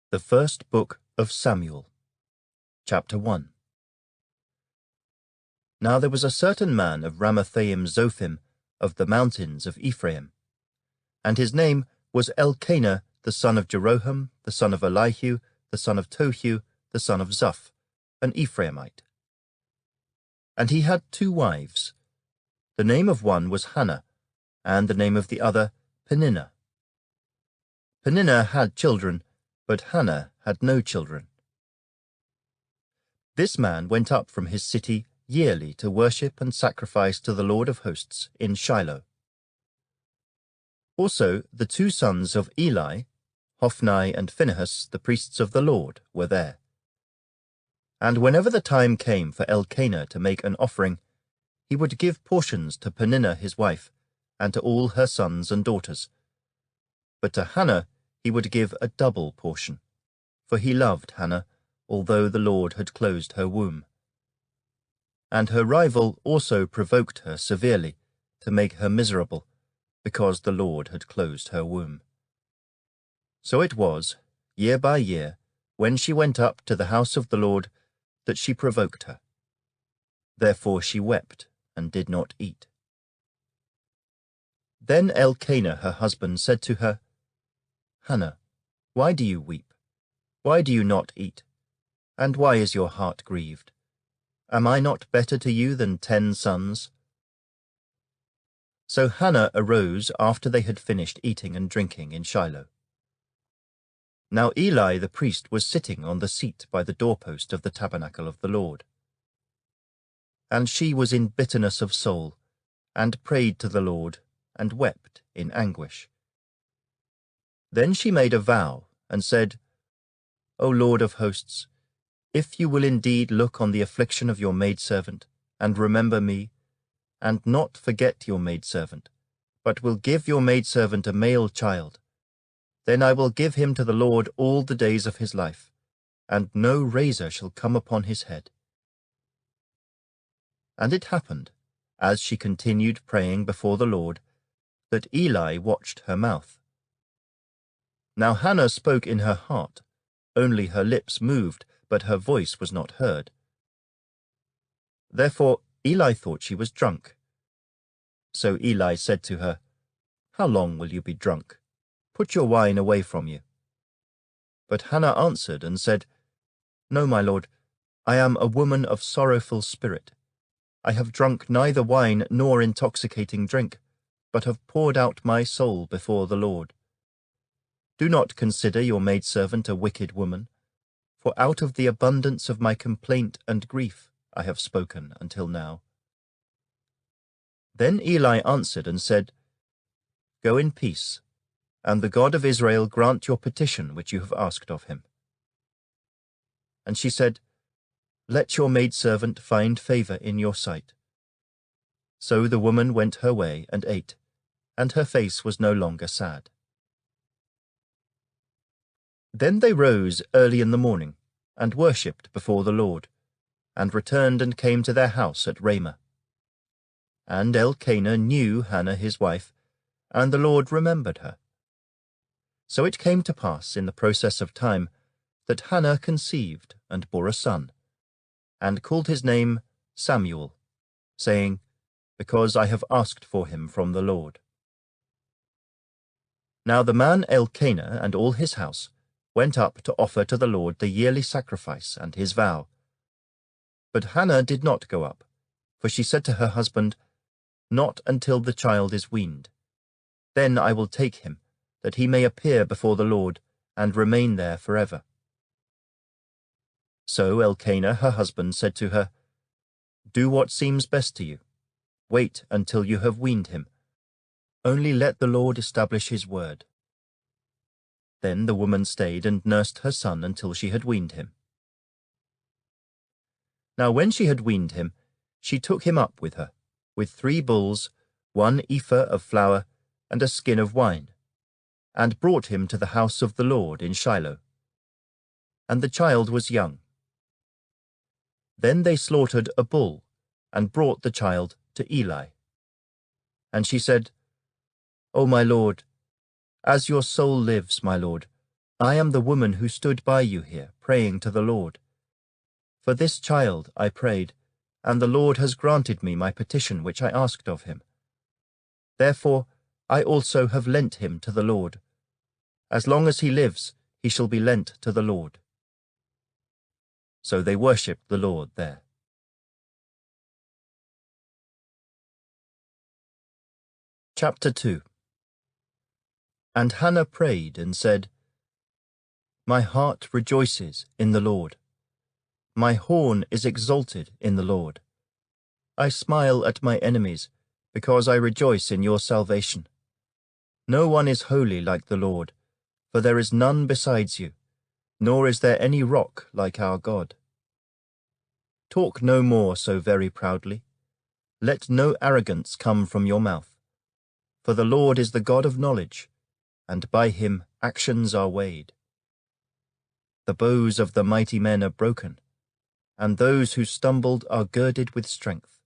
The First Book of Samuel, Chapter 1. Now there was a certain man of Ramathaim-Zophim of the mountains of Ephraim, and his name was Elkanah the son of Jeroham, the son of Elihu, the son of Tohu, the son of Zuph, an Ephraimite. And he had 2 wives. The name of one was Hannah, and the name of the other Peninnah. Peninnah had children, but Hannah had no children. This man went up from his city yearly to worship and sacrifice to the Lord of hosts in Shiloh. Also the 2 sons of Eli, Hophni and Phinehas, the priests of the Lord, were there. And whenever the time came for Elkanah to make an offering, he would give portions to Peninnah his wife, and to all her sons and daughters. But to Hannah he would give a double portion, for he loved Hannah, although the Lord had closed her womb. And her rival also provoked her severely, to make her miserable, because the Lord had closed her womb. So it was, year by year, when she went up to the house of the Lord, that she provoked her. Therefore she wept, and did not eat. Then Elkanah her husband said to her, Hannah, why do you weep? Why do you not eat? And why is your heart grieved? Am I not better to you than 10 sons? So Hannah arose after they had finished eating and drinking in Shiloh. Now Eli the priest was sitting on the seat by the doorpost of the tabernacle of the Lord. And she was in bitterness of soul, and prayed to the Lord, and wept in anguish. Then she made a vow, and said, O Lord of hosts, if you will indeed look on the affliction of your maidservant, and remember me, and not forget your maidservant, but will give your maidservant a male child, then I will give him to the Lord all the days of his life, and no razor shall come upon his head. And it happened, as she continued praying before the Lord, that Eli watched her mouth. Now Hannah spoke in her heart, only her lips moved, but her voice was not heard. Therefore Eli thought she was drunk. So Eli said to her, How long will you be drunk? Put your wine away from you. But Hannah answered and said, No, my lord, I am a woman of sorrowful spirit. I have drunk neither wine nor intoxicating drink, but have poured out my soul before the Lord. Do not consider your maidservant a wicked woman, for out of the abundance of my complaint and grief I have spoken until now. Then Eli answered and said, Go in peace, and the God of Israel grant your petition which you have asked of him. And she said, Let your maidservant find favor in your sight. So the woman went her way and ate, and her face was no longer sad. Then they rose early in the morning, and worshipped before the Lord, and returned and came to their house at Ramah. And Elkanah knew Hannah his wife, and the Lord remembered her. So it came to pass in the process of time that Hannah conceived and bore a son, and called his name Samuel, saying, Because I have asked for him from the Lord. Now the man Elkanah and all his house went up to offer to the Lord the yearly sacrifice and his vow. But Hannah did not go up, for she said to her husband, Not until the child is weaned. Then I will take him, that he may appear before the Lord, and remain there forever. So Elkanah her husband said to her, Do what seems best to you. Wait until you have weaned him. Only let the Lord establish his word. Then the woman stayed and nursed her son until she had weaned him. Now when she had weaned him, she took him up with her, with 3 bulls, 1 ephah of flour, and a skin of wine, and brought him to the house of the Lord in Shiloh. And the child was young. Then they slaughtered a bull, and brought the child to Eli. And she said, O my lord, as your soul lives, my lord, I am the woman who stood by you here, praying to the Lord. For this child I prayed, and the Lord has granted me my petition which I asked of him. Therefore I also have lent him to the Lord. As long as he lives, he shall be lent to the Lord." So they worshipped the Lord there. Chapter 2. And Hannah prayed and said, "My heart rejoices in the Lord. My horn is exalted in the Lord. I smile at my enemies, because I rejoice in your salvation. No one is holy like the Lord, for there is none besides you, nor is there any rock like our God. Talk no more so very proudly. Let no arrogance come from your mouth. For the Lord is the God of knowledge, and by him actions are weighed. The bows of the mighty men are broken, and those who stumbled are girded with strength.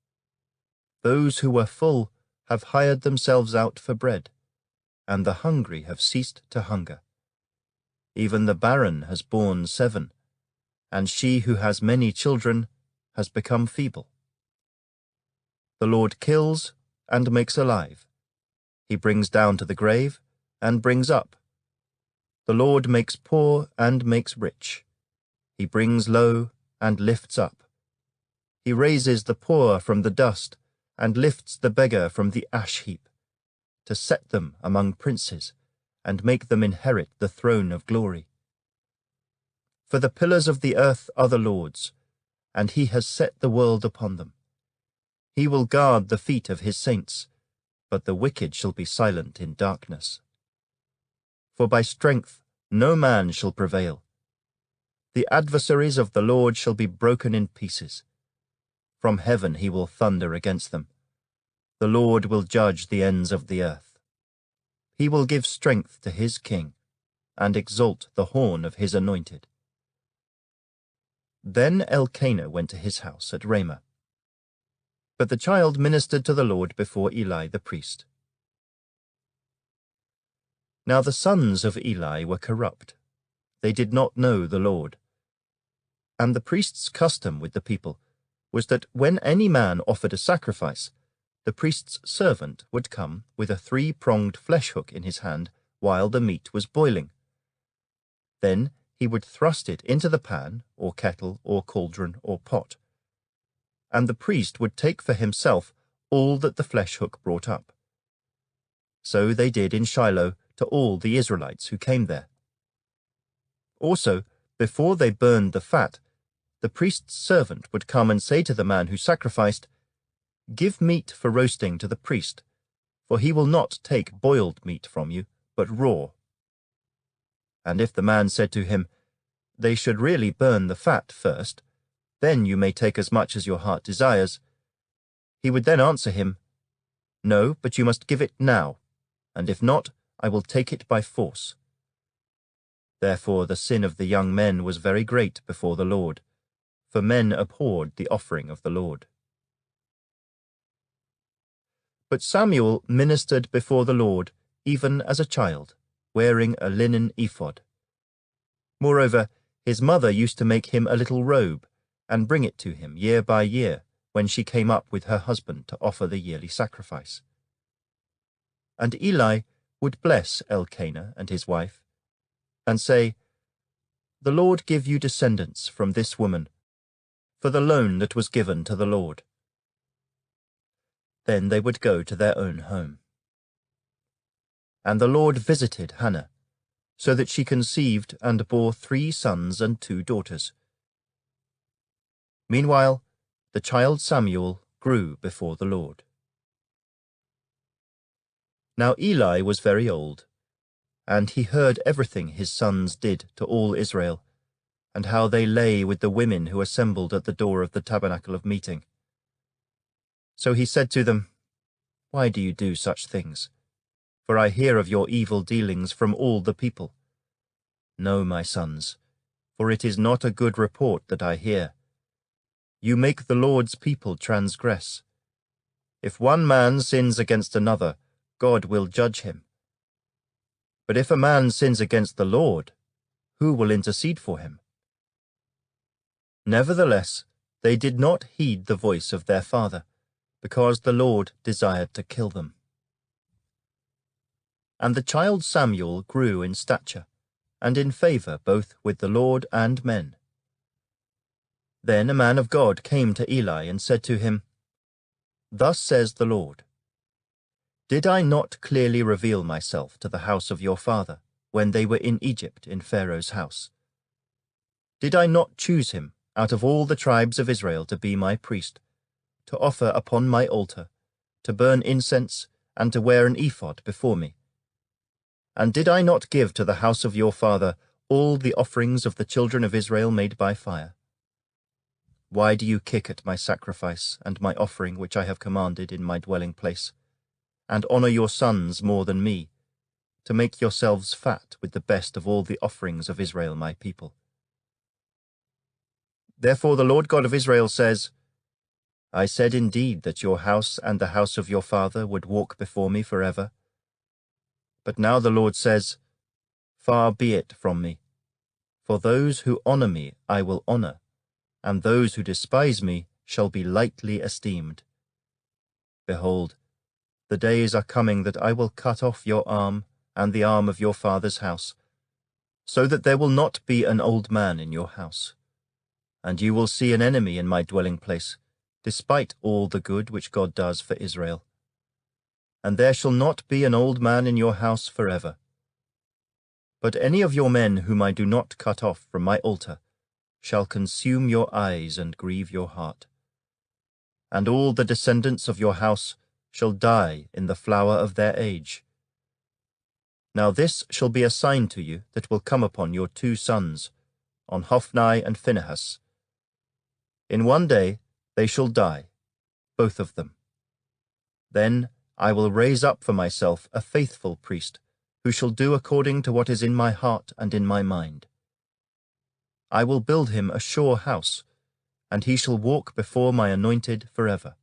Those who were full have hired themselves out for bread, and the hungry have ceased to hunger. Even the barren has borne 7, and she who has many children has become feeble. The Lord kills and makes alive. He brings down to the grave and brings up. The Lord makes poor and makes rich. He brings low and lifts up. He raises the poor from the dust and lifts the beggar from the ash heap, to set them among princes and make them inherit the throne of glory. For the pillars of the earth are the Lord's, and he has set the world upon them. He will guard the feet of his saints, but the wicked shall be silent in darkness. For by strength no man shall prevail. The adversaries of the Lord shall be broken in pieces. From heaven he will thunder against them. The Lord will judge the ends of the earth. He will give strength to his king, and exalt the horn of his anointed. Then Elkanah went to his house at Ramah. But the child ministered to the Lord before Eli the priest. Now the sons of Eli were corrupt. They did not know the Lord. And the priest's custom with the people was that when any man offered a sacrifice, the priest's servant would come with a 3-pronged flesh hook in his hand while the meat was boiling. Then he would thrust it into the pan, or kettle, or cauldron, or pot. And the priest would take for himself all that the flesh hook brought up. So they did in Shiloh to all the Israelites who came there. Also, before they burned the fat, the priest's servant would come and say to the man who sacrificed, "Give meat for roasting to the priest, for he will not take boiled meat from you, but raw." And if the man said to him, "They should really burn the fat first, then you may take as much as your heart desires," he would then answer him, "No, but you must give it now, and if not, I will take it by force." Therefore the sin of the young men was very great before the Lord, for men abhorred the offering of the Lord. But Samuel ministered before the Lord, even as a child, wearing a linen ephod. Moreover, his mother used to make him a little robe, and bring it to him year by year, when she came up with her husband to offer the yearly sacrifice. And Eli would bless Elkanah and his wife, and say, "The Lord give you descendants from this woman, for the loan that was given to the Lord." Then they would go to their own home. And the Lord visited Hannah, so that she conceived and bore 3 sons and 2 daughters. Meanwhile, the child Samuel grew before the Lord. Now Eli was very old, and he heard everything his sons did to all Israel, and how they lay with the women who assembled at the door of the tabernacle of meeting. So he said to them, "Why do you do such things? For I hear of your evil dealings from all the people. No, my sons, for it is not a good report that I hear. You make the Lord's people transgress. If one man sins against another, God will judge him. But if a man sins against the Lord, who will intercede for him?" Nevertheless, they did not heed the voice of their father, because the Lord desired to kill them. And the child Samuel grew in stature, and in favor both with the Lord and men. Then a man of God came to Eli and said to him, "Thus says the Lord, did I not clearly reveal myself to the house of your father when they were in Egypt in Pharaoh's house? Did I not choose him out of all the tribes of Israel to be my priest, to offer upon my altar, to burn incense, and to wear an ephod before me? And did I not give to the house of your father all the offerings of the children of Israel made by fire? Why do you kick at my sacrifice and my offering which I have commanded in my dwelling place, and honor your sons more than me, to make yourselves fat with the best of all the offerings of Israel my people? Therefore the Lord God of Israel says, I said indeed that your house and the house of your father would walk before me forever. But now the Lord says, Far be it from me, for those who honor me I will honor, and those who despise me shall be lightly esteemed. Behold, the days are coming that I will cut off your arm and the arm of your father's house, so that there will not be an old man in your house. And you will see an enemy in my dwelling place, despite all the good which God does for Israel. And there shall not be an old man in your house forever. But any of your men whom I do not cut off from my altar shall consume your eyes and grieve your heart. And all the descendants of your house shall die in the flower of their age. Now this shall be a sign to you that will come upon your 2 sons, on Hophni and Phinehas. In one day they shall die, both of them. Then I will raise up for myself a faithful priest, who shall do according to what is in my heart and in my mind. I will build him a sure house, and he shall walk before my anointed forever.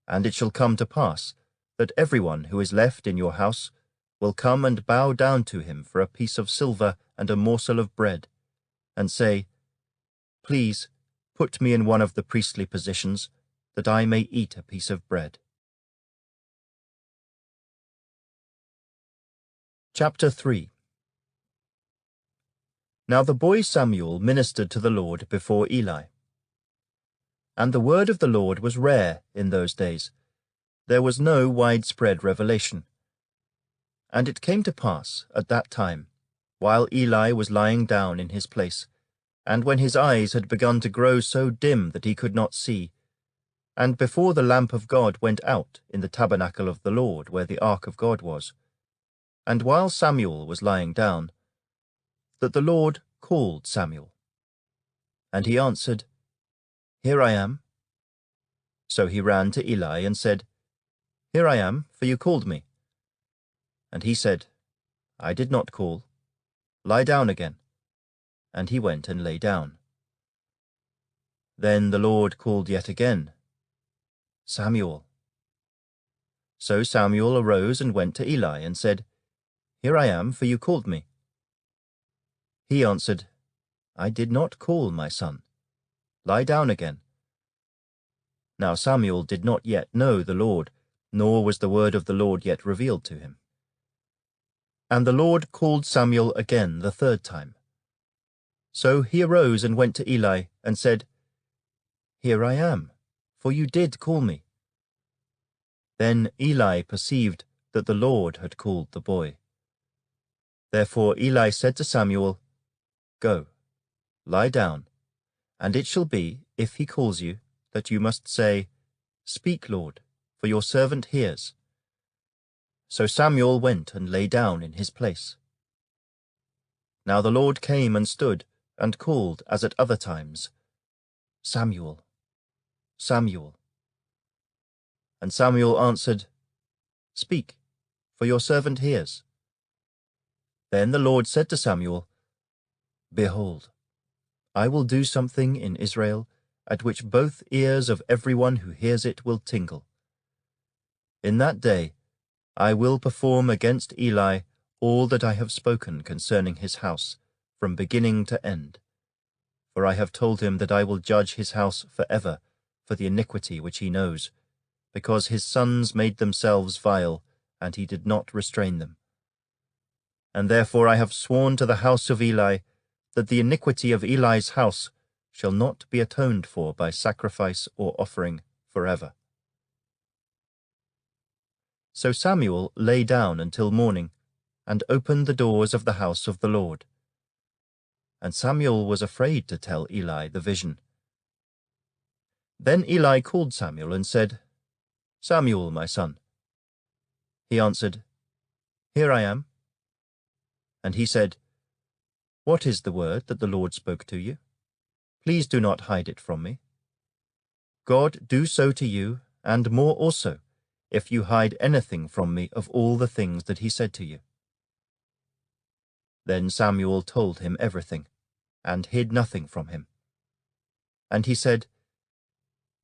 And it shall come to pass that everyone who is left in your house will come and bow down to him for a piece of silver and a morsel of bread, and say, Please put me in one of the priestly positions, that I may eat a piece of bread. Chapter 3. Now the boy Samuel ministered to the Lord before Eli. And the word of the Lord was rare in those days. There was no widespread revelation. And it came to pass at that time, while Eli was lying down in his place, and when his eyes had begun to grow so dim that he could not see, and before the lamp of God went out in the tabernacle of the Lord where the ark of God was, and while Samuel was lying down, that the Lord called Samuel. And he answered, Here I am. So he ran to Eli and said, Here I am, for you called me. And he said, I did not call. Lie down again. And he went and lay down. Then the Lord called yet again, Samuel. So Samuel arose and went to Eli and said, Here I am, for you called me. He answered, I did not call, my son. Lie down again. Now Samuel did not yet know the Lord, nor was the word of the Lord yet revealed to him. And the Lord called Samuel again the 3rd time. So he arose and went to Eli and said, Here I am, for you did call me. Then Eli perceived that the Lord had called the boy. Therefore Eli said to Samuel, Go, lie down, and it shall be, if he calls you, that you must say, Speak, Lord, for your servant hears. So Samuel went and lay down in his place. Now the Lord came and stood, and called as at other times, Samuel, Samuel. And Samuel answered, Speak, for your servant hears. Then the Lord said to Samuel, Behold, I will do something in Israel at which both ears of everyone who hears it will tingle. In that day I will perform against Eli all that I have spoken concerning his house, from beginning to end. For I have told him that I will judge his house forever for the iniquity which he knows, because his sons made themselves vile, and he did not restrain them. And therefore I have sworn to the house of Eli that the iniquity of Eli's house shall not be atoned for by sacrifice or offering forever. So Samuel lay down until morning, and opened the doors of the house of the Lord. And Samuel was afraid to tell Eli the vision. Then Eli called Samuel and said, "Samuel, my son." He answered, "Here I am." And he said, "What is the word that the Lord spoke to you? Please do not hide it from me. God do so to you, and more also, if you hide anything from me of all the things that he said to you." Then Samuel told him everything, and hid nothing from him. And he said,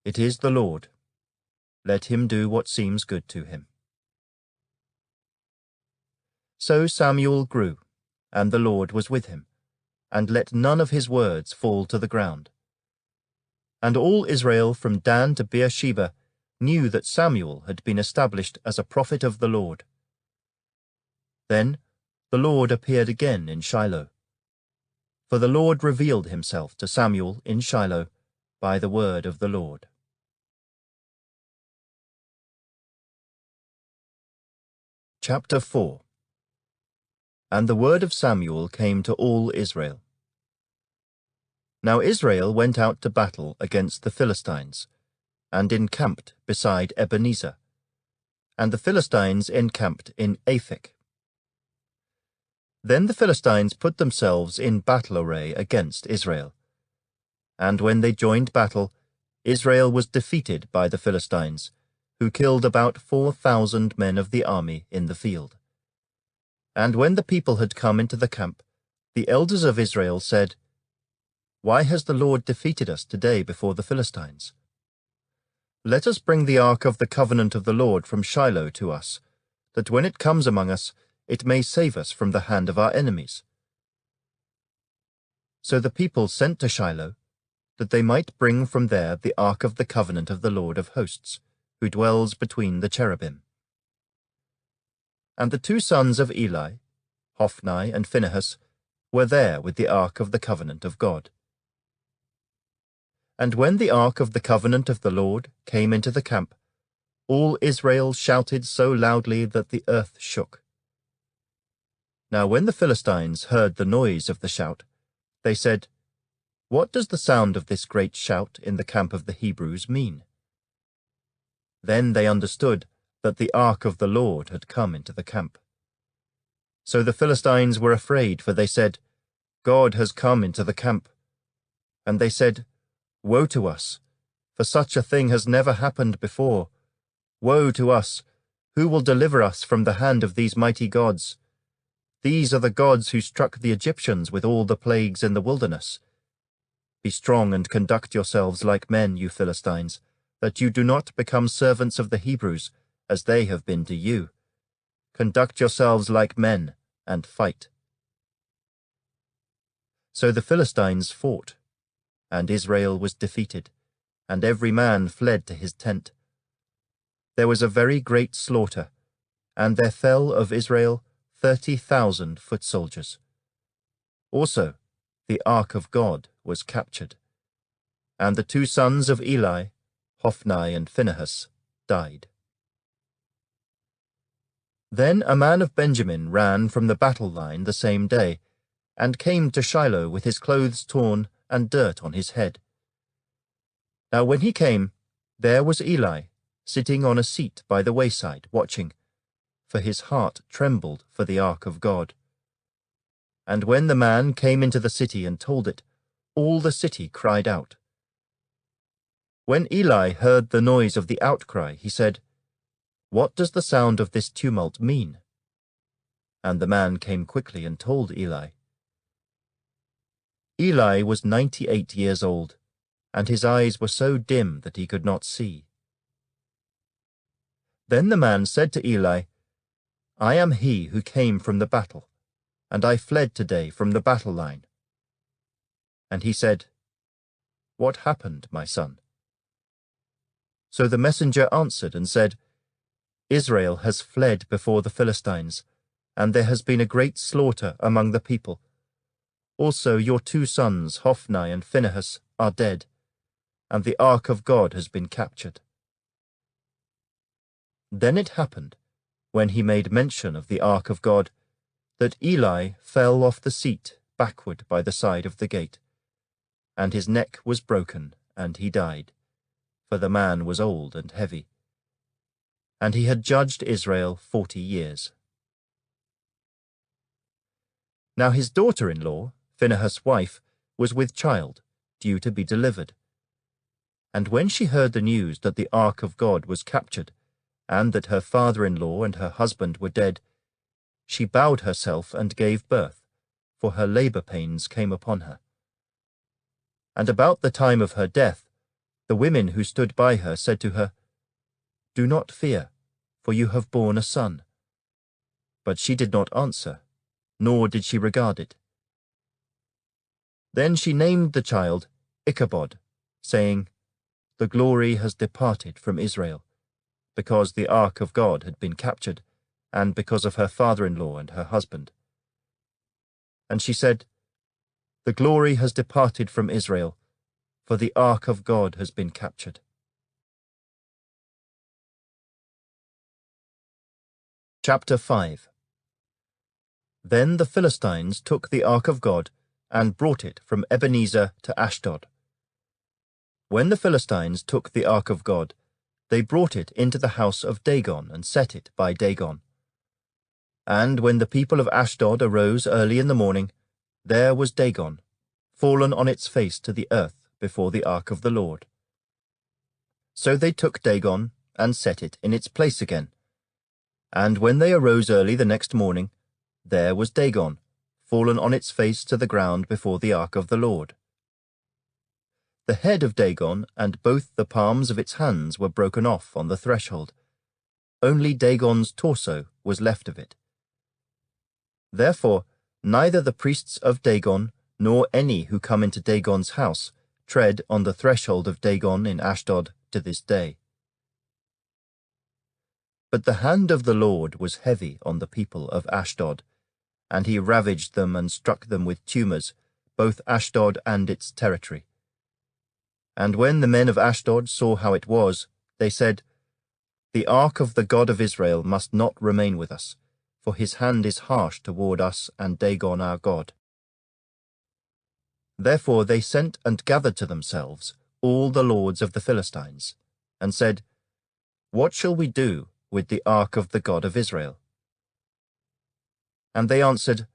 "It is the Lord. Let him do what seems good to him." So Samuel grew, and the Lord was with him, and let none of his words fall to the ground. And all Israel from Dan to Beersheba knew that Samuel had been established as a prophet of the Lord. Then the Lord appeared again in Shiloh. For the Lord revealed himself to Samuel in Shiloh by the word of the Lord. Chapter 4. And the word of Samuel came to all Israel. Now Israel went out to battle against the Philistines, and encamped beside Ebenezer, and the Philistines encamped in Aphek. Then the Philistines put themselves in battle array against Israel. And when they joined battle, Israel was defeated by the Philistines, who killed about 4,000 men of the army in the field. And when the people had come into the camp, the elders of Israel said, "Why has the Lord defeated us today before the Philistines? Let us bring the ark of the covenant of the Lord from Shiloh to us, that when it comes among us, it may save us from the hand of our enemies." So the people sent to Shiloh, that they might bring from there the ark of the covenant of the Lord of hosts, who dwells between the cherubim. And the two sons of Eli, Hophni and Phinehas, were there with the ark of the covenant of God. And when the ark of the covenant of the Lord came into the camp, all Israel shouted so loudly that the earth shook. Now when the Philistines heard the noise of the shout, they said, "What does the sound of this great shout in the camp of the Hebrews mean?" Then they understood that the ark of the Lord had come into the camp. So the Philistines were afraid, for they said, "God has come into the camp." And they said, "Woe to us, for such a thing has never happened before. Woe to us! Who will deliver us from the hand of these mighty gods? These are the gods who struck the Egyptians with all the plagues in the wilderness. Be strong and conduct yourselves like men, you Philistines, that you do not become servants of the Hebrews, as they have been to you. Conduct yourselves like men, and fight." So the Philistines fought, and Israel was defeated, and every man fled to his tent. There was a very great slaughter, and there fell of Israel 30,000 foot soldiers. Also, the ark of God was captured, and the two sons of Eli, Hophni and Phinehas, died. Then a man of Benjamin ran from the battle line the same day, and came to Shiloh with his clothes torn and dirt on his head. Now when he came, there was Eli, sitting on a seat by the wayside, watching, for his heart trembled for the ark of God. And when the man came into the city and told it, all the city cried out. When Eli heard the noise of the outcry, he said, "What does the sound of this tumult mean?" And the man came quickly and told Eli. Eli was 98 years old, and his eyes were so dim that he could not see. Then the man said to Eli, "I am he who came from the battle, and I fled today from the battle line. And he said, "What happened, my son?" So the messenger answered and said, "Israel has fled before the Philistines, and there has been a great slaughter among the people. Also your 2 sons, Hophni and Phinehas, are dead, and the ark of God has been captured." Then it happened, when he made mention of the ark of God, that Eli fell off the seat backward by the side of the gate, and his neck was broken, and he died, for the man was old and heavy. And he had judged Israel 40 years. Now his daughter-in-law, Phinehas' wife, was with child, due to be delivered. And when she heard the news that the ark of God was captured, and that her father-in-law and her husband were dead, she bowed herself and gave birth, for her labor pains came upon her. And about the time of her death, the women who stood by her said to her, "Do not fear, for you have borne a son." But she did not answer, nor did she regard it. Then she named the child Ichabod, saying, "The glory has departed from Israel," because the ark of God had been captured, and because of her father-in-law and her husband. And she said, "The glory has departed from Israel, for the ark of God has been captured." Chapter 5. Then the Philistines took the ark of God and brought it from Ebenezer to Ashdod. When the Philistines took the ark of God, they brought it into the house of Dagon and set it by Dagon. And when the people of Ashdod arose early in the morning, there was Dagon, fallen on its face to the earth before the ark of the Lord. So they took Dagon and set it in its place again. And when they arose early the next morning, there was Dagon, fallen on its face to the ground before the ark of the Lord. The head of Dagon and both the palms of its hands were broken off on the threshold. Only Dagon's torso was left of it. Therefore, neither the priests of Dagon nor any who come into Dagon's house tread on the threshold of Dagon in Ashdod to this day. But the hand of the Lord was heavy on the people of Ashdod, and he ravaged them and struck them with tumors, both Ashdod and its territory. And when the men of Ashdod saw how it was, they said, "The ark of the God of Israel must not remain with us, for his hand is harsh toward us and Dagon our God." Therefore they sent and gathered to themselves all the lords of the Philistines, and said, "What shall we do with the ark of the God of Israel?" And they answered,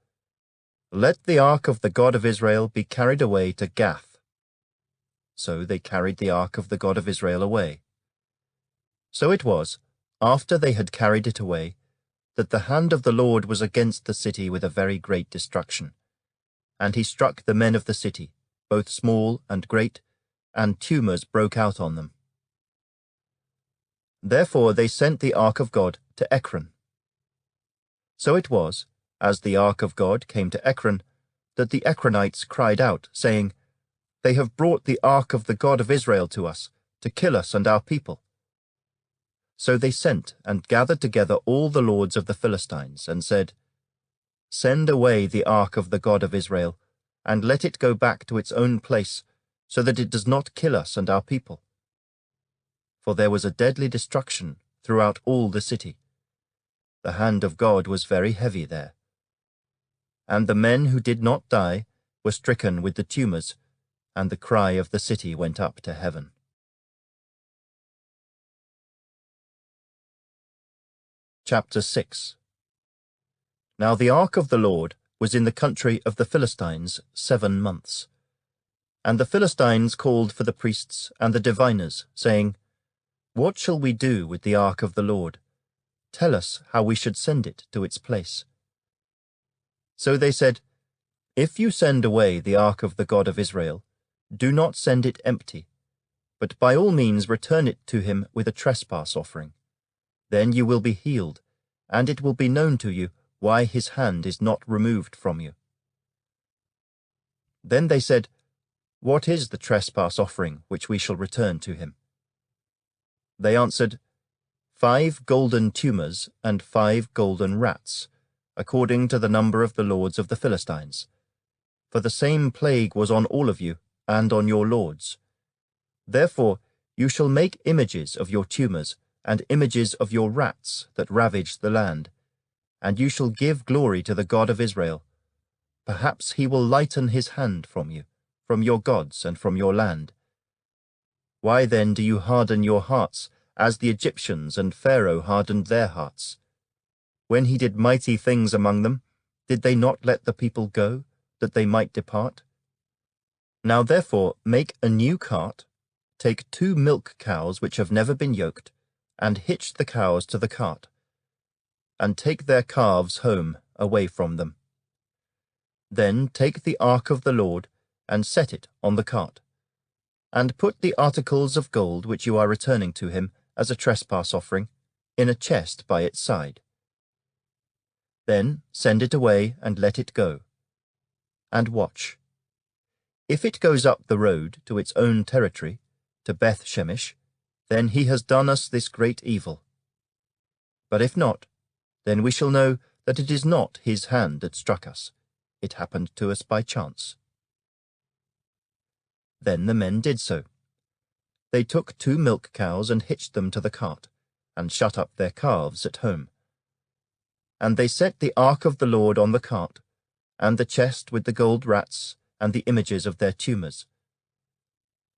"Let the ark of the God of Israel be carried away to Gath." So they carried the ark of the God of Israel away. So it was, after they had carried it away, that the hand of the Lord was against the city with a very great destruction. And he struck the men of the city, both small and great, and tumors broke out on them. Therefore they sent the ark of God to Ekron. So it was, as the ark of God came to Ekron, that the Ekronites cried out, saying, "They have brought the ark of the God of Israel to us, to kill us and our people." So they sent and gathered together all the lords of the Philistines, and said, "Send away the ark of the God of Israel, and let it go back to its own place, so that it does not kill us and our people." For there was a deadly destruction throughout all the city. The hand of God was very heavy there. And the men who did not die were stricken with the tumors, and the cry of the city went up to heaven. Chapter 6. Now the ark of the Lord was in the country of the Philistines 7 months. And the Philistines called for the priests and the diviners, saying, "What shall we do with the ark of the Lord? Tell us how we should send it to its place." So they said, "If you send away the ark of the God of Israel, do not send it empty, but by all means return it to him with a trespass offering. Then you will be healed, and it will be known to you why his hand is not removed from you." Then they said, "What is the trespass offering which we shall return to him?" They answered, 5 golden tumors and 5 golden rats, according to the number of the lords of the Philistines. For the same plague was on all of you and on your lords. Therefore you shall make images of your tumors and images of your rats that ravaged the land, and you shall give glory to the God of Israel. Perhaps he will lighten his hand from you, from your gods and from your land. Why then do you harden your hearts, as the Egyptians and Pharaoh hardened their hearts? When he did mighty things among them, did they not let the people go, that they might depart? Now therefore make a new cart, take 2 milk cows which have never been yoked, and hitch the cows to the cart, and take their calves home away from them. Then take the ark of the Lord, and set it on the cart, and put the articles of gold which you are returning to him as a trespass offering in a chest by its side. Then send it away and let it go. And watch. If it goes up the road to its own territory, to Beth Shemesh, then he has done us this great evil. But if not, then we shall know that it is not his hand that struck us. It happened to us by chance. Then the men did so. They took 2 milk cows and hitched them to the cart, and shut up their calves at home. And they set the ark of the Lord on the cart, and the chest with the gold rats and the images of their tumors.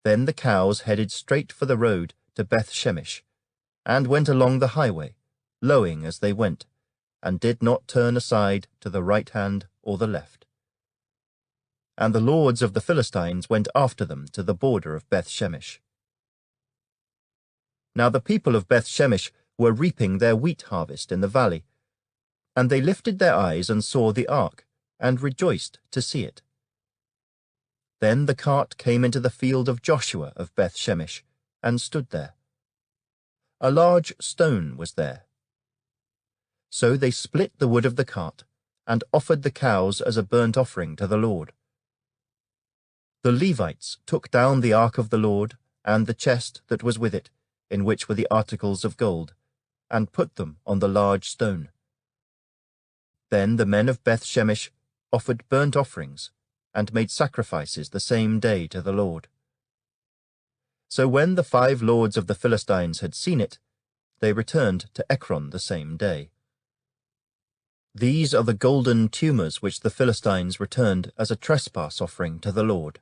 Then the cows headed straight for the road to Beth Shemesh, and went along the highway, lowing as they went, and did not turn aside to the right hand or the left. And the lords of the Philistines went after them to the border of Beth Shemesh. Now the people of Beth Shemesh were reaping their wheat harvest in the valley, and they lifted their eyes and saw the ark, and rejoiced to see it. Then the cart came into the field of Joshua of Beth Shemesh, and stood there. A large stone was there. So they split the wood of the cart, and offered the cows as a burnt offering to the Lord. The Levites took down the ark of the Lord, and the chest that was with it, in which were the articles of gold, and put them on the large stone. Then the men of Beth Shemesh offered burnt offerings, and made sacrifices the same day to the Lord. So when the 5 lords of the Philistines had seen it, they returned to Ekron the same day. These are the golden tumors which the Philistines returned as a trespass offering to the Lord.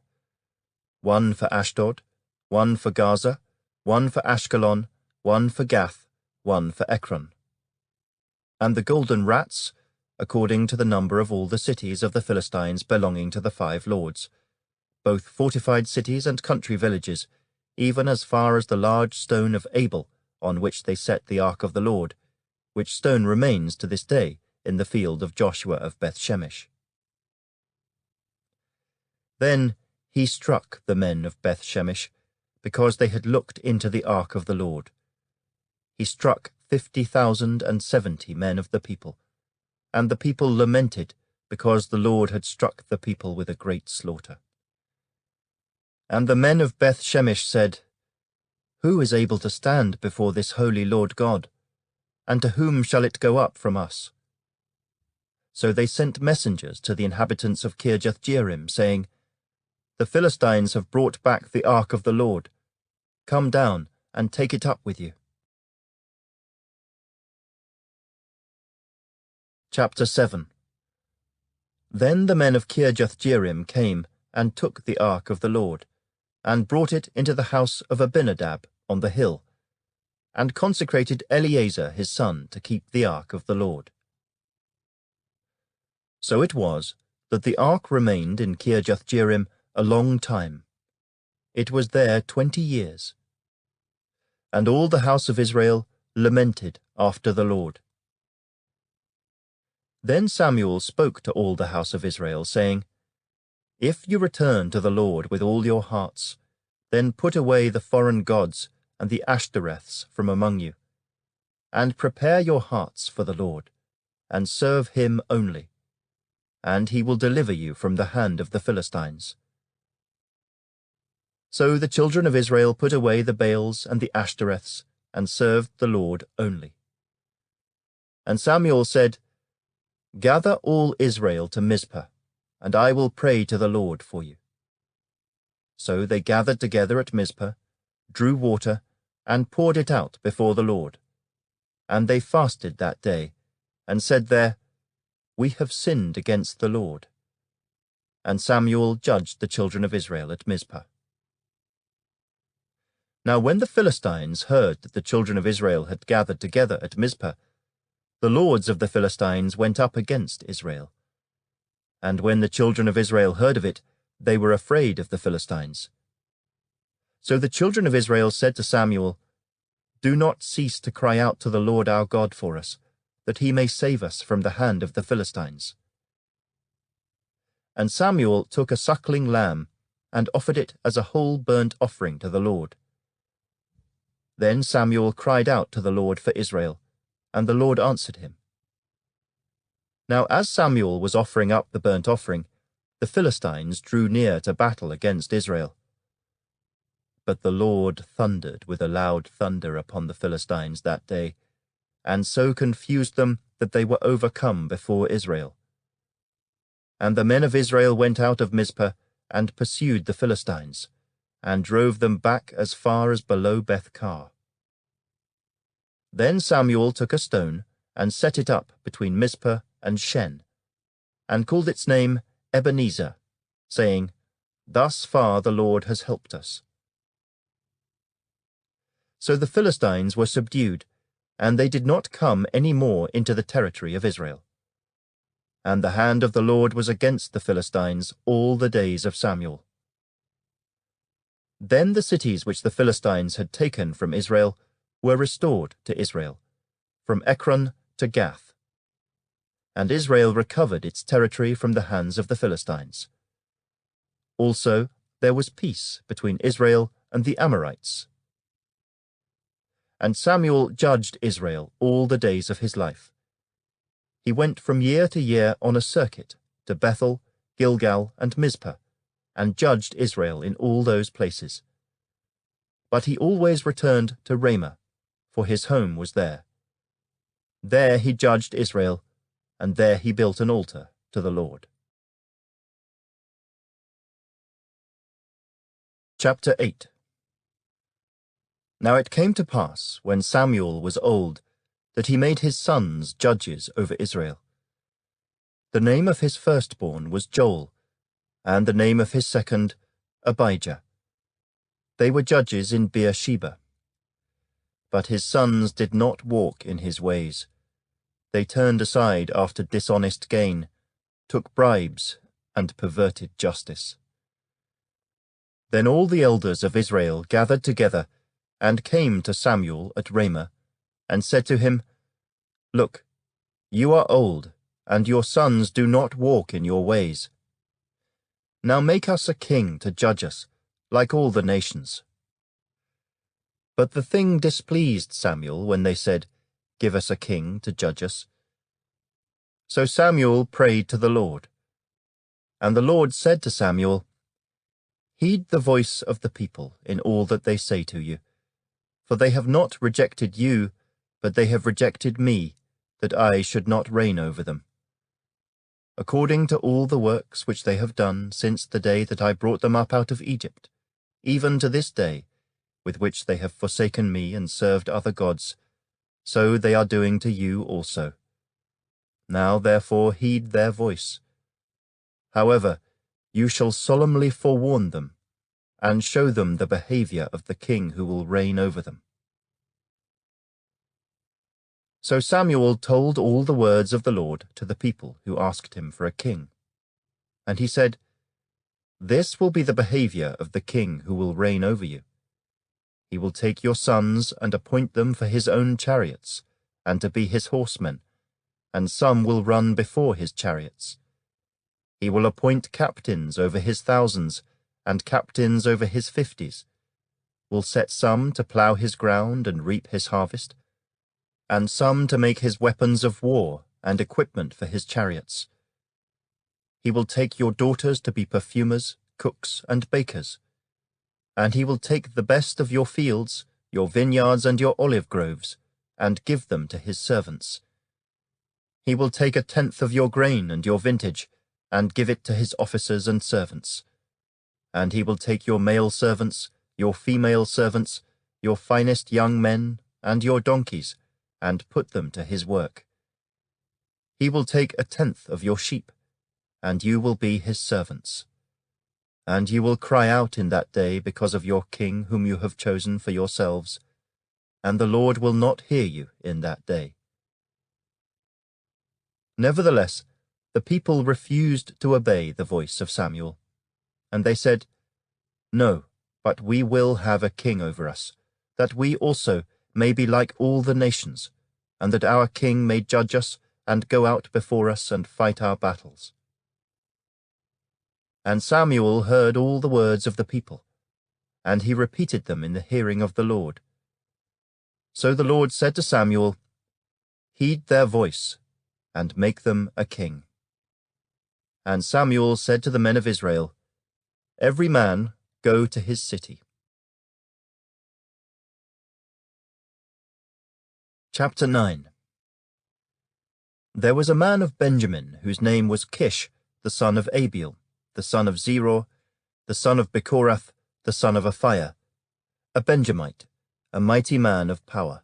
1 for Ashdod, 1 for Gaza, 1 for Ashkelon, 1 for Gath, 1 for Ekron. And the golden rats, according to the number of all the cities of the Philistines belonging to the 5 lords, both fortified cities and country villages, even as far as the large stone of Abel, on which they set the ark of the Lord, which stone remains to this day in the field of Joshua of Beth Shemesh. Then he struck the men of Beth Shemesh, because they had looked into the ark of the Lord. He struck 50,070 men of the people, and the people lamented, because the Lord had struck the people with a great slaughter. And the men of Beth Shemesh said, Who is able to stand before this holy Lord God? And to whom shall it go up from us? So they sent messengers to the inhabitants of Kirjath-jearim, saying, The Philistines have brought back the ark of the Lord. Come down and take it up with you. Chapter 7. Then the men of Kirjath-jearim came and took the ark of the Lord, and brought it into the house of Abinadab on the hill, and consecrated Eleazar his son to keep the ark of the Lord. So it was that the ark remained in Kirjath-jearim a long time. It was there 20 years. And all the house of Israel lamented after the Lord. Then Samuel spoke to all the house of Israel, saying, If you return to the Lord with all your hearts, then put away the foreign gods and the Ashtoreths from among you, and prepare your hearts for the Lord, and serve him only, and he will deliver you from the hand of the Philistines. So the children of Israel put away the Baals and the Ashtoreths, and served the Lord only. And Samuel said, "Gather all Israel to Mizpah, and I will pray to the Lord for you." So they gathered together at Mizpah, drew water, and poured it out before the Lord. And they fasted that day, and said there, "We have sinned against the Lord." And Samuel judged the children of Israel at Mizpah. Now when the Philistines heard that the children of Israel had gathered together at Mizpah, the lords of the Philistines went up against Israel. And when the children of Israel heard of it, they were afraid of the Philistines. So the children of Israel said to Samuel, "Do not cease to cry out to the Lord our God for us, that he may save us from the hand of the Philistines." And Samuel took a suckling lamb, and offered it as a whole burnt offering to the Lord. Then Samuel cried out to the Lord for Israel, and the Lord answered him. Now as Samuel was offering up the burnt offering, the Philistines drew near to battle against Israel. But the Lord thundered with a loud thunder upon the Philistines that day, and so confused them that they were overcome before Israel. And the men of Israel went out of Mizpah, and pursued the Philistines, and drove them back as far as below Beth-kar. Then Samuel took a stone, and set it up between Mizpah and Shen, and called its name Ebenezer, saying, "Thus far the Lord has helped us." So the Philistines were subdued, and they did not come any more into the territory of Israel. And the hand of the Lord was against the Philistines all the days of Samuel. Then the cities which the Philistines had taken from Israel were restored to Israel, from Ekron to Gath. And Israel recovered its territory from the hands of the Philistines. Also there was peace between Israel and the Amorites. And Samuel judged Israel all the days of his life. He went from year to year on a circuit to Bethel, Gilgal, and Mizpah, and judged Israel in all those places. But he always returned to Ramah, for his home was there. There he judged Israel, and there he built an altar to the Lord. Chapter 8. Now it came to pass, when Samuel was old, that he made his sons judges over Israel. The name of his firstborn was Joel, and the name of his second, Abijah. They were judges in Beersheba. But his sons did not walk in his ways. They turned aside after dishonest gain, took bribes, and perverted justice. Then all the elders of Israel gathered together, and came to Samuel at Ramah, and said to him, "Look, you are old, and your sons do not walk in your ways. Now make us a king to judge us, like all the nations." But the thing displeased Samuel when they said, "Give us a king to judge us." So Samuel prayed to the Lord. And the Lord said to Samuel, "Heed the voice of the people in all that they say to you, for they have not rejected you, but they have rejected me, that I should not reign over them. According to all the works which they have done since the day that I brought them up out of Egypt, even to this day, with which they have forsaken me and served other gods, so they are doing to you also. Now therefore heed their voice. However, you shall solemnly forewarn them, and show them the behavior of the king who will reign over them." So Samuel told all the words of the Lord to the people who asked him for a king. And he said, "This will be the behavior of the king who will reign over you. He will take your sons and appoint them for his own chariots, and to be his horsemen, and some will run before his chariots. He will appoint captains over his thousands, and captains over his 50s, will set some to plough his ground and reap his harvest, and some to make his weapons of war and equipment for his chariots. He will take your daughters to be perfumers, cooks, and bakers. And he will take the best of your fields, your vineyards and your olive groves, and give them to his servants. He will take 1/10 of your grain and your vintage, and give it to his officers and servants. And he will take your male servants, your female servants, your finest young men, and your donkeys, and put them to his work. He will take 1/10 of your sheep, and you will be his servants. And you will cry out in that day because of your king whom you have chosen for yourselves, and the Lord will not hear you in that day. Nevertheless, the people refused to obey the voice of Samuel, and they said, "No, but we will have a king over us, that we also may be like all the nations, and that our king may judge us and go out before us and fight our battles." And Samuel heard all the words of the people, and he repeated them in the hearing of the Lord. So the Lord said to Samuel, "Heed their voice, and make them a king." And Samuel said to the men of Israel, "Every man go to his city." Chapter 9. There was a man of Benjamin whose name was Kish, the son of Abiel, the son of Zeror, the son of Bechorath, the son of Aphiah, a Benjamite, a mighty man of power.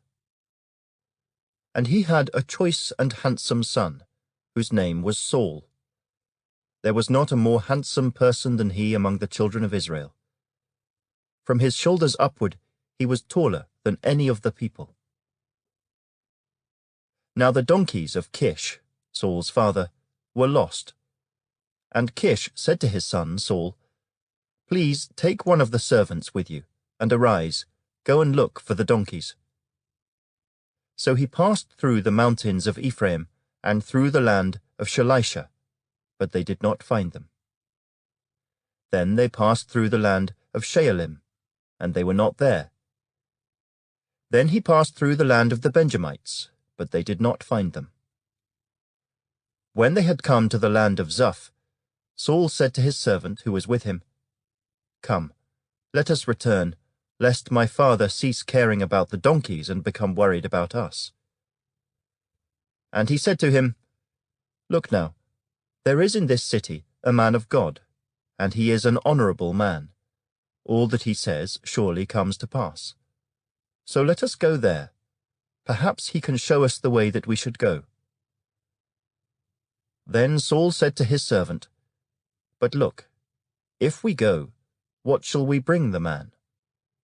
And he had a choice and handsome son, whose name was Saul. There was not a more handsome person than he among the children of Israel. From his shoulders upward he was taller than any of the people. Now the donkeys of Kish, Saul's father, were lost. And Kish said to his son Saul, "Please take one of the servants with you, and arise, go and look for the donkeys." So he passed through the mountains of Ephraim and through the land of Shalisha, but they did not find them. Then they passed through the land of Shaalim, and they were not there. Then he passed through the land of the Benjamites, but they did not find them. When they had come to the land of Zuph, Saul said to his servant who was with him, "Come, let us return, lest my father cease caring about the donkeys and become worried about us." And he said to him, "Look now, there is in this city a man of God, and he is an honorable man. All that he says surely comes to pass. So let us go there. Perhaps he can show us the way that we should go." Then Saul said to his servant, "But look, if we go, what shall we bring the man?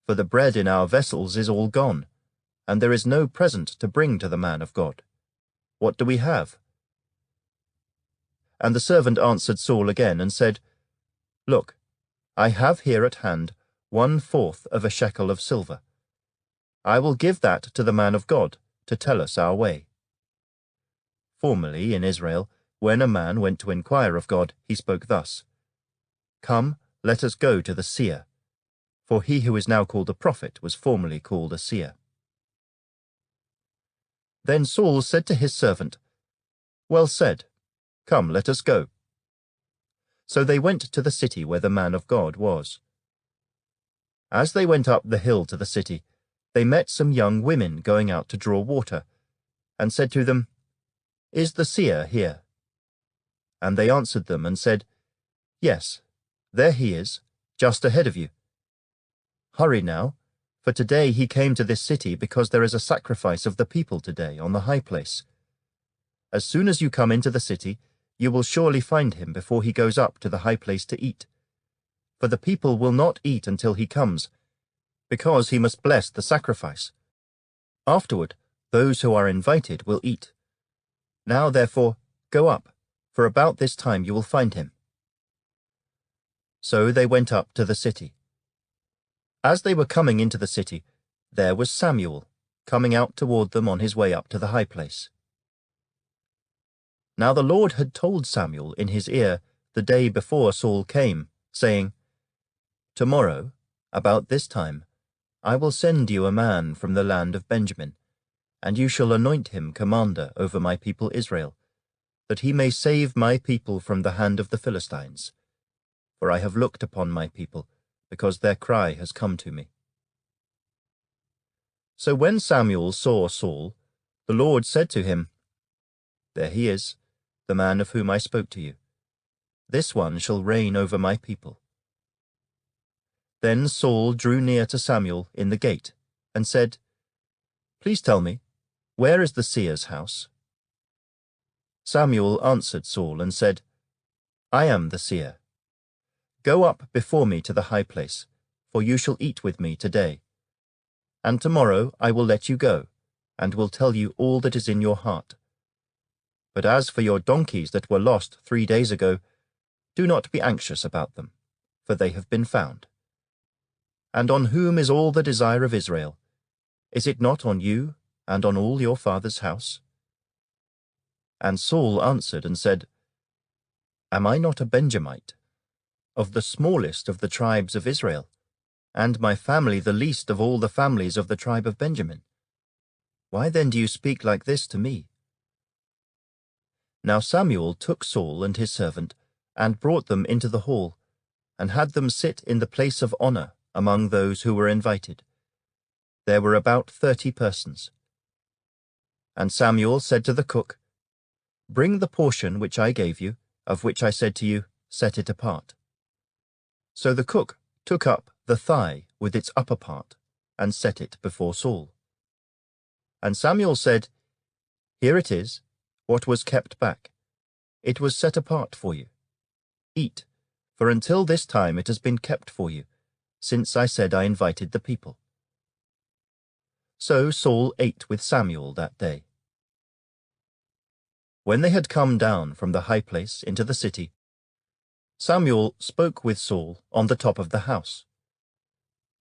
For the bread in our vessels is all gone, and there is no present to bring to the man of God. What do we have?" And the servant answered Saul again and said, "Look, I have here at hand 1/4 of a shekel of silver. I will give that to the man of God to tell us our way." Formerly in Israel, when a man went to inquire of God, he spoke thus, "Come, let us go to the seer," for he who is now called a prophet was formerly called a seer. Then Saul said to his servant, "Well said, come, let us go." So they went to the city where the man of God was. As they went up the hill to the city, they met some young women going out to draw water, and said to them, "Is the seer here?" And they answered them and said, "Yes, there he is, just ahead of you. Hurry now, for today he came to this city because there is a sacrifice of the people today on the high place. As soon as you come into the city, you will surely find him before he goes up to the high place to eat. For the people will not eat until he comes, because he must bless the sacrifice. Afterward, those who are invited will eat. Now, therefore, go up, for about this time you will find him." So they went up to the city. As they were coming into the city, there was Samuel, coming out toward them on his way up to the high place. Now the Lord had told Samuel in his ear the day before Saul came, saying, "Tomorrow, about this time, I will send you a man from the land of Benjamin, and you shall anoint him commander over my people Israel, that he may save my people from the hand of the Philistines. For I have looked upon my people, because their cry has come to me." So when Samuel saw Saul, the Lord said to him, "There he is, the man of whom I spoke to you. This one shall reign over my people." Then Saul drew near to Samuel in the gate, and said, "Please tell me, where is the seer's house?" Samuel answered Saul and said, "I am the seer. Go up before me to the high place, for you shall eat with me today. And tomorrow I will let you go, and will tell you all that is in your heart. But as for your donkeys that were lost 3 days ago, do not be anxious about them, for they have been found. And on whom is all the desire of Israel? Is it not on you and on all your father's house?" And Saul answered and said, "Am I not a Benjamite, of the smallest of the tribes of Israel, and my family the least of all the families of the tribe of Benjamin? Why then do you speak like this to me?" Now Samuel took Saul and his servant, and brought them into the hall, and had them sit in the place of honor among those who were invited. There were about 30 persons. And Samuel said to the cook, "Bring the portion which I gave you, of which I said to you, set it apart." So the cook took up the thigh with its upper part, and set it before Saul. And Samuel said, "Here it is, what was kept back. It was set apart for you. Eat, for until this time it has been kept for you, since I said I invited the people." So Saul ate with Samuel that day. When they had come down from the high place into the city, Samuel spoke with Saul on the top of the house.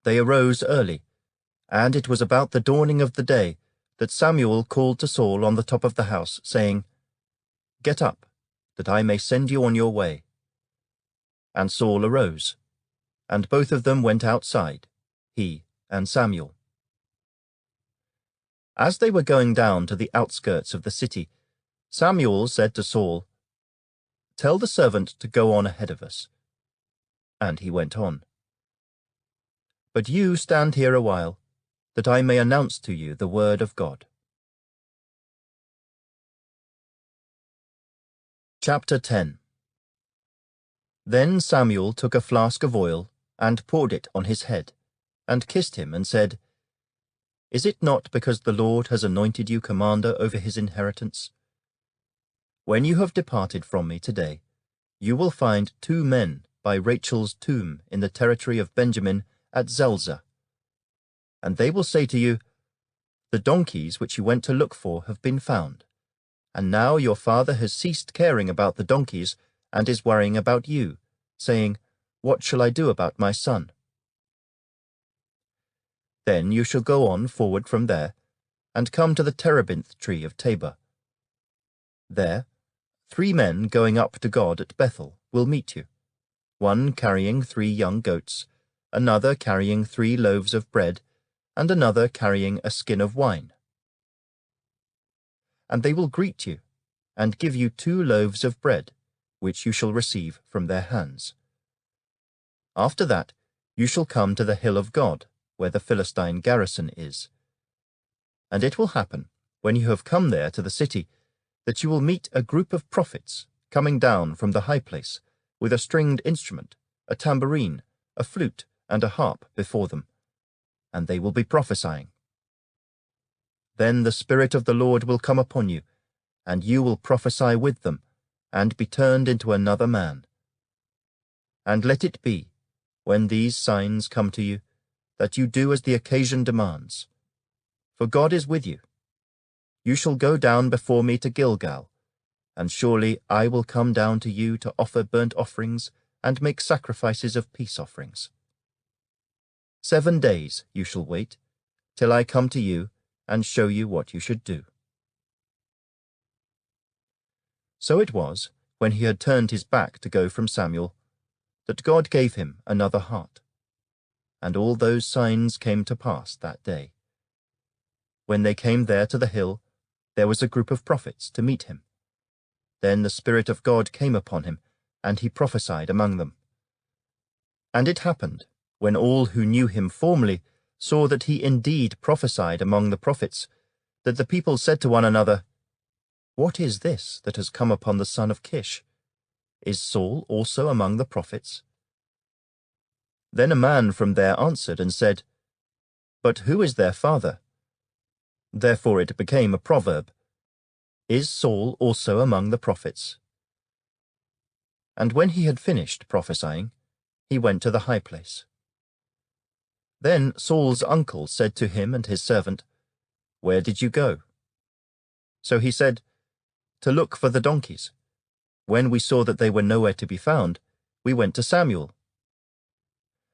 They arose early, and it was about the dawning of the day that Samuel called to Saul on the top of the house, saying, "Get up, that I may send you on your way." And Saul arose, and both of them went outside, he and Samuel. As they were going down to the outskirts of the city, Samuel said to Saul, "Tell the servant to go on ahead of us." And he went on. "But you stand here a while, that I may announce to you the word of God." Chapter 10. Then Samuel took a flask of oil, and poured it on his head, and kissed him, and said, "Is it not because the Lord has anointed you commander over his inheritance? When you have departed from me today, you will find 2 men by Rachel's tomb in the territory of Benjamin at Zelzah. And they will say to you, 'The donkeys which you went to look for have been found, and now your father has ceased caring about the donkeys and is worrying about you, saying, "What shall I do about my son?" Then you shall go on forward from there, and come to the terebinth tree of Tabor. There 3 men going up to God at Bethel will meet you, one carrying 3 young goats, another carrying 3 loaves of bread, and another carrying a skin of wine. And they will greet you, and give you 2 loaves of bread, which you shall receive from their hands. After that you shall come to the hill of God, where the Philistine garrison is. And it will happen, when you have come there to the city, that you will meet a group of prophets coming down from the high place, with a stringed instrument, a tambourine, a flute, and a harp before them, and they will be prophesying. Then the Spirit of the Lord will come upon you, and you will prophesy with them, and be turned into another man. And let it be, when these signs come to you, that you do as the occasion demands. For God is with you. You shall go down before me to Gilgal, and surely I will come down to you to offer burnt offerings and make sacrifices of peace offerings. 7 days you shall wait, till I come to you and show you what you should do." So it was, when he had turned his back to go from Samuel, that God gave him another heart. And all those signs came to pass that day. When they came there to the hill, there was a group of prophets to meet him. Then the Spirit of God came upon him, and he prophesied among them. And it happened, when all who knew him formerly saw that he indeed prophesied among the prophets, that the people said to one another, "What is this that has come upon the son of Kish? Is Saul also among the prophets?" Then a man from there answered and said, "But who is their father?" Therefore it became a proverb, "Is Saul also among the prophets?" And when he had finished prophesying, he went to the high place. Then Saul's uncle said to him and his servant, "Where did you go?" So he said, "To look for the donkeys. When we saw that they were nowhere to be found, we went to Samuel."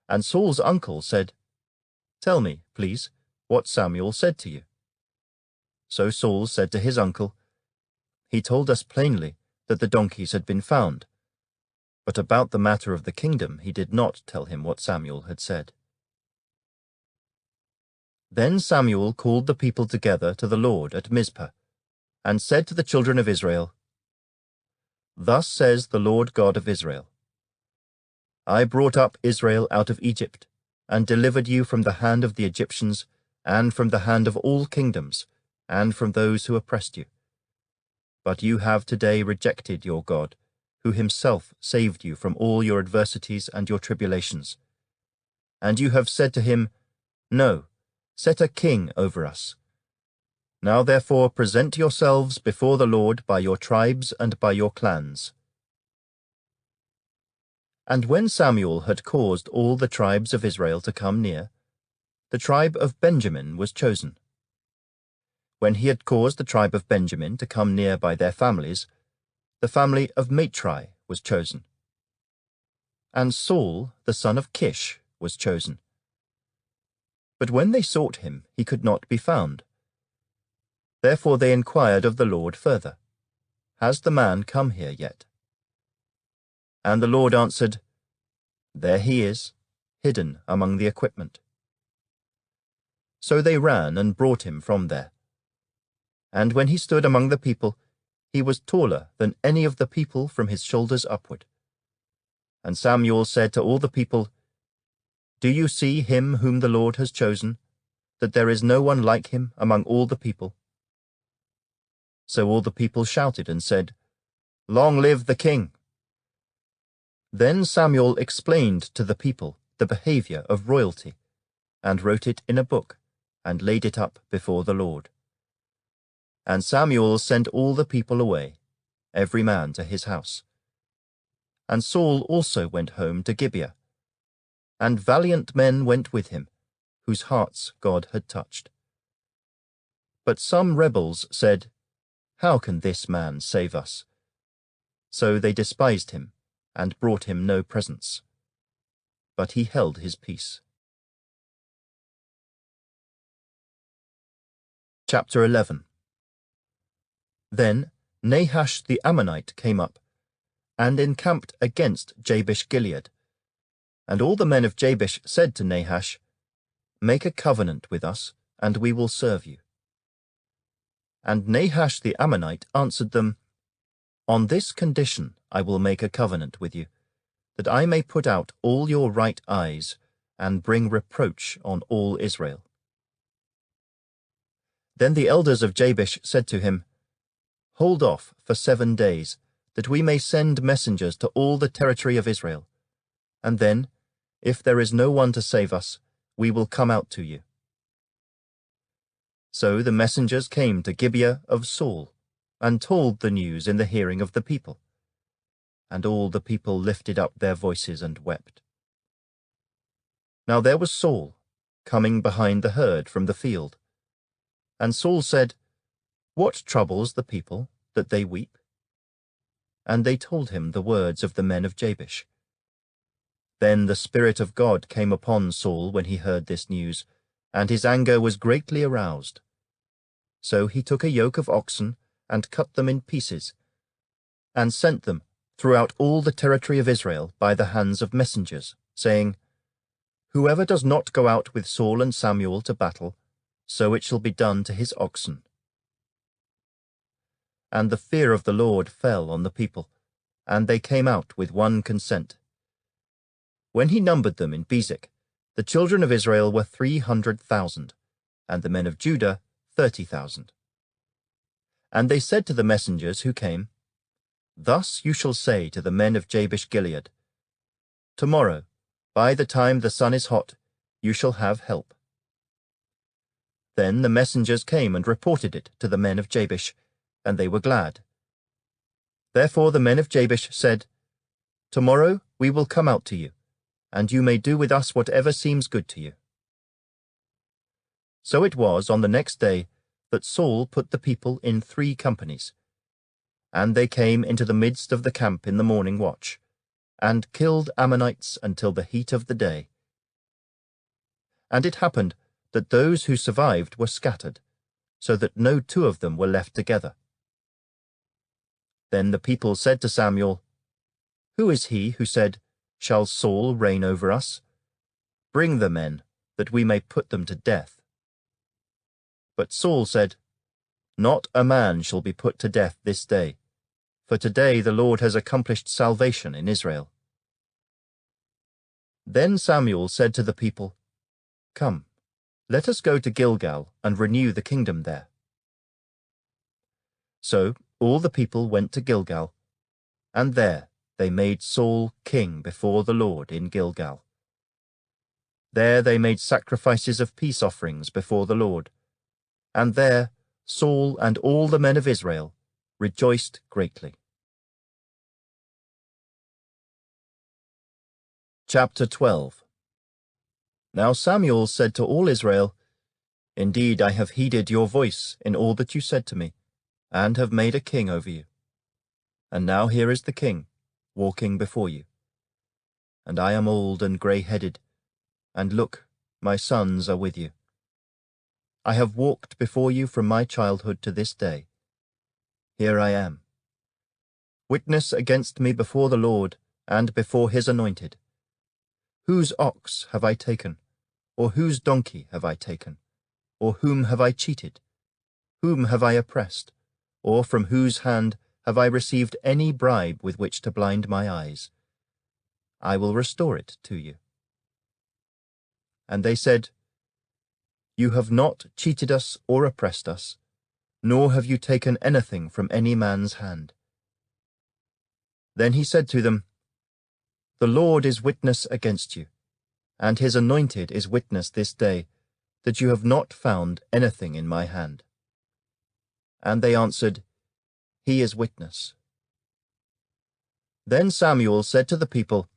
And Saul's uncle said, "Tell me, please, what Samuel said to you." So Saul said to his uncle, "He told us plainly that the donkeys had been found, but about the matter of the kingdom he did not tell him what Samuel had said." Then Samuel called the people together to the Lord at Mizpah, and said to the children of Israel, "Thus says the Lord God of Israel, I brought up Israel out of Egypt, and delivered you from the hand of the Egyptians, and from the hand of all kingdoms, and from those who oppressed you. But you have today rejected your God, who himself saved you from all your adversities and your tribulations. And you have said to him, 'No, set a king over us.' Now therefore present yourselves before the Lord by your tribes and by your clans." And when Samuel had caused all the tribes of Israel to come near, the tribe of Benjamin was chosen. When he had caused the tribe of Benjamin to come near by their families, the family of Matri was chosen. And Saul, the son of Kish, was chosen. But when they sought him, he could not be found. Therefore they inquired of the Lord further, "Has the man come here yet?" And the Lord answered, "There he is, hidden among the equipment." So they ran and brought him from there. And when he stood among the people, he was taller than any of the people from his shoulders upward. And Samuel said to all the people, "Do you see him whom the Lord has chosen, that there is no one like him among all the people?" So all the people shouted and said, "Long live the king!" Then Samuel explained to the people the behavior of royalty, and wrote it in a book, and laid it up before the Lord. And Samuel sent all the people away, every man to his house. And Saul also went home to Gibeah, and valiant men went with him, whose hearts God had touched. But some rebels said, "How can this man save us?" So they despised him, and brought him no presents. But he held his peace. Chapter 11. Then Nahash the Ammonite came up, and encamped against Jabesh-Gilead. And all the men of Jabesh said to Nahash, "Make a covenant with us, and we will serve you." And Nahash the Ammonite answered them, "On this condition I will make a covenant with you, that I may put out all your right eyes, and bring reproach on all Israel." Then the elders of Jabesh said to him, "Hold off for 7 days, that we may send messengers to all the territory of Israel. And then, if there is no one to save us, we will come out to you." So the messengers came to Gibeah of Saul, and told the news in the hearing of the people. And all the people lifted up their voices and wept. Now there was Saul, coming behind the herd from the field. And Saul said, "What troubles the people, that they weep?" And they told him the words of the men of Jabesh. Then the Spirit of God came upon Saul when he heard this news, and his anger was greatly aroused. So he took a yoke of oxen, and cut them in pieces, and sent them throughout all the territory of Israel by the hands of messengers, saying, "Whoever does not go out with Saul and Samuel to battle, so it shall be done to his oxen." And the fear of the Lord fell on the people, and they came out with one consent. When he numbered them in Bezek, The children of Israel were 300,000, and the men of Judah 30,000. And they said to the messengers who came, Thus you shall say to the men of Jabesh Gilead, Tomorrow, by the time the sun is hot, you shall have help. Then the messengers came and reported it to the men of Jabesh, and they were glad. Therefore the men of Jabesh said, Tomorrow we will come out to you, and you may do with us whatever seems good to you. So it was on the next day that Saul put the people in 3 companies, and they came into the midst of the camp in the morning watch, and killed Ammonites until the heat of the day. And it happened that those who survived were scattered, so that no 2 of them were left together. Then the people said to Samuel, Who is he who said, Shall Saul reign over us? Bring the men, that we may put them to death. But Saul said, Not a man shall be put to death this day, for today the Lord has accomplished salvation in Israel. Then Samuel said to the people, Come, let us go to Gilgal and renew the kingdom there. So all the people went to Gilgal, and there they made Saul king before the Lord in Gilgal. There they made sacrifices of peace offerings before the Lord, and there Saul and all the men of Israel rejoiced greatly. Chapter 12. Now Samuel said to all Israel, Indeed, I have heeded your voice in all that you said to me, and have made a king over you. And now here is the king, walking before you. And I am old and grey-headed, and look, my sons are with you. I have walked before you from my childhood to this day. Here I am. Witness against me before the Lord and before his anointed. Whose ox have I taken, or whose donkey have I taken, or whom have I cheated? Whom have I oppressed, or from whose hand have I received any bribe with which to blind my eyes? I will restore it to you. And they said, You have not cheated us or oppressed us, nor have you taken anything from any man's hand. Then he said to them, The Lord is witness against you, and his anointed is witness this day, that you have not found anything in my hand. And they answered, He is witness. Then Samuel said to the people,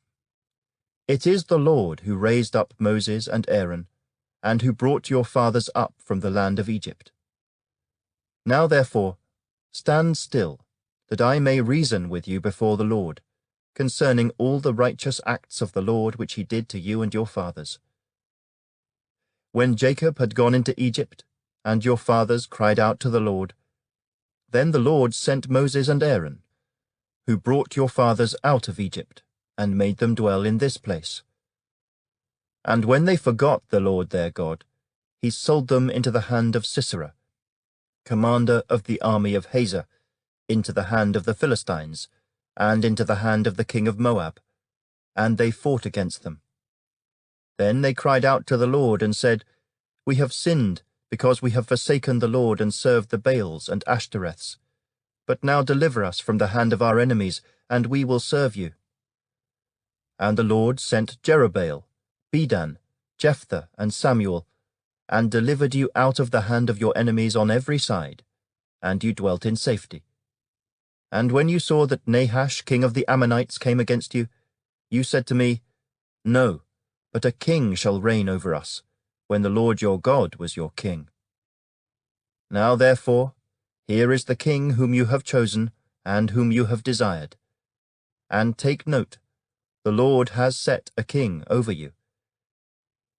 It is the Lord who raised up Moses and Aaron, and who brought your fathers up from the land of Egypt. Now therefore, stand still, that I may reason with you before the Lord, concerning all the righteous acts of the Lord which he did to you and your fathers. When Jacob had gone into Egypt, and your fathers cried out to the Lord, then the Lord sent Moses and Aaron, who brought your fathers out of Egypt, and made them dwell in this place. And when they forgot the Lord their God, he sold them into the hand of Sisera, commander of the army of Hazor, into the hand of the Philistines, and into the hand of the king of Moab, and they fought against them. Then they cried out to the Lord and said, We have sinned, because we have forsaken the Lord and served the Baals and Ashtoreths. But now deliver us from the hand of our enemies, and we will serve you. And the Lord sent Jerubbaal, Bedan, Jephthah, and Samuel, and delivered you out of the hand of your enemies on every side, and you dwelt in safety. And when you saw that Nahash, king of the Ammonites, came against you, you said to me, No, but a king shall reign over us, when the Lord your God was your king. Now therefore, here is the king whom you have chosen, and whom you have desired. And take note, the Lord has set a king over you.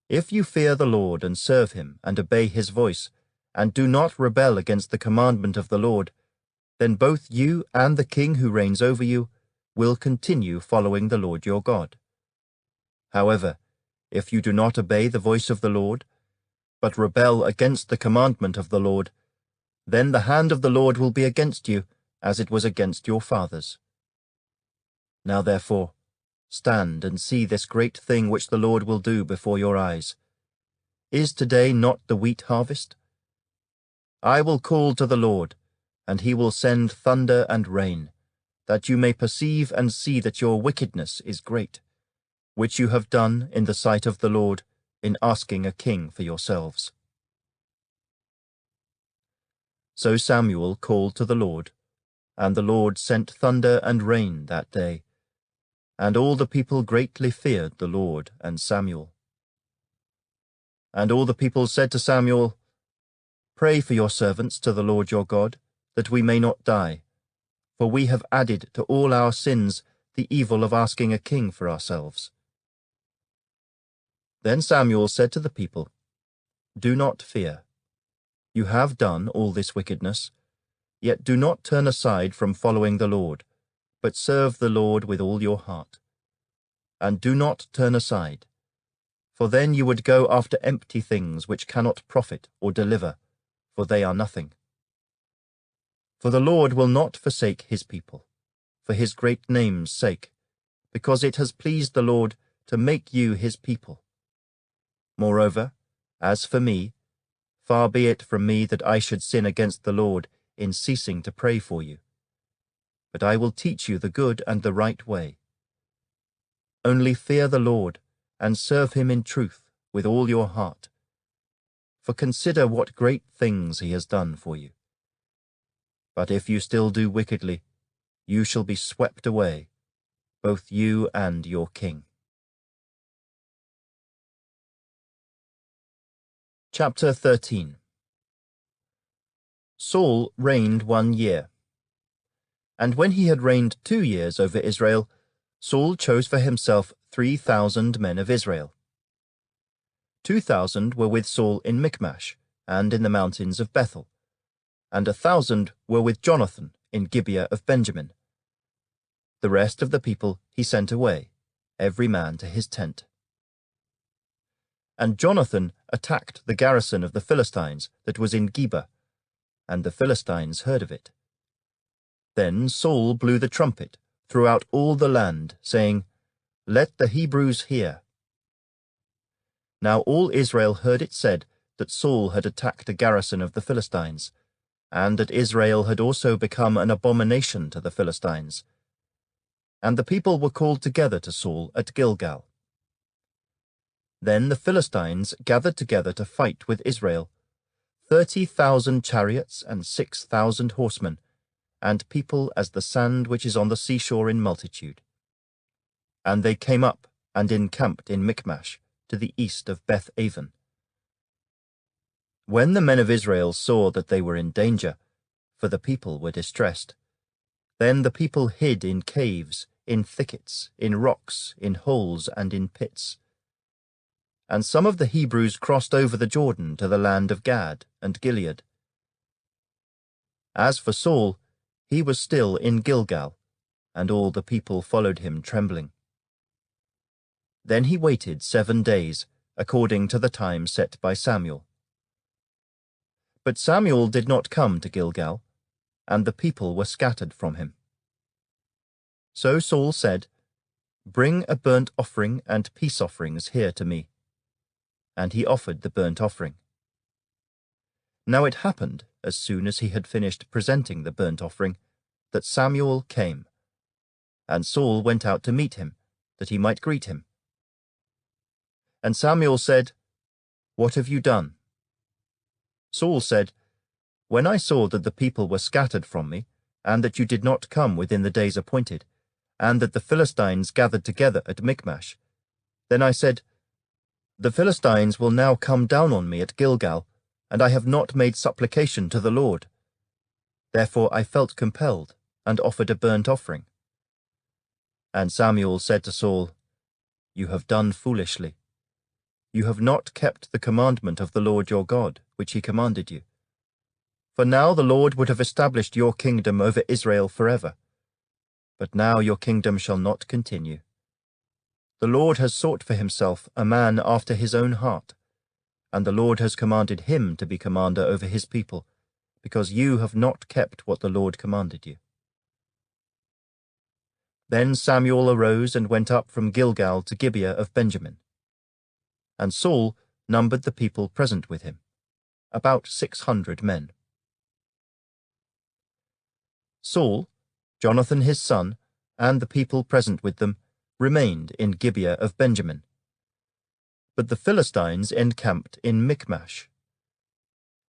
If you fear the Lord and serve him and obey his voice, and do not rebel against the commandment of the Lord, then both you and the king who reigns over you will continue following the Lord your God. However, if you do not obey the voice of the Lord, but rebel against the commandment of the Lord, then the hand of the Lord will be against you, as it was against your fathers. Now therefore, Stand and see this great thing which the Lord will do before your eyes. Is today not the wheat harvest? I will call to the Lord, and he will send thunder and rain, that you may perceive and see that your wickedness is great, which you have done in the sight of the Lord, in asking a king for yourselves. So Samuel called to the Lord, and the Lord sent thunder and rain that day, and all the people greatly feared the Lord and Samuel. And all the people said to Samuel, Pray for your servants to the Lord your God, that we may not die, for we have added to all our sins the evil of asking a king for ourselves. Then Samuel said to the people, Do not fear. You have done all this wickedness, yet do not turn aside from following the Lord, but serve the Lord with all your heart. And do not turn aside, for then you would go after empty things which cannot profit or deliver, for they are nothing. For the Lord will not forsake his people, for his great name's sake, because it has pleased the Lord to make you his people. Moreover, as for me, far be it from me that I should sin against the Lord in ceasing to pray for you. But I will teach you the good and the right way. Only fear the Lord, and serve him in truth with all your heart. For consider what great things he has done for you. But if you still do wickedly, you shall be swept away, both you and your king. Chapter 13. Saul reigned 1 year. And when he had reigned 2 years over Israel, Saul chose for himself 3,000 men of Israel. 2,000 were with Saul in Michmash, and in the mountains of Bethel, and 1,000 were with Jonathan in Gibeah of Benjamin. The rest of the people he sent away, every man to his tent. And Jonathan attacked the garrison of the Philistines that was in Geba, and the Philistines heard of it. Then Saul blew the trumpet throughout all the land, saying, Let the Hebrews hear. Now all Israel heard it said that Saul had attacked a garrison of the Philistines, and that Israel had also become an abomination to the Philistines. And the people were called together to Saul at Gilgal. Then the Philistines gathered together to fight with Israel, 30,000 chariots and 6,000 horsemen, and people as the sand which is on the seashore in multitude. And they came up and encamped in Michmash, to the east of Beth-aven. When the men of Israel saw that they were in danger, for the people were distressed, then the people hid in caves, in thickets, in rocks, in holes, and in pits. And some of the Hebrews crossed over the Jordan to the land of Gad and Gilead. As for Saul, he was still in Gilgal, and all the people followed him trembling. Then he waited 7 days, according to the time set by Samuel. But Samuel did not come to Gilgal, and the people were scattered from him. So Saul said, Bring a burnt offering and peace offerings here to me. And he offered the burnt offering. Now it happened, as soon as he had finished presenting the burnt offering, that Samuel came. And Saul went out to meet him, that he might greet him. And Samuel said, What have you done? Saul said, When I saw that the people were scattered from me, and that you did not come within the days appointed, and that the Philistines gathered together at Michmash, then I said, The Philistines will now come down on me at Gilgal, and I have not made supplication to the Lord. Therefore I felt compelled, and offered a burnt offering. And Samuel said to Saul, You have done foolishly. You have not kept the commandment of the Lord your God, which he commanded you. For now the Lord would have established your kingdom over Israel forever. But now your kingdom shall not continue. The Lord has sought for himself a man after his own heart, and the Lord has commanded him to be commander over his people, because you have not kept what the Lord commanded you. Then Samuel arose and went up from Gilgal to Gibeah of Benjamin. And Saul numbered the people present with him, about 600 men. Saul, Jonathan his son, and the people present with them remained in Gibeah of Benjamin. But the Philistines encamped in Michmash.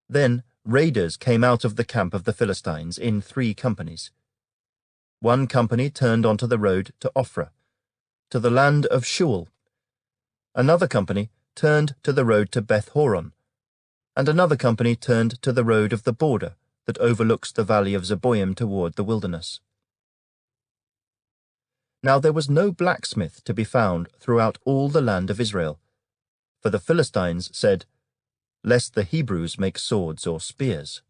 Then raiders came out of the camp of the Philistines in 3 companies. One company turned onto the road to Ophrah, to the land of Shual. Another company turned to the road to Beth-horon, and another company turned to the road of the border that overlooks the valley of Zeboim toward the wilderness. Now there was no blacksmith to be found throughout all the land of Israel, for the Philistines said, "Lest the Hebrews make swords or spears."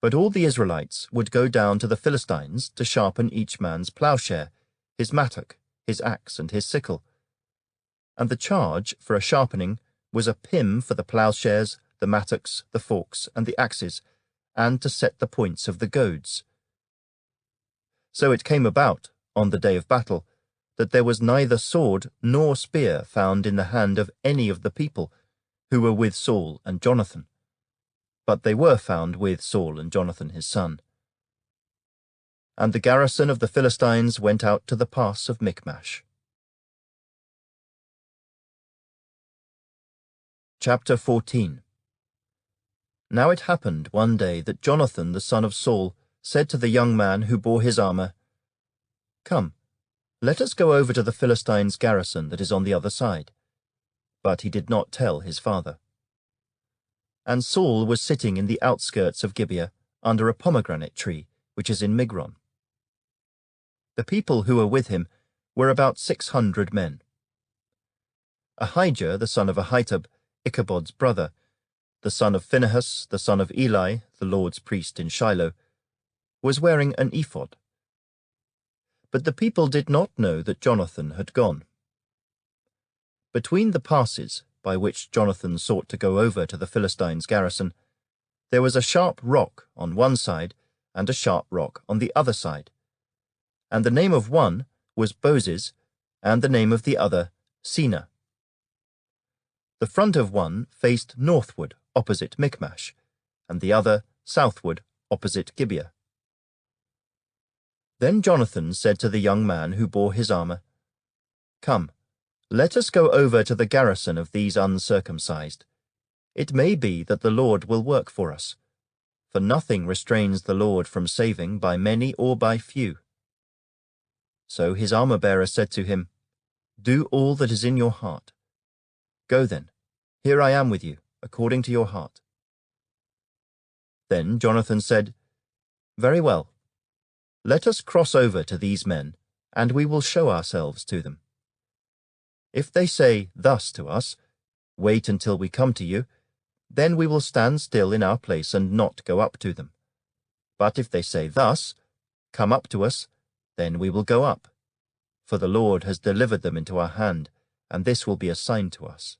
But all the Israelites would go down to the Philistines to sharpen each man's plowshare, his mattock, his axe, and his sickle. And the charge for a sharpening was a pim for the plowshares, the mattocks, the forks, and the axes, and to set the points of the goads. So it came about, on the day of battle, that there was neither sword nor spear found in the hand of any of the people who were with Saul and Jonathan, but they were found with Saul and Jonathan his son. And the garrison of the Philistines went out to the pass of Michmash. Chapter 14. Now it happened one day that Jonathan the son of Saul said to the young man who bore his armor, "Come, let us go over to the Philistines' garrison that is on the other side." But he did not tell his father. And Saul was sitting in the outskirts of Gibeah under a pomegranate tree, which is in Migron. The people who were with him were about 600 men. Ahijah the son of Ahitub, Ichabod's brother, the son of Phinehas, the son of Eli, the Lord's priest in Shiloh, was wearing an ephod. But the people did not know that Jonathan had gone. Between the passes by which Jonathan sought to go over to the Philistines' garrison, there was a sharp rock on one side and a sharp rock on the other side, and the name of one was Bozez, and the name of the other Seneh. The front of one faced northward opposite Michmash, and the other southward opposite Gibeah. Then Jonathan said to the young man who bore his armor, "Come, let us go over to the garrison of these uncircumcised. It may be that the Lord will work for us, for nothing restrains the Lord from saving by many or by few." So his armor-bearer said to him, "Do all that is in your heart. Go then, here I am with you, according to your heart." Then Jonathan said, "Very well. Let us cross over to these men, and we will show ourselves to them. If they say thus to us, 'Wait until we come to you,' then we will stand still in our place and not go up to them. But if they say thus, 'Come up to us,' then we will go up. For the Lord has delivered them into our hand, and this will be a sign to us."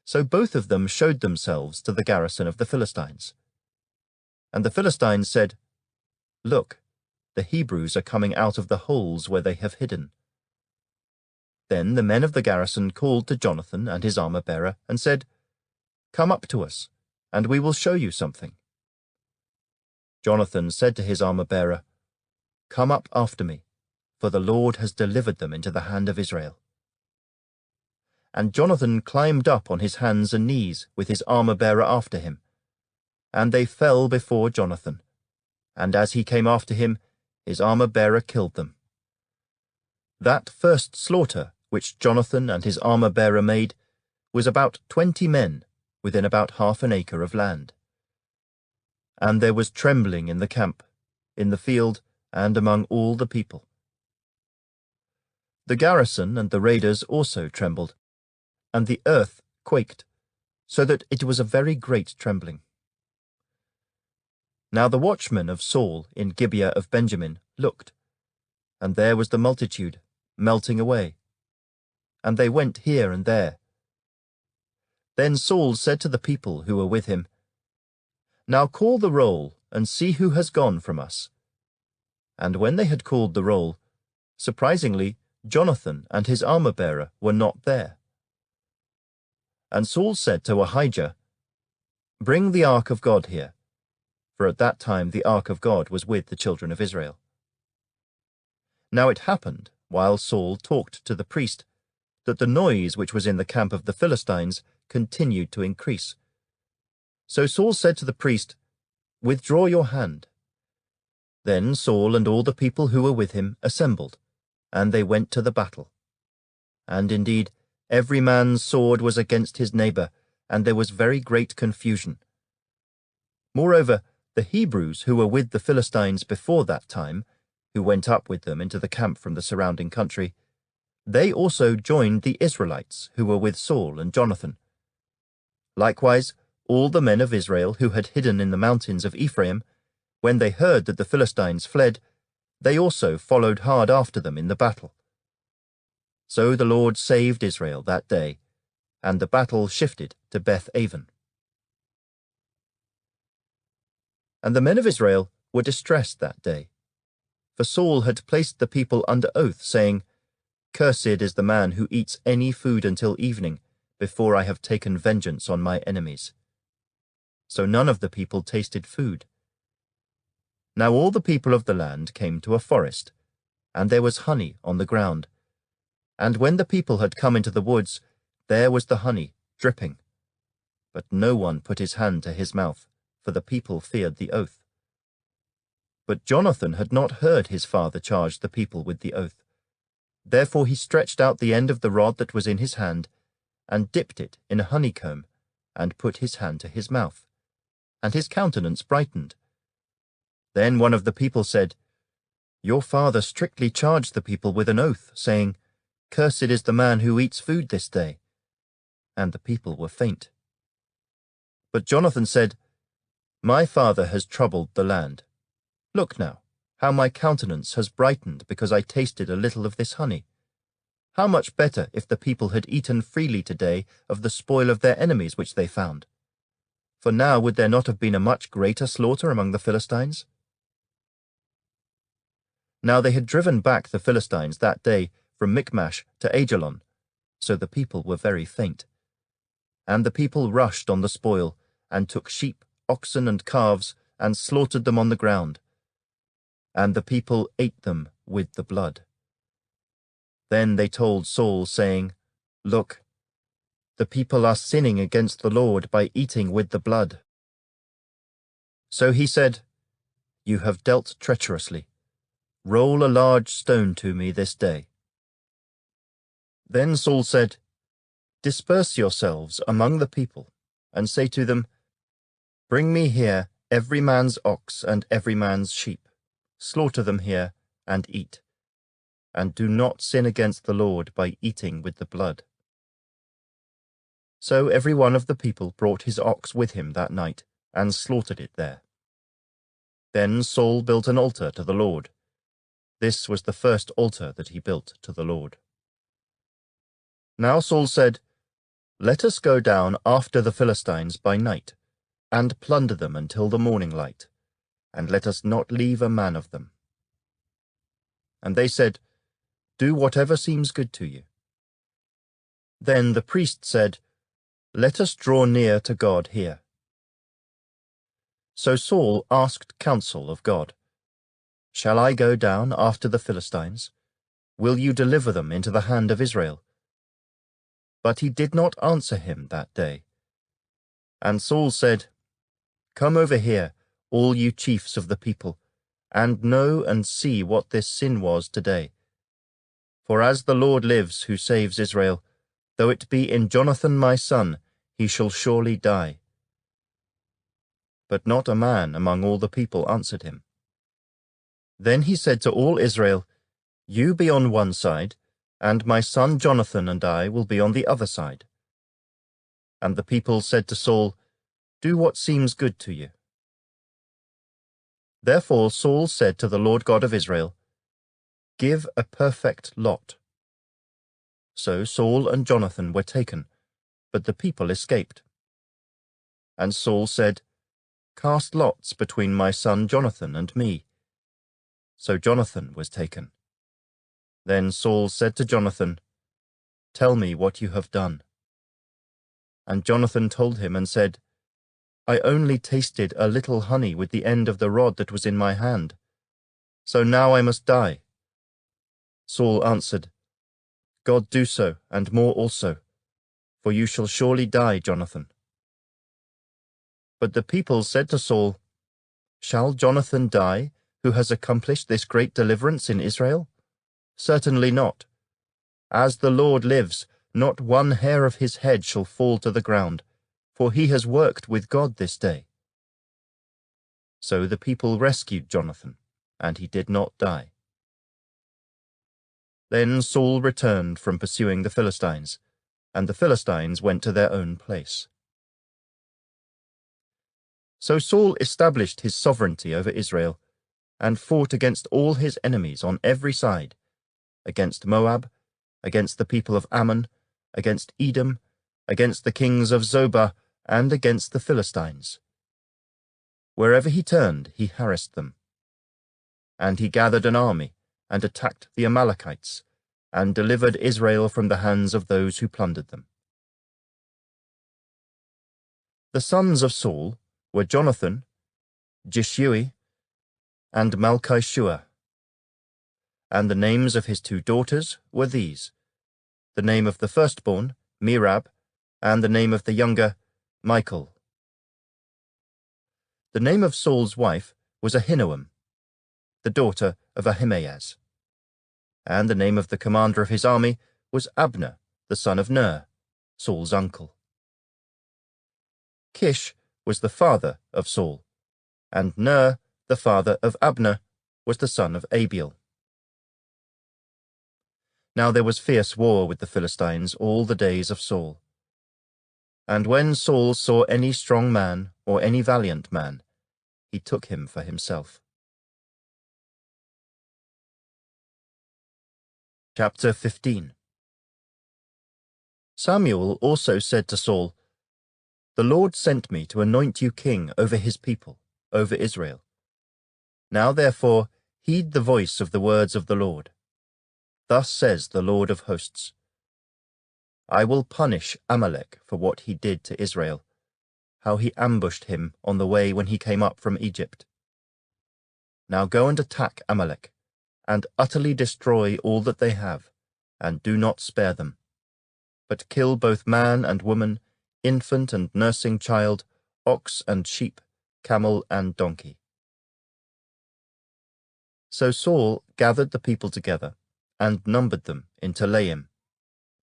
So both of them showed themselves to the garrison of the Philistines. And the Philistines said, "Look, the Hebrews are coming out of the holes where they have hidden." Then the men of the garrison called to Jonathan and his armor-bearer and said, "Come up to us, and we will show you something." Jonathan said to his armor-bearer, "Come up after me, for the Lord has delivered them into the hand of Israel." And Jonathan climbed up on his hands and knees with his armor-bearer after him. And they fell before Jonathan, and as he came after him, his armor-bearer killed them. That first slaughter which Jonathan and his armor-bearer made was about 20 men within about half an acre of land. And there was trembling in the camp, in the field, and among all the people. The garrison and the raiders also trembled, and the earth quaked, so that it was a very great trembling. Now the watchmen of Saul in Gibeah of Benjamin looked, and there was the multitude melting away, and they went here and there. Then Saul said to the people who were with him, "Now call the roll, and see who has gone from us." And when they had called the roll, surprisingly, Jonathan and his armor-bearer were not there. And Saul said to Ahijah, "Bring the ark of God here," for at that time the ark of God was with the children of Israel. Now it happened, while Saul talked to the priest, that the noise which was in the camp of the Philistines continued to increase. So Saul said to the priest, "Withdraw your hand." Then Saul and all the people who were with him assembled, and they went to the battle. And indeed, every man's sword was against his neighbor, and there was very great confusion. Moreover, the Hebrews who were with the Philistines before that time, who went up with them into the camp from the surrounding country, they also joined the Israelites who were with Saul and Jonathan. Likewise, all the men of Israel who had hidden in the mountains of Ephraim, when they heard that the Philistines fled, they also followed hard after them in the battle. So the Lord saved Israel that day, and the battle shifted to Beth-aven. And the men of Israel were distressed that day, for Saul had placed the people under oath, saying, "Cursed is the man who eats any food until evening, before I have taken vengeance on my enemies." So none of the people tasted food. Now all the people of the land came to a forest, and there was honey on the ground. And when the people had come into the woods, there was the honey dripping. But no one put his hand to his mouth, for the people feared the oath. But Jonathan had not heard his father charge the people with the oath. Therefore he stretched out the end of the rod that was in his hand, and dipped it in a honeycomb, and put his hand to his mouth, and his countenance brightened. Then one of the people said, "Your father strictly charged the people with an oath, saying, 'Cursed is the man who eats food this day.'" And the people were faint. But Jonathan said, "My father has troubled the land. Look now, how my countenance has brightened because I tasted a little of this honey. How much better if the people had eaten freely today of the spoil of their enemies which they found. For now would there not have been a much greater slaughter among the Philistines?" Now they had driven back the Philistines that day from Michmash to Ajalon, so the people were very faint. And the people rushed on the spoil, and took sheep, oxen, and calves, and slaughtered them on the ground. And the people ate them with the blood. Then they told Saul, saying, "Look, the people are sinning against the Lord by eating with the blood." So he said, "You have dealt treacherously. Roll a large stone to me this day." Then Saul said, "Disperse yourselves among the people, and say to them, 'Bring me here every man's ox and every man's sheep. Slaughter them here, and eat. And do not sin against the Lord by eating with the blood.'" So every one of the people brought his ox with him that night, and slaughtered it there. Then Saul built an altar to the Lord. This was the first altar that he built to the Lord. Now Saul said, "Let us go down after the Philistines by night, and plunder them until the morning light, and let us not leave a man of them." And they said, "Do whatever seems good to you." Then the priest said, "Let us draw near to God here." So Saul asked counsel of God, "Shall I go down after the Philistines? Will you deliver them into the hand of Israel?" But he did not answer him that day. And Saul said, "Come over here, all you chiefs of the people, and know and see what this sin was today. For as the Lord lives who saves Israel, though it be in Jonathan my son, he shall surely die." But not a man among all the people answered him. Then he said to all Israel, "You be on one side, and my son Jonathan and I will be on the other side." And the people said to Saul, "Do what seems good to you." Therefore Saul said to the Lord God of Israel, "Give a perfect lot." So Saul and Jonathan were taken, but the people escaped. And Saul said, "Cast lots between my son Jonathan and me." So Jonathan was taken. Then Saul said to Jonathan, "Tell me what you have done." And Jonathan told him and said, "I only tasted a little honey with the end of the rod that was in my hand. So now I must die." Saul answered, "God do so, and more also, for you shall surely die, Jonathan." But the people said to Saul, "Shall Jonathan die, who has accomplished this great deliverance in Israel? Certainly not. As the Lord lives, not one hair of his head shall fall to the ground, for he has worked with God this day." So the people rescued Jonathan, and he did not die. Then Saul returned from pursuing the Philistines, and the Philistines went to their own place. So Saul established his sovereignty over Israel, and fought against all his enemies on every side, against Moab, against the people of Ammon, against Edom, against the kings of Zobah, and against the Philistines. Wherever he turned, he harassed them. And he gathered an army, and attacked the Amalekites, and delivered Israel from the hands of those who plundered them. The sons of Saul were Jonathan, Jishui, and Malchishua. And the names of his 2 daughters were these: the name of the firstborn, Merab, and the name of the younger, Michal. The name of Saul's wife was Ahinoam, the daughter of Ahimaaz. And the name of the commander of his army was Abner, the son of Ner, Saul's uncle. Kish was the father of Saul, and Ner, the father of Abner, was the son of Abiel. Now there was fierce war with the Philistines all the days of Saul. And when Saul saw any strong man or any valiant man, he took him for himself. Chapter 15. Samuel also said to Saul, "The Lord sent me to anoint you king over his people, over Israel. Now therefore heed the voice of the words of the Lord. Thus says the Lord of hosts, I will punish Amalek for what he did to Israel, how he ambushed him on the way when he came up from Egypt. Now go and attack Amalek, and utterly destroy all that they have, and do not spare them, but kill both man and woman, infant and nursing child, ox and sheep, camel and donkey." So Saul gathered the people together, and numbered them in Telaim,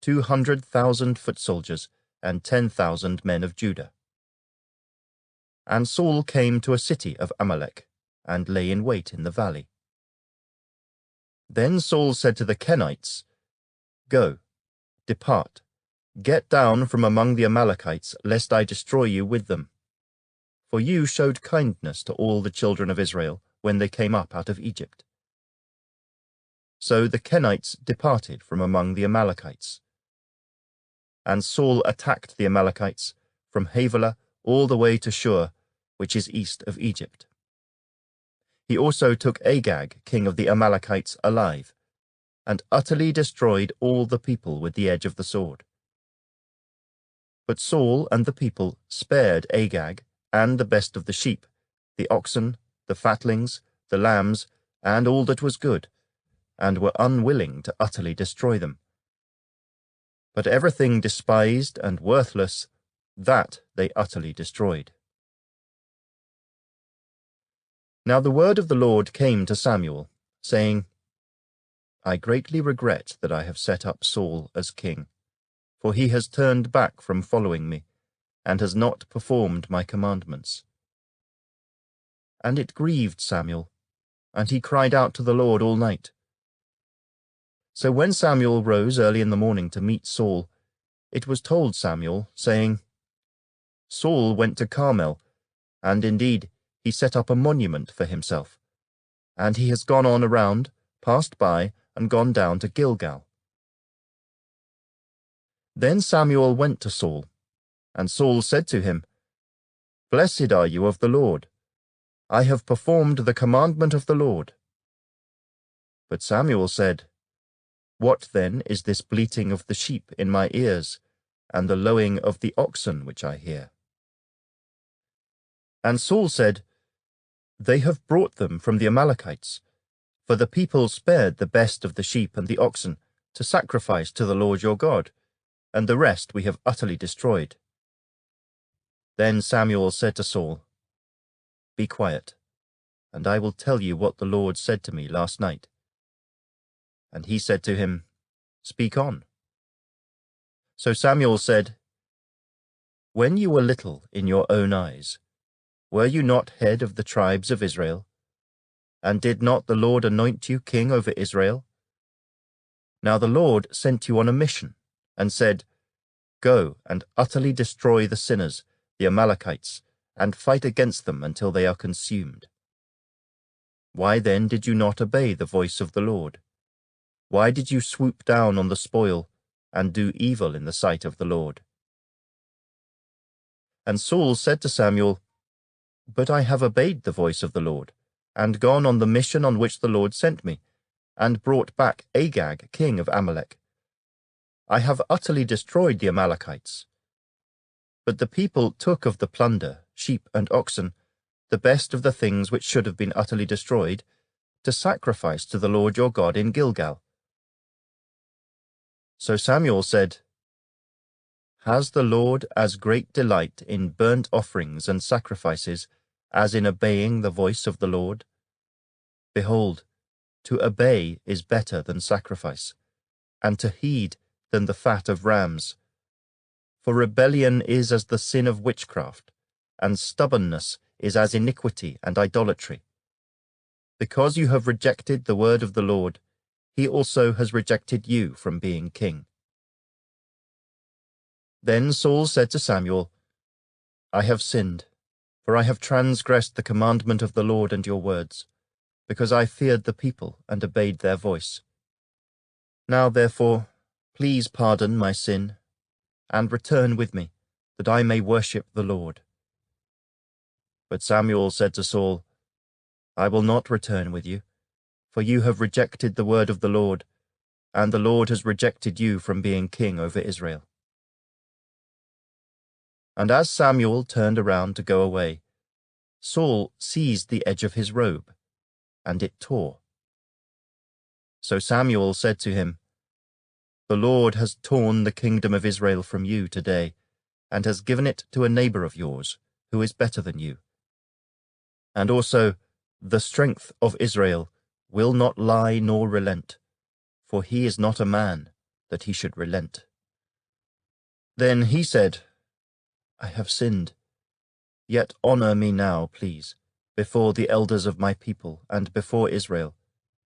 200,000 foot soldiers, and 10,000 men of Judah. And Saul came to a city of Amalek, and lay in wait in the valley. Then Saul said to the Kenites, "Go, depart, get down from among the Amalekites, lest I destroy you with them. For you showed kindness to all the children of Israel when they came up out of Egypt." So the Kenites departed from among the Amalekites. And Saul attacked the Amalekites from Havilah all the way to Shur, which is east of Egypt. He also took Agag, king of the Amalekites, alive, and utterly destroyed all the people with the edge of the sword. But Saul and the people spared Agag and the best of the sheep, the oxen, the fatlings, the lambs, and all that was good, and were unwilling to utterly destroy them. But everything despised and worthless, that they utterly destroyed. Now the word of the Lord came to Samuel, saying, "I greatly regret that I have set up Saul as king, for he has turned back from following me, and has not performed my commandments." And it grieved Samuel, and he cried out to the Lord all night. So when Samuel rose early in the morning to meet Saul, it was told Samuel, saying, "Saul went to Carmel, and indeed he set up a monument for himself, and he has gone on around, passed by, and gone down to Gilgal." Then Samuel went to Saul, and Saul said to him, "Blessed are you of the Lord. I have performed the commandment of the Lord. But Samuel said, What then is this bleating of the sheep in my ears, and the lowing of the oxen which I hear? And Saul said, They have brought them from the Amalekites, for the people spared the best of the sheep and the oxen to sacrifice to the Lord your God, and the rest we have utterly destroyed. Then Samuel said to Saul, Be quiet, and I will tell you what the Lord said to me last night. And he said to him, Speak on. So Samuel said, When you were little in your own eyes, were you not head of the tribes of Israel? And did not the Lord anoint you king over Israel? Now the Lord sent you on a mission, and said, Go and utterly destroy the sinners, the Amalekites, and fight against them until they are consumed. Why then did you not obey the voice of the Lord? Why did you swoop down on the spoil, and do evil in the sight of the Lord? And Saul said to Samuel, But I have obeyed the voice of the Lord, and gone on the mission on which the Lord sent me, and brought back Agag, king of Amalek. I have utterly destroyed the Amalekites. But the people took of the plunder, sheep and oxen, the best of the things which should have been utterly destroyed, to sacrifice to the Lord your God in Gilgal. So Samuel said, Has the Lord as great delight in burnt offerings and sacrifices as in obeying the voice of the Lord? Behold, to obey is better than sacrifice, and to heed than the fat of rams. For rebellion is as the sin of witchcraft, and stubbornness is as iniquity and idolatry. Because you have rejected the word of the Lord, he also has rejected you from being king. Then Saul said to Samuel, I have sinned, for I have transgressed the commandment of the Lord and your words, because I feared the people and obeyed their voice. Now therefore, please pardon my sin, and return with me, that I may worship the Lord. But Samuel said to Saul, I will not return with you, for you have rejected the word of the Lord, and the Lord has rejected you from being king over Israel. And as Samuel turned around to go away, Saul seized the edge of his robe, and it tore. So Samuel said to him, The Lord has torn the kingdom of Israel from you today, and has given it to a neighbor of yours, who is better than you. And also, the strength of Israel will not lie nor relent, for he is not a man that he should relent. Then he said, I have sinned. Yet honor me now, please, before the elders of my people and before Israel,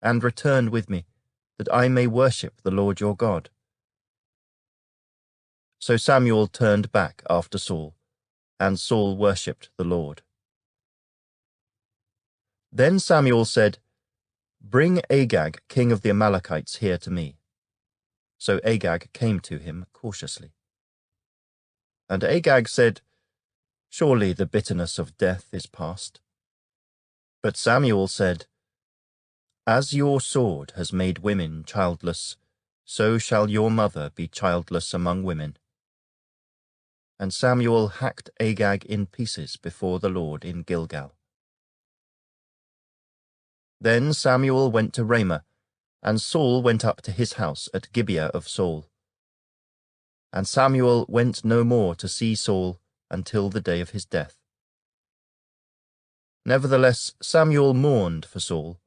and return with me, that I may worship the Lord your God. So Samuel turned back after Saul, and Saul worshipped the Lord. Then Samuel said, Bring Agag, king of the Amalekites, here to me. So Agag came to him cautiously. And Agag said, Surely the bitterness of death is past. But Samuel said, As your sword has made women childless, so shall your mother be childless among women. And Samuel hacked Agag in pieces before the Lord in Gilgal. Then Samuel went to Ramah, and Saul went up to his house at Gibeah of Saul. And Samuel went no more to see Saul until the day of his death. Nevertheless Samuel mourned for Saul,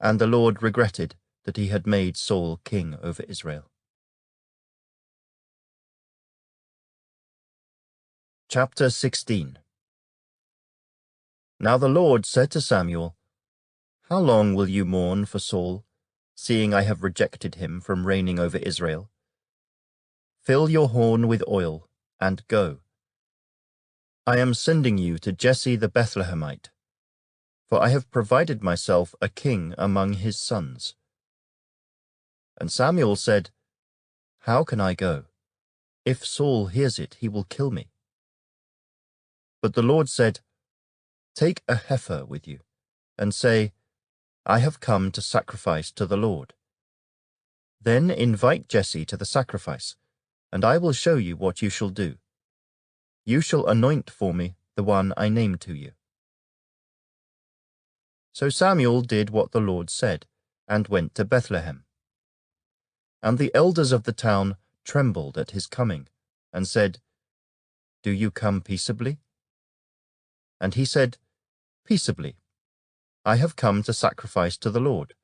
and the Lord regretted that he had made Saul king over Israel. Chapter 16. Now the Lord said to Samuel, How long will you mourn for Saul, seeing I have rejected him from reigning over Israel? Fill your horn with oil, and go. I am sending you to Jesse the Bethlehemite, for I have provided myself a king among his sons. And Samuel said, How can I go? If Saul hears it, he will kill me. But the Lord said, Take a heifer with you, and say, I have come to sacrifice to the Lord. Then invite Jesse to the sacrifice, and I will show you what you shall do. You shall anoint for me the one I name to you." So Samuel did what the Lord said, and went to Bethlehem. And the elders of the town trembled at his coming, and said, "Do you come peaceably?" And he said, "Peaceably. I have come to sacrifice to the Lord.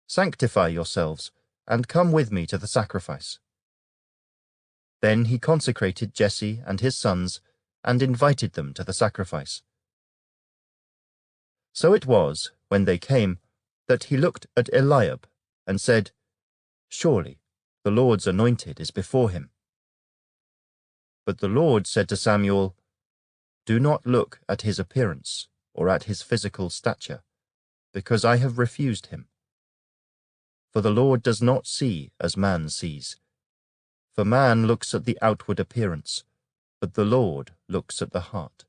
Sanctify yourselves, and come with me to the sacrifice." Then he consecrated Jesse and his sons, and invited them to the sacrifice. So it was, when they came, that he looked at Eliab, and said, "Surely the Lord's anointed is before him." But the Lord said to Samuel, "Do not look at his appearance, or at his physical stature, because I have refused him. For the Lord does not see as man sees. For man looks at the outward appearance, but the Lord looks at the heart."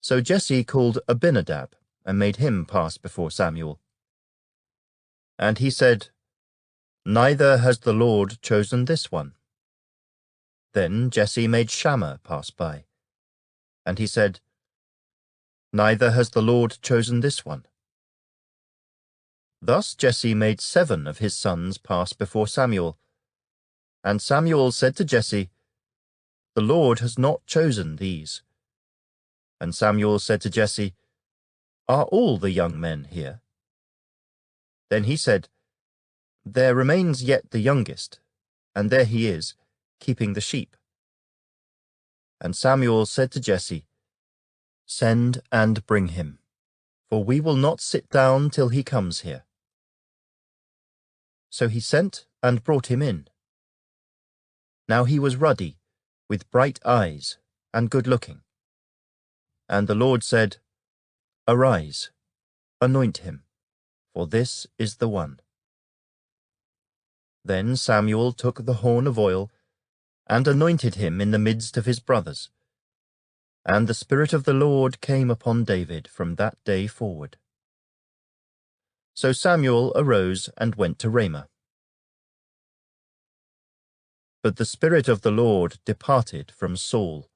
So Jesse called Abinadab, and made him pass before Samuel. And he said, "Neither has the Lord chosen this one." Then Jesse made Shammah pass by. And he said, "Neither has the Lord chosen this one." Thus Jesse made 7 of his sons pass before Samuel. And Samuel said to Jesse, "The Lord has not chosen these." And Samuel said to Jesse, "Are all the young men here?" Then he said, "There remains yet the youngest, and there he is, keeping the sheep." And Samuel said to Jesse, "Send and bring him, for we will not sit down till he comes here." So he sent and brought him in. Now he was ruddy, with bright eyes, and good-looking. And the Lord said, "Arise, anoint him, for this is the one." Then Samuel took the horn of oil, and anointed him in the midst of his brothers. And the Spirit of the Lord came upon David from that day forward. So Samuel arose and went to Ramah. But the Spirit of the Lord departed from Saul,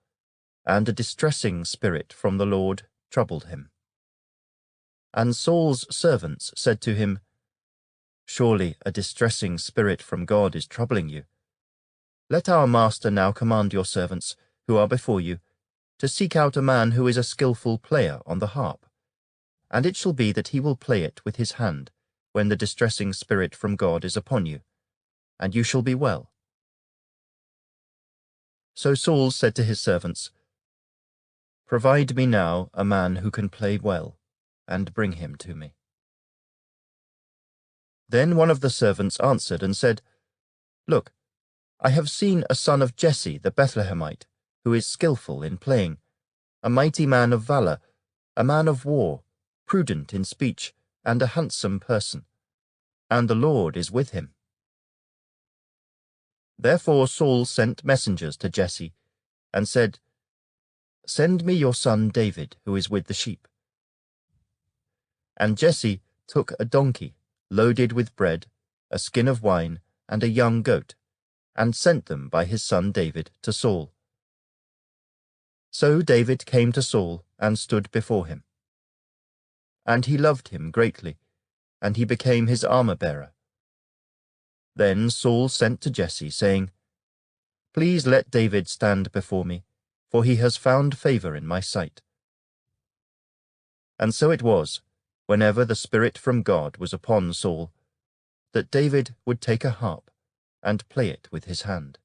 and a distressing spirit from the Lord troubled him. And Saul's servants said to him, "Surely a distressing spirit from God is troubling you. Let our master now command your servants, who are before you, to seek out a man who is a skillful player on the harp, and it shall be that he will play it with his hand when the distressing spirit from God is upon you, and you shall be well." So Saul said to his servants, "Provide me now a man who can play well, and bring him to me." Then one of the servants answered and said, "Look, I have seen a son of Jesse the Bethlehemite, who is skillful in playing, a mighty man of valor, a man of war, prudent in speech, and a handsome person, and the Lord is with him." Therefore Saul sent messengers to Jesse, and said, "Send me your son David, who is with the sheep." And Jesse took a donkey, loaded with bread, a skin of wine, and a young goat, and sent them by his son David to Saul. So David came to Saul and stood before him. And he loved him greatly, and he became his armor-bearer. Then Saul sent to Jesse, saying, "Please let David stand before me, for he has found favor in my sight." And so it was, whenever the Spirit from God was upon Saul, that David would take a harp and play it with his hand.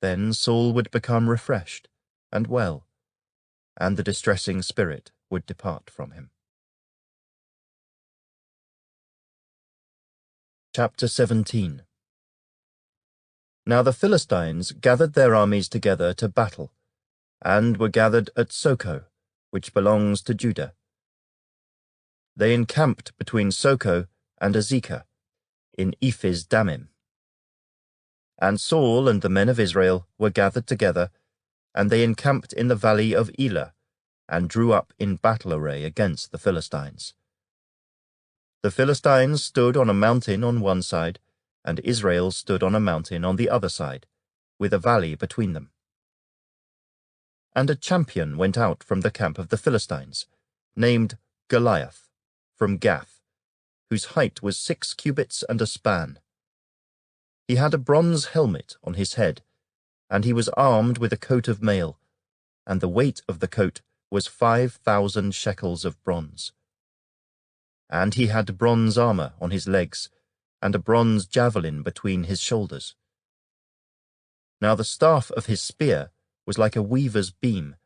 Then Saul would become refreshed and well, and the distressing spirit would depart from him. Chapter 17. Now the Philistines gathered their armies together to battle, and were gathered at Soko, which belongs to Judah. They encamped between Soko and Azekah, in Ephes Dammim. And Saul and the men of Israel were gathered together, and they encamped in the valley of Elah, and drew up in battle array against the Philistines. The Philistines stood on a mountain on one side, and Israel stood on a mountain on the other side, with a valley between them. And a champion went out from the camp of the Philistines, named Goliath, from Gath, whose height was 6 cubits and a span. He had a bronze helmet on his head, and he was armed with a coat of mail, and the weight of the coat was 5,000 shekels of bronze. And he had bronze armor on his legs, and a bronze javelin between his shoulders. Now the staff of his spear was like a weaver's beam,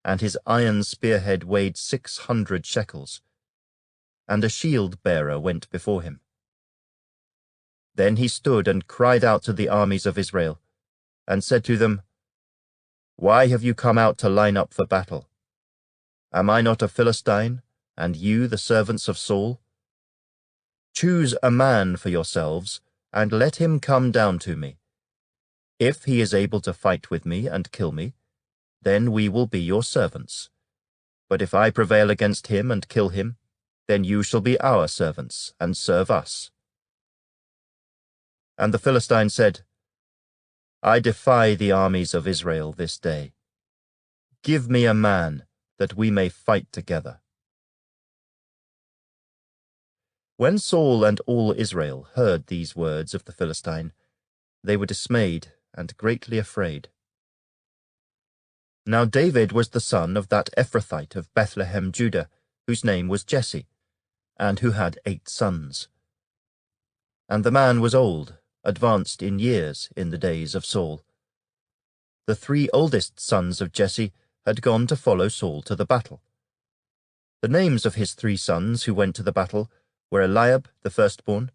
and his iron spearhead weighed 600 shekels, and a shield-bearer went before him. Then he stood and cried out to the armies of Israel, and said to them, "Why have you come out to line up for battle? Am I not a Philistine, and you the servants of Saul? Choose a man for yourselves, and let him come down to me. If he is able to fight with me and kill me, then we will be your servants. But if I prevail against him and kill him, then you shall be our servants and serve us." And the Philistine said, "I defy the armies of Israel this day. Give me a man, that we may fight together." When Saul and all Israel heard these words of the Philistine, they were dismayed and greatly afraid. Now David was the son of that Ephrathite of Bethlehem, Judah, whose name was Jesse, and who had 8 sons. And the man was old, advanced in years in the days of Saul. The 3 oldest sons of Jesse had gone to follow Saul to the battle. The names of his 3 sons who went to the battle were Eliab, the firstborn,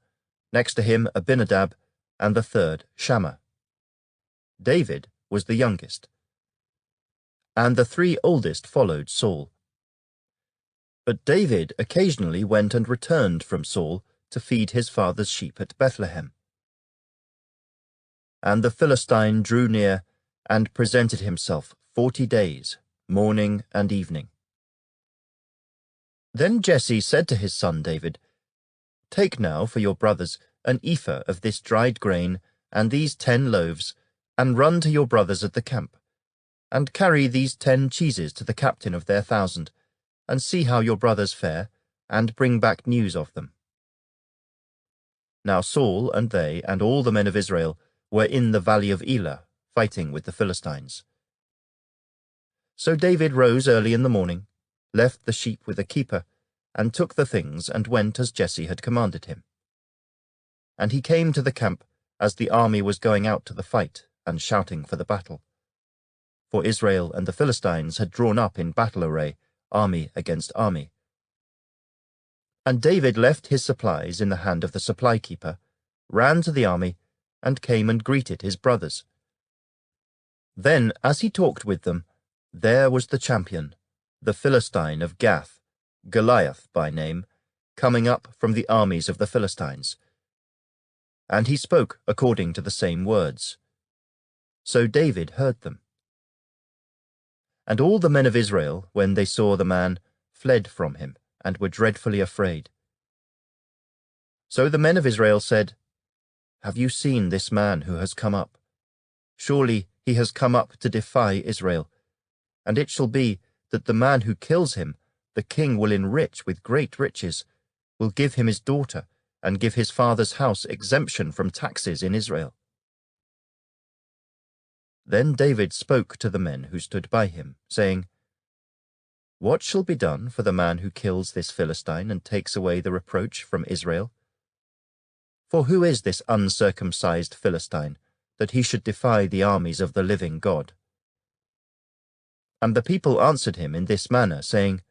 next to him Abinadab, and the third Shammah. David was the youngest. And the 3 oldest followed Saul. But David occasionally went and returned from Saul to feed his father's sheep at Bethlehem. And the Philistine drew near and presented himself 40 days, morning and evening. Then Jesse said to his son David, "Take now for your brothers an ephah of this dried grain and these 10 loaves, and run to your brothers at the camp, and carry these 10 cheeses to the captain of their 1,000, and see how your brothers fare, and bring back news of them." Now Saul and they and all the men of Israel were in the valley of Elah, fighting with the Philistines. So David rose early in the morning, left the sheep with a keeper, and took the things and went as Jesse had commanded him. And he came to the camp as the army was going out to the fight and shouting for the battle. For Israel and the Philistines had drawn up in battle array, army against army. And David left his supplies in the hand of the supply keeper, ran to the army, and came and greeted his brothers. Then, as he talked with them, there was the champion, the Philistine of Gath, Goliath by name, coming up from the armies of the Philistines. And he spoke according to the same words. So David heard them. And all the men of Israel, when they saw the man, fled from him, and were dreadfully afraid. So the men of Israel said, "Have you seen this man who has come up? Surely he has come up to defy Israel. And it shall be that the man who kills him, the king will enrich with great riches, will give him his daughter, and give his father's house exemption from taxes in Israel." Then David spoke to the men who stood by him, saying, "What shall be done for the man who kills this Philistine and takes away the reproach from Israel? For who is this uncircumcised Philistine, that he should defy the armies of the living God?" And the people answered him in this manner, saying,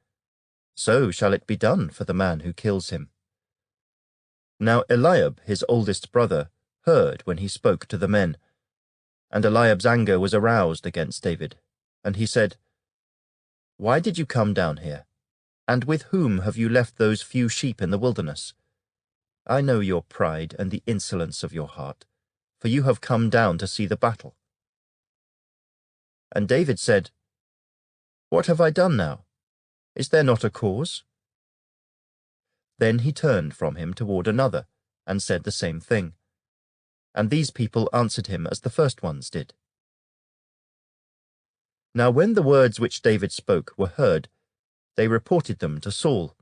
"So shall it be done for the man who kills him." Now Eliab, his oldest brother, heard when he spoke to the men, and Eliab's anger was aroused against David, and he said, "Why did you come down here? And with whom have you left those few sheep in the wilderness? I know your pride and the insolence of your heart, for you have come down to see the battle." And David said, "What have I done now, Is there not a cause?" Then he turned from him toward another, and said the same thing. And these people answered him as the first ones did. Now when the words which David spoke were heard, they reported them to Saul,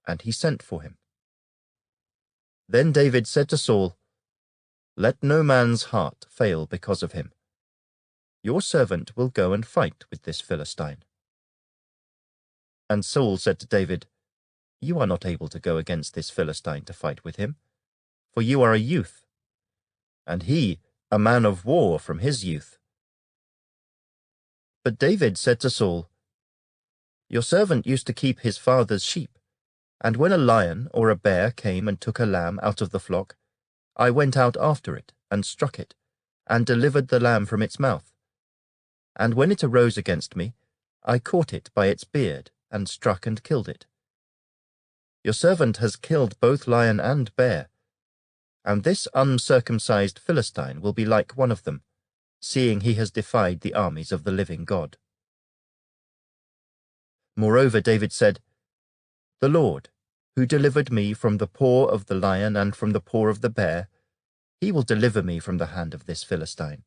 and he sent for him. Then David said to Saul, "Let no man's heart fail because of him. Your servant will go and fight with this Philistine." And Saul said to David, "You are not able to go against this Philistine to fight with him, for you are a youth, and he a man of war from his youth." But David said to Saul, "Your servant used to keep his father's sheep, and when a lion or a bear came and took a lamb out of the flock, I went out after it and struck it, and delivered the lamb from its mouth. And when it arose against me, I caught it by its beard, and struck and killed it. Your servant has killed both lion and bear, and this uncircumcised Philistine will be like one of them, seeing he has defied the armies of the living God." Moreover, David said, "The Lord, who delivered me from the paw of the lion and from the paw of the bear, he will deliver me from the hand of this Philistine."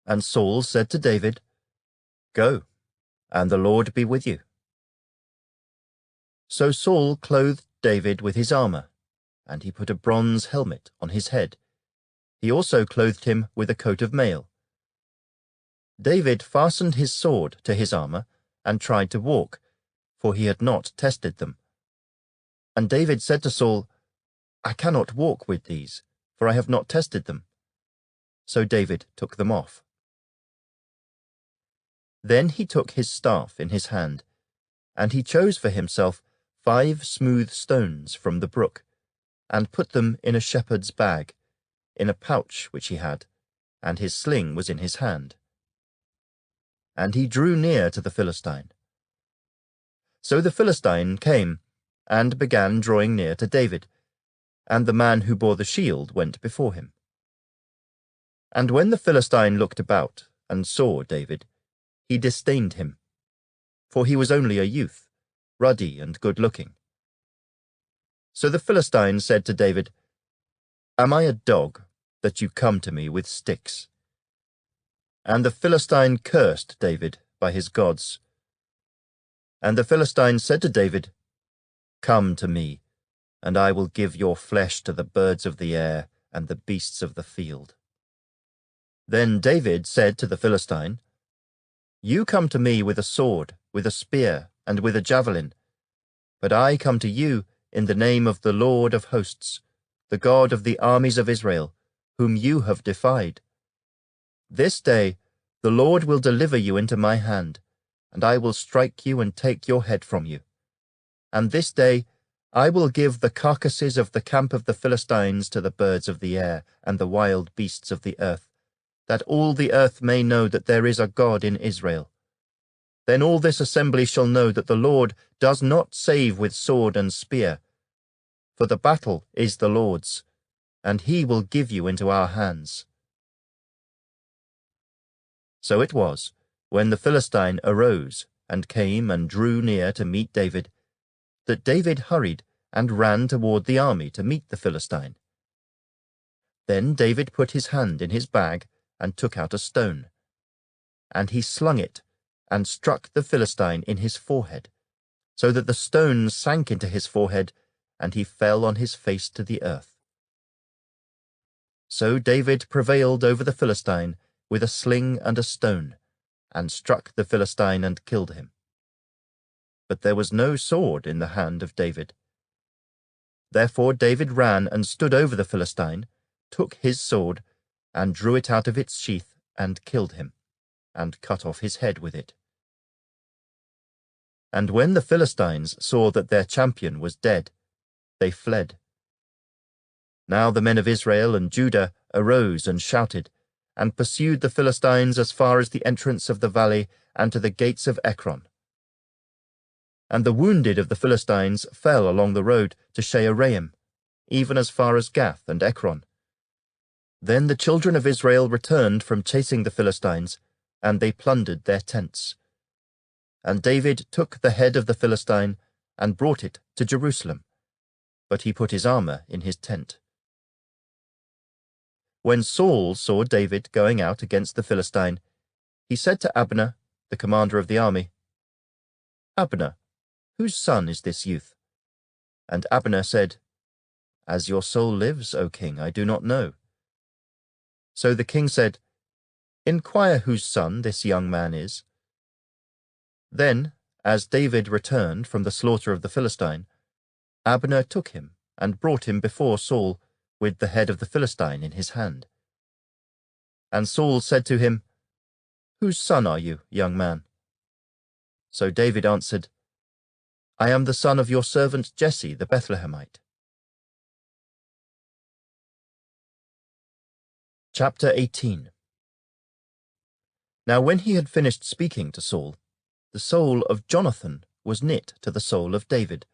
And Saul said to David, "Go, and the Lord be with you." So Saul clothed David with his armor, and he put a bronze helmet on his head. He also clothed him with a coat of mail. David fastened his sword to his armor and tried to walk, for he had not tested them. And David said to Saul, "I cannot walk with these, for I have not tested them." So David took them off. Then he took his staff in his hand, and he chose for himself 5 smooth stones from the brook, and put them in a shepherd's bag, in a pouch which he had, and his sling was in his hand. And he drew near to the Philistine. So the Philistine came, and began drawing near to David, and the man who bore the shield went before him. And when the Philistine looked about, and saw David, he disdained him, for he was only a youth, ruddy and good-looking. So the Philistine said to David, "Am I a dog, that you come to me with sticks?" And the Philistine cursed David by his gods. And the Philistine said to David, "Come to me, and I will give your flesh to the birds of the air and the beasts of the field." Then David said to the Philistine, "You come to me with a sword, with a spear, and with a javelin, but I come to you in the name of the Lord of hosts, the God of the armies of Israel, whom you have defied. This day the Lord will deliver you into my hand, and I will strike you and take your head from you. And this day I will give the carcasses of the camp of the Philistines to the birds of the air and the wild beasts of the earth, that all the earth may know that there is a God in Israel. Then all this assembly shall know that the Lord does not save with sword and spear, for the battle is the Lord's, and he will give you into our hands." So it was, when the Philistine arose and came and drew near to meet David, that David hurried and ran toward the army to meet the Philistine. Then David put his hand in his bag and took out a stone. And he slung it and struck the Philistine in his forehead, so that the stone sank into his forehead, and he fell on his face to the earth. So David prevailed over the Philistine with a sling and a stone, and struck the Philistine and killed him. But there was no sword in the hand of David. Therefore David ran and stood over the Philistine, took his sword, and drew it out of its sheath, and killed him, and cut off his head with it. And when the Philistines saw that their champion was dead, they fled. Now the men of Israel and Judah arose and shouted, and pursued the Philistines as far as the entrance of the valley and to the gates of Ekron. And the wounded of the Philistines fell along the road to Shaaraim, even as far as Gath and Ekron. Then the children of Israel returned from chasing the Philistines, and they plundered their tents. And David took the head of the Philistine and brought it to Jerusalem, but he put his armor in his tent. When Saul saw David going out against the Philistine, he said to Abner, the commander of the army, "Abner, whose son is this youth?" And Abner said, "As your soul lives, O king, I do not know." So the king said, "Inquire whose son this young man is." Then, as David returned from the slaughter of the Philistine, Abner took him and brought him before Saul with the head of the Philistine in his hand. And Saul said to him, "Whose son are you, young man?" So David answered, "I am the son of your servant Jesse the Bethlehemite." Chapter 18. Now when he had finished speaking to Saul, the soul of Jonathan was knit to the soul of David,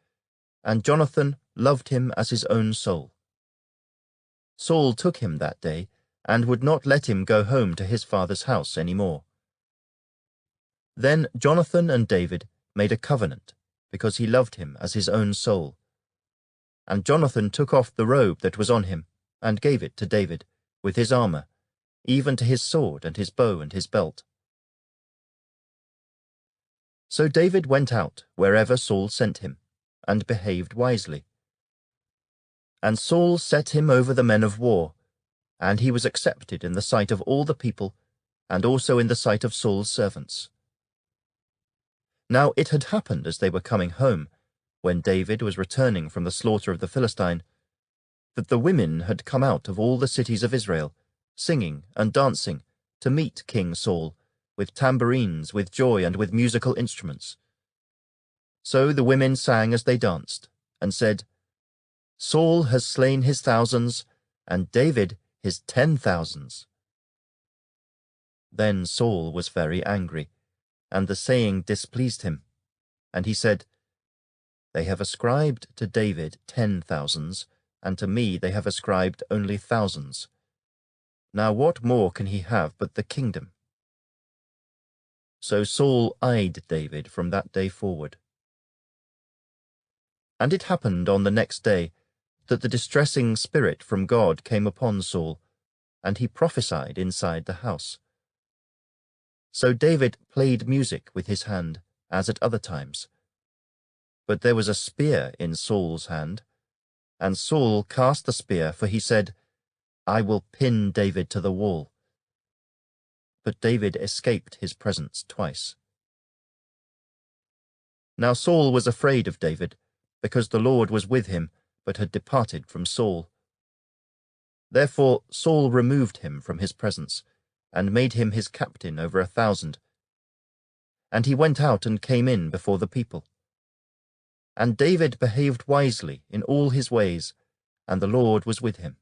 and Jonathan loved him as his own soul. Saul took him that day, and would not let him go home to his father's house any more. Then Jonathan and David made a covenant, because he loved him as his own soul. And Jonathan took off the robe that was on him, and gave it to David, with his armor, even to his sword and his bow and his belt. So David went out wherever Saul sent him, and behaved wisely. And Saul set him over the men of war, and he was accepted in the sight of all the people, and also in the sight of Saul's servants. Now it had happened as they were coming home, when David was returning from the slaughter of the Philistine, that the women had come out of all the cities of Israel, singing and dancing, to meet King Saul, with tambourines, with joy, and with musical instruments. So the women sang as they danced, and said, "Saul has slain his thousands, and David his 10,000s. Then Saul was very angry, and the saying displeased him. And he said, "They have ascribed to David 10,000s, and to me they have ascribed only thousands. Now what more can he have but the kingdom?" So Saul eyed David from that day forward. And it happened on the next day that the distressing spirit from God came upon Saul, and he prophesied inside the house. So David played music with his hand, as at other times. But there was a spear in Saul's hand, and Saul cast the spear, for he said, "I will pin David to the wall." But David escaped his presence twice. Now Saul was afraid of David, because the Lord was with him, but had departed from Saul. Therefore Saul removed him from his presence, and made him his captain over 1,000. And he went out and came in before the people. And David behaved wisely in all his ways, and the Lord was with him.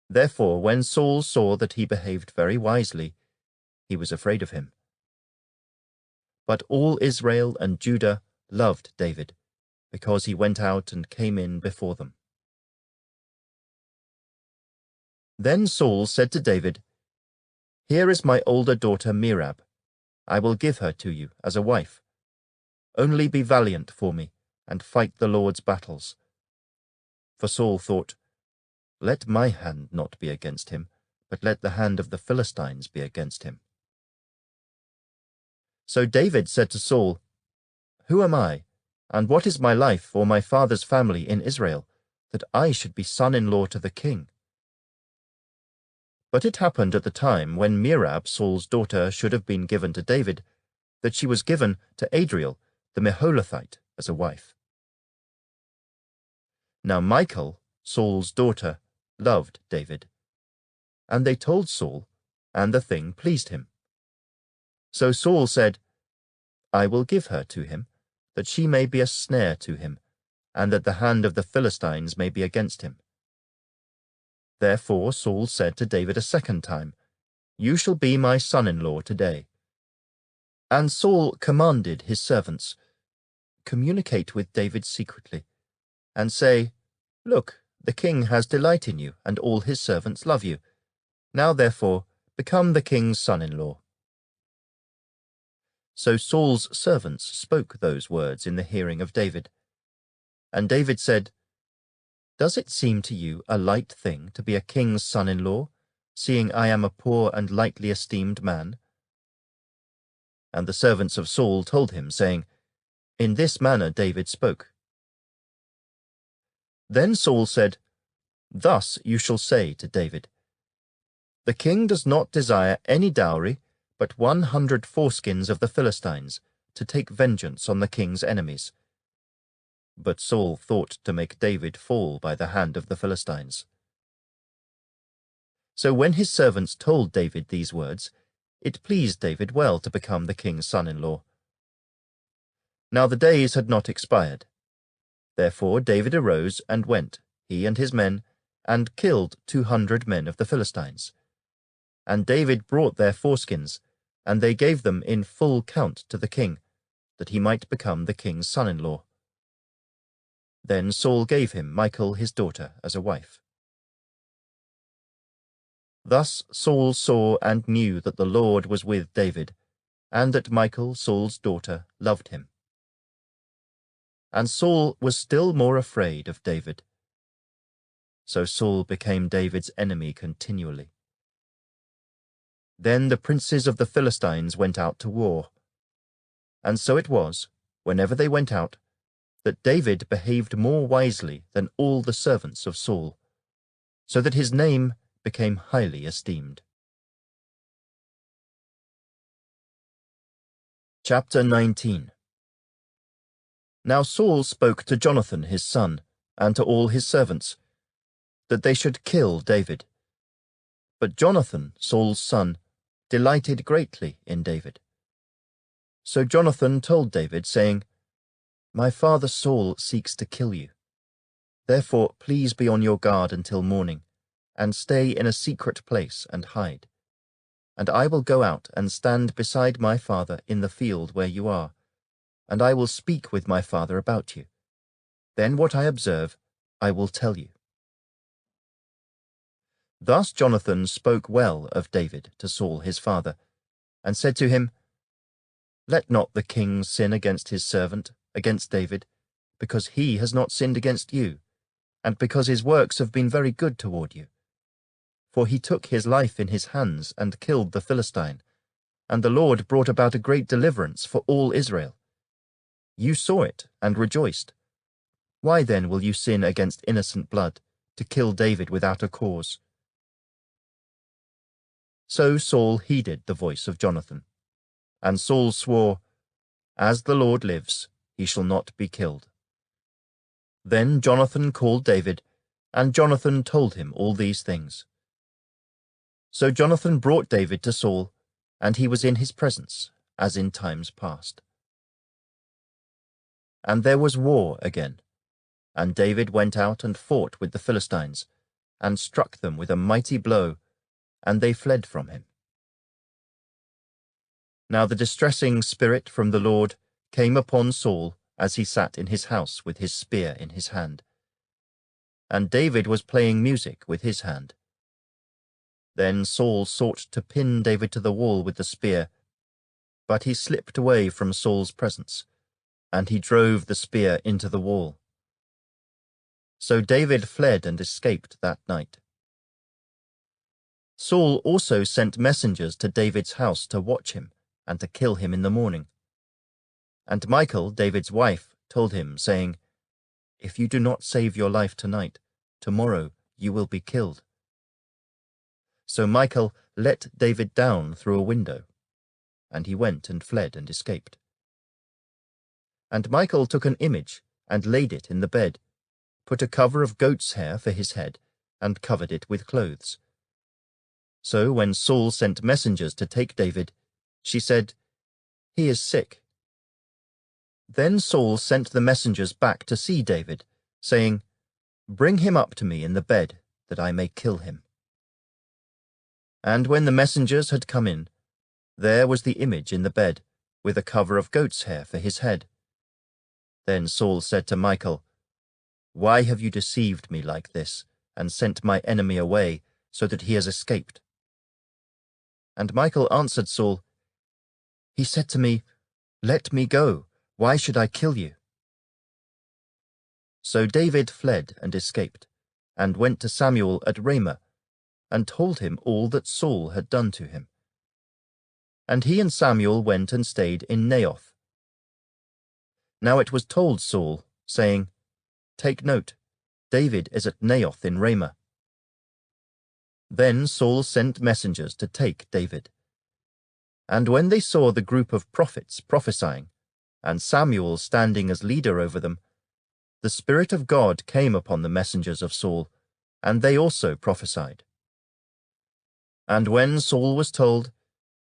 Therefore when Saul saw that he behaved very wisely, he was afraid of him. But all Israel and Judah loved David, because he went out and came in before them. Then Saul said to David, "Here is my older daughter Merab. I will give her to you as a wife. Only be valiant for me, and fight the Lord's battles." For Saul thought, "Let my hand not be against him, but let the hand of the Philistines be against him." So David said to Saul, "Who am I, and what is my life or my father's family in Israel, that I should be son-in-law to the king?" But it happened at the time when Merab, Saul's daughter, should have been given to David, that she was given to Adriel, the Meholathite, as a wife. Now Michal, Saul's daughter, loved David. And they told Saul, and the thing pleased him. So Saul said, "I will give her to him, that she may be a snare to him, and that the hand of the Philistines may be against him." Therefore Saul said to David a second time, "You shall be my son-in-law today." And Saul commanded his servants, "Communicate with David secretly, and say, 'Look, the king has delight in you, and all his servants love you. Now therefore become the king's son-in-law.'" So Saul's servants spoke those words in the hearing of David. And David said, "Does it seem to you a light thing to be a king's son-in-law, seeing I am a poor and lightly esteemed man?" And the servants of Saul told him, saying, "In this manner David spoke." Then Saul said, "Thus you shall say to David, the king does not desire any dowry but 100 foreskins of the Philistines, to take vengeance on the king's enemies." But Saul thought to make David fall by the hand of the Philistines. So when his servants told David these words, it pleased David well to become the king's son-in-law. Now the days had not expired. Therefore David arose and went, he and his men, and killed 200 men of the Philistines. And David brought their foreskins, and they gave them in full count to the king, that he might become the king's son-in-law. Then Saul gave him Michal his daughter as a wife. Thus Saul saw and knew that the Lord was with David, and that Michal, Saul's daughter, loved him. And Saul was still more afraid of David. So Saul became David's enemy continually. Then the princes of the Philistines went out to war. And so it was, whenever they went out, that David behaved more wisely than all the servants of Saul, so that his name became highly esteemed. Chapter 19. Now Saul spoke to Jonathan his son, and to all his servants, that they should kill David. But Jonathan, Saul's son, delighted greatly in David. So Jonathan told David, saying, "My father Saul seeks to kill you. Therefore please be on your guard until morning, and stay in a secret place and hide. And I will go out and stand beside my father in the field where you are, and I will speak with my father about you. Then what I observe, I will tell you." Thus Jonathan spoke well of David to Saul his father, and said to him, "Let not the king sin against his servant, against David, because he has not sinned against you, and because his works have been very good toward you. For he took his life in his hands and killed the Philistine, and the Lord brought about a great deliverance for all Israel. You saw it and rejoiced. Why then will you sin against innocent blood, to kill David without a cause?" So Saul heeded the voice of Jonathan. And Saul swore, "As the Lord lives, he shall not be killed." Then Jonathan called David, and Jonathan told him all these things. So Jonathan brought David to Saul, and he was in his presence, as in times past. And there was war again, and David went out and fought with the Philistines, and struck them with a mighty blow, and they fled from him. Now the distressing spirit from the Lord came upon Saul as he sat in his house with his spear in his hand. And David was playing music with his hand. Then Saul sought to pin David to the wall with the spear, but he slipped away from Saul's presence, and he drove the spear into the wall. So David fled and escaped that night. Saul also sent messengers to David's house to watch him and to kill him in the morning. And Michal, David's wife, told him, saying, "If you do not save your life tonight, tomorrow you will be killed." So Michal let David down through a window, and he went and fled and escaped. And Michal took an image and laid it in the bed, put a cover of goat's hair for his head, and covered it with clothes. So when Saul sent messengers to take David, she said, "He is sick." Then Saul sent the messengers back to see David, saying, "Bring him up to me in the bed, that I may kill him." And when the messengers had come in, there was the image in the bed, with a cover of goat's hair for his head. Then Saul said to Michal, "Why have you deceived me like this, and sent my enemy away, so that he has escaped?" And Michal answered Saul, "He said to me, "Let me go. Why should I kill you?" So David fled and escaped, and went to Samuel at Ramah, and told him all that Saul had done to him. And he and Samuel went and stayed in Naioth. Now it was told Saul, saying, "Take note, David is at Naioth in Ramah." Then Saul sent messengers to take David. And when they saw the group of prophets prophesying, and Samuel standing as leader over them, the Spirit of God came upon the messengers of Saul, and they also prophesied. And when Saul was told,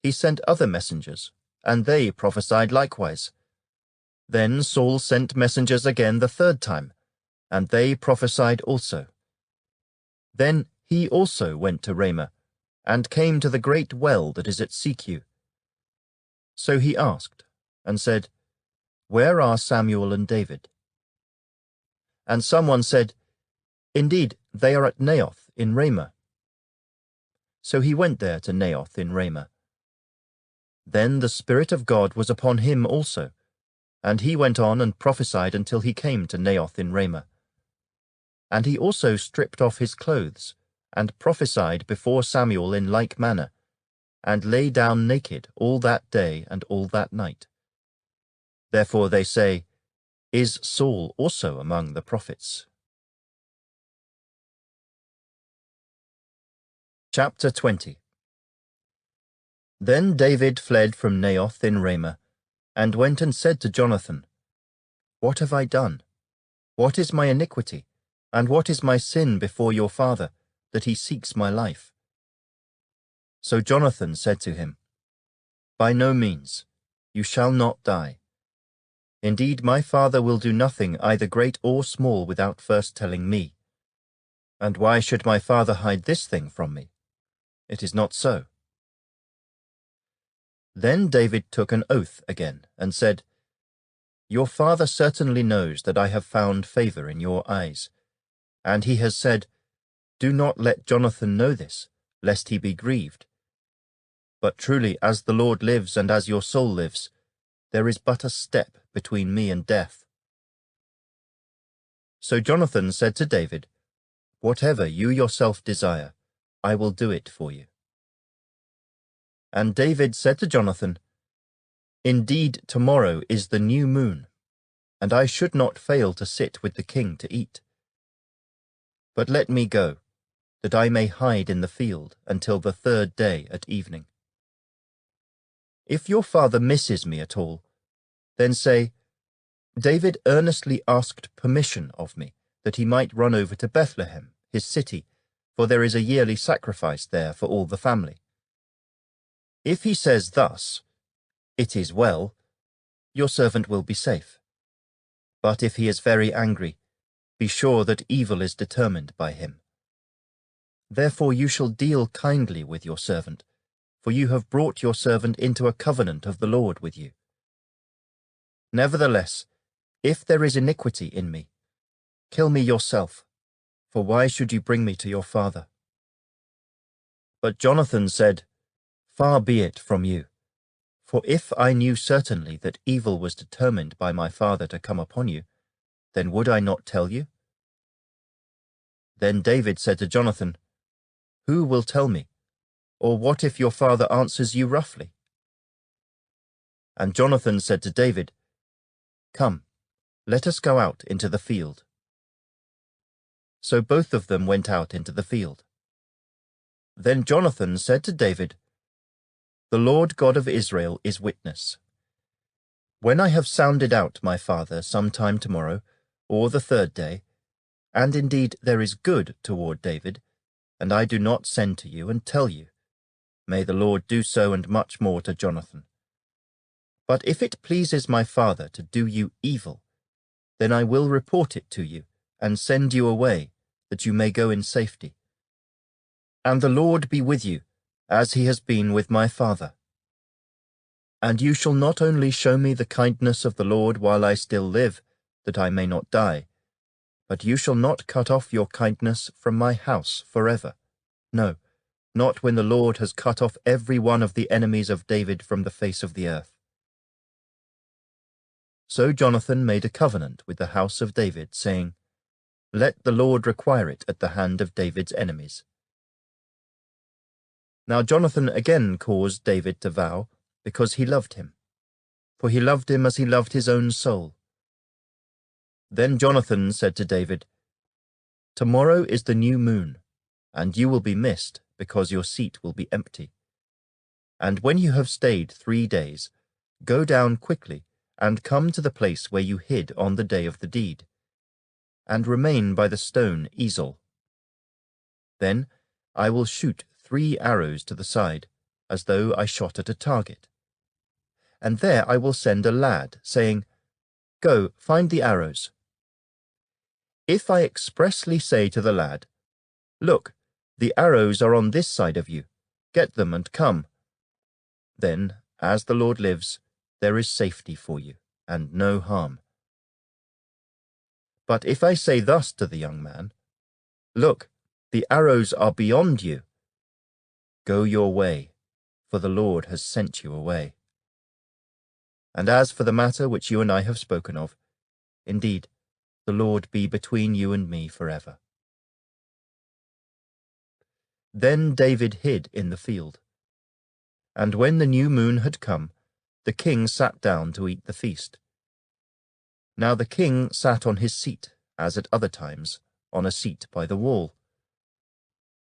he sent other messengers, and they prophesied likewise. Then Saul sent messengers again the third time, and they prophesied also. Then he also went to Ramah, and came to the great well that is at Seku. So he asked, and said, "Where are Samuel and David?" And someone said, "Indeed, they are at Naioth in Ramah." So he went there to Naioth in Ramah. Then the Spirit of God was upon him also, and he went on and prophesied until he came to Naioth in Ramah. And he also stripped off his clothes, and prophesied before Samuel in like manner, and lay down naked all that day and all that night. Therefore they say, "Is Saul also among the prophets?" Chapter 20. Then David fled from Naioth in Ramah, and went and said to Jonathan, "What have I done? What is my iniquity, and what is my sin before your father, that he seeks my life?" So Jonathan said to him, "By no means, you shall not die. Indeed, my father will do nothing either great or small without first telling me. And why should my father hide this thing from me? It is not so." Then David took an oath again, and said, "Your father certainly knows that I have found favor in your eyes. And he has said, 'Do not let Jonathan know this, lest he be grieved.' But truly, as the Lord lives and as your soul lives, there is but a step between me and death." So Jonathan said to David, "Whatever you yourself desire, I will do it for you." And David said to Jonathan, "Indeed, tomorrow is the new moon, and I should not fail to sit with the king to eat. But let me go, that I may hide in the field until the third day at evening. If your father misses me at all, then say, 'David earnestly asked permission of me, that he might run over to Bethlehem, his city, for there is a yearly sacrifice there for all the family.' If he says thus, 'It is well,' your servant will be safe. But if he is very angry, be sure that evil is determined by him. Therefore you shall deal kindly with your servant, for you have brought your servant into a covenant of the Lord with you. Nevertheless, if there is iniquity in me, kill me yourself, for why should you bring me to your father?" But Jonathan said, "Far be it from you, for if I knew certainly that evil was determined by my father to come upon you, then would I not tell you?" Then David said to Jonathan, "Who will tell me? Or what if your father answers you roughly?" And Jonathan said to David, "Come, let us go out into the field." So both of them went out into the field. Then Jonathan said to David, "The Lord God of Israel is witness. When I have sounded out my father some time tomorrow, or the third day, and indeed there is good toward David, and I do not send to you and tell you, may the Lord do so and much more to Jonathan. But if it pleases my father to do you evil, then I will report it to you, and send you away, that you may go in safety. And the Lord be with you, as he has been with my father. And you shall not only show me the kindness of the Lord while I still live, that I may not die, but you shall not cut off your kindness from my house forever. No, not when the Lord has cut off every one of the enemies of David from the face of the earth." So Jonathan made a covenant with the house of David, saying, "Let the Lord require it at the hand of David's enemies." Now Jonathan again caused David to vow, because he loved him. For he loved him as he loved his own soul. Then Jonathan said to David, "Tomorrow is the new moon, and you will be missed, because your seat will be empty. And when you have stayed 3 days, go down quickly, and come to the place where you hid on the day of the deed, and remain by the stone Ezel. Then I will shoot 3 arrows to the side, as though I shot at a target. And there I will send a lad, saying, 'Go, find the arrows.' If I expressly say to the lad, 'Look, the arrows are on this side of you, get them and come,' then, as the Lord lives, there is safety for you, and no harm. But if I say thus to the young man, 'Look, the arrows are beyond you,' go your way, for the Lord has sent you away. And as for the matter which you and I have spoken of, indeed, the Lord be between you and me forever." Then David hid in the field. And when the new moon had come, the king sat down to eat the feast. Now the king sat on his seat, as at other times, on a seat by the wall.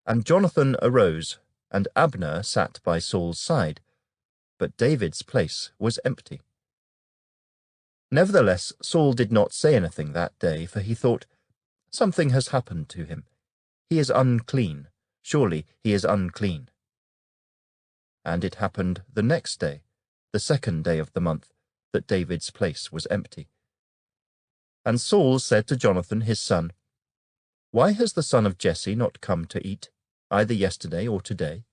And Jonathan arose, and Abner sat by Saul's side, but David's place was empty. Nevertheless, Saul did not say anything that day, for he thought, "Something has happened to him. He is unclean. Surely he is unclean." And it happened the next day, the 2nd day of the month, that David's place was empty. And Saul said to Jonathan his son, "Why has the son of Jesse not come to eat, either yesterday or today?"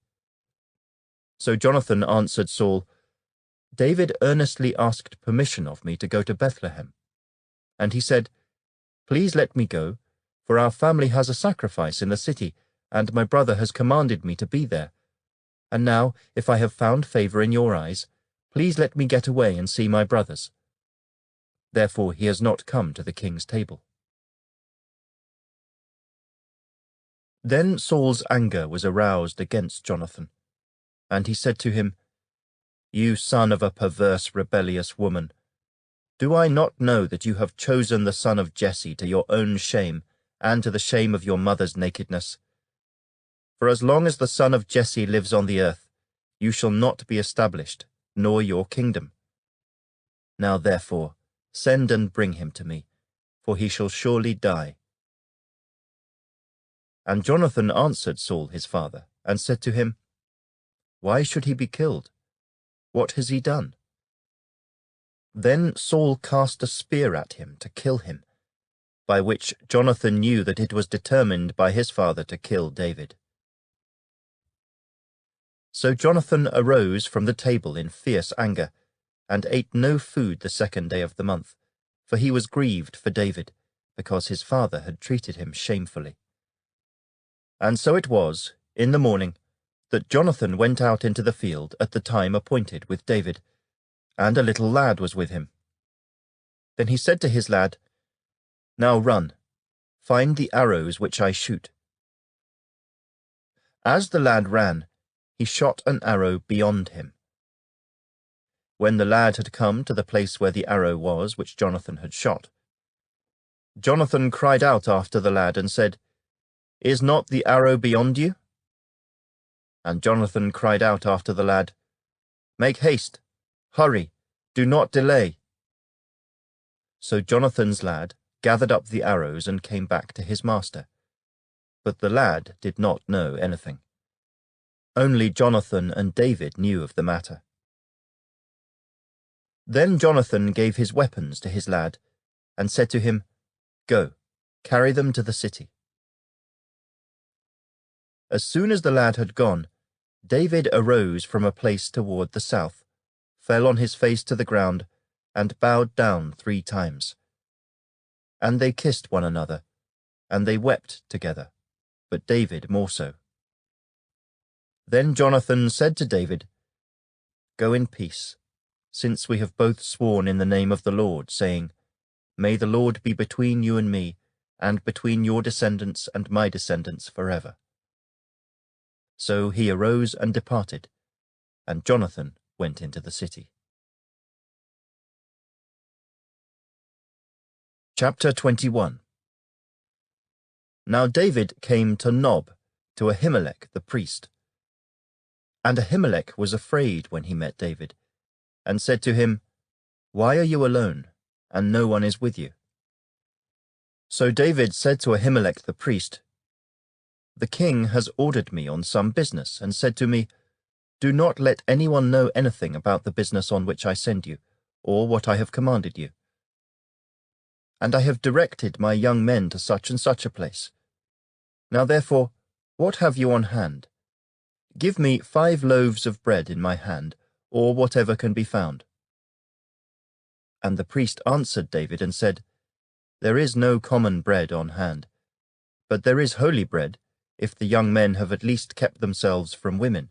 So Jonathan answered Saul, "David earnestly asked permission of me to go to Bethlehem. And he said, 'Please let me go, for our family has a sacrifice in the city, and my brother has commanded me to be there. And now, if I have found favor in your eyes, please let me get away and see my brothers.' Therefore he has not come to the king's table." Then Saul's anger was aroused against Jonathan, and he said to him, "You son of a perverse, rebellious woman, do I not know that you have chosen the son of Jesse to your own shame and to the shame of your mother's nakedness? For as long as the son of Jesse lives on the earth, you shall not be established, nor your kingdom. Now therefore, send and bring him to me, for he shall surely die." And Jonathan answered Saul his father, and said to him, "Why should he be killed? What has he done?" Then Saul cast a spear at him to kill him, by which Jonathan knew that it was determined by his father to kill David. So Jonathan arose from the table in fierce anger, and ate no food the 2nd day of the month, for he was grieved for David, because his father had treated him shamefully. And so it was, in the morning, that Jonathan went out into the field at the time appointed with David, and a little lad was with him. Then he said to his lad, "Now run, find the arrows which I shoot." As the lad ran, he shot an arrow beyond him. When the lad had come to the place where the arrow was which Jonathan had shot, Jonathan cried out after the lad and said, "Is not the arrow beyond you?" And Jonathan cried out after the lad, "Make haste, hurry, do not delay." So Jonathan's lad gathered up the arrows and came back to his master. But the lad did not know anything. Only Jonathan and David knew of the matter. Then Jonathan gave his weapons to his lad, and said to him, "Go, carry them to the city." As soon as the lad had gone, David arose from a place toward the south, fell on his face to the ground, and bowed down 3 times. And they kissed one another, and they wept together, but David more so. Then Jonathan said to David, "Go in peace, since we have both sworn in the name of the Lord, saying, May the Lord be between you and me, and between your descendants and my descendants forever. So he arose and departed, and Jonathan went into the city. Chapter 21. Now David came to Nob, to Ahimelech the priest. And Ahimelech was afraid when he met David, and said to him, Why are you alone, and no one is with you? So David said to Ahimelech the priest, The king has ordered me on some business, and said to me, Do not let anyone know anything about the business on which I send you, or what I have commanded you. And I have directed my young men to such and such a place. Now therefore, what have you on hand? Give me 5 loaves of bread in my hand, or whatever can be found. And the priest answered David and said, There is no common bread on hand, but there is holy bread, if the young men have at least kept themselves from women.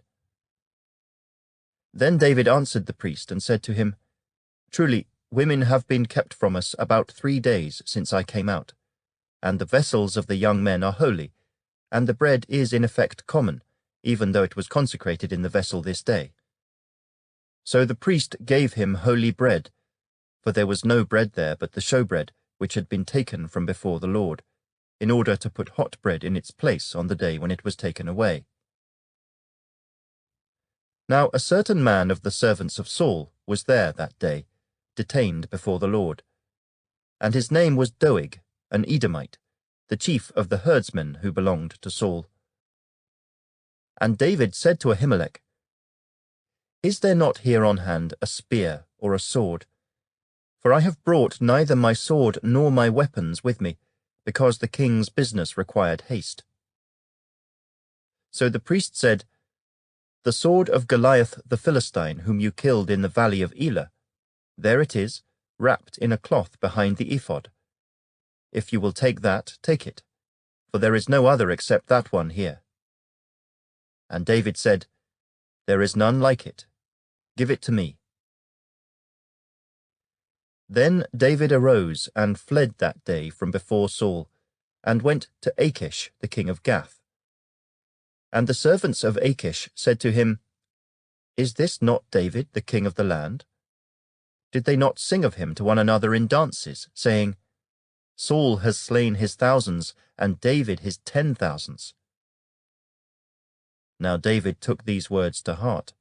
Then David answered the priest and said to him, Truly, women have been kept from us about 3 days since I came out, and the vessels of the young men are holy, and the bread is in effect common, even though it was consecrated in the vessel this day. So the priest gave him holy bread, for there was no bread there but the showbread, which had been taken from before the Lord, in order to put hot bread in its place on the day when it was taken away. Now a certain man of the servants of Saul was there that day, detained before the Lord. And his name was Doeg, an Edomite, the chief of the herdsmen who belonged to Saul. And David said to Ahimelech, Is there not here on hand a spear or a sword? For I have brought neither my sword nor my weapons with me, because the king's business required haste. So the priest said, The sword of Goliath the Philistine, whom you killed in the valley of Elah, there it is, wrapped in a cloth behind the ephod. If you will take that, take it, for there is no other except that one here. And David said, There is none like it. Give it to me. Then David arose and fled that day from before Saul, and went to Achish the king of Gath. And the servants of Achish said to him, Is this not David the king of the land? Did they not sing of him to one another in dances, saying, Saul has slain his thousands, and David his 10,000s? Now David took these words to heart,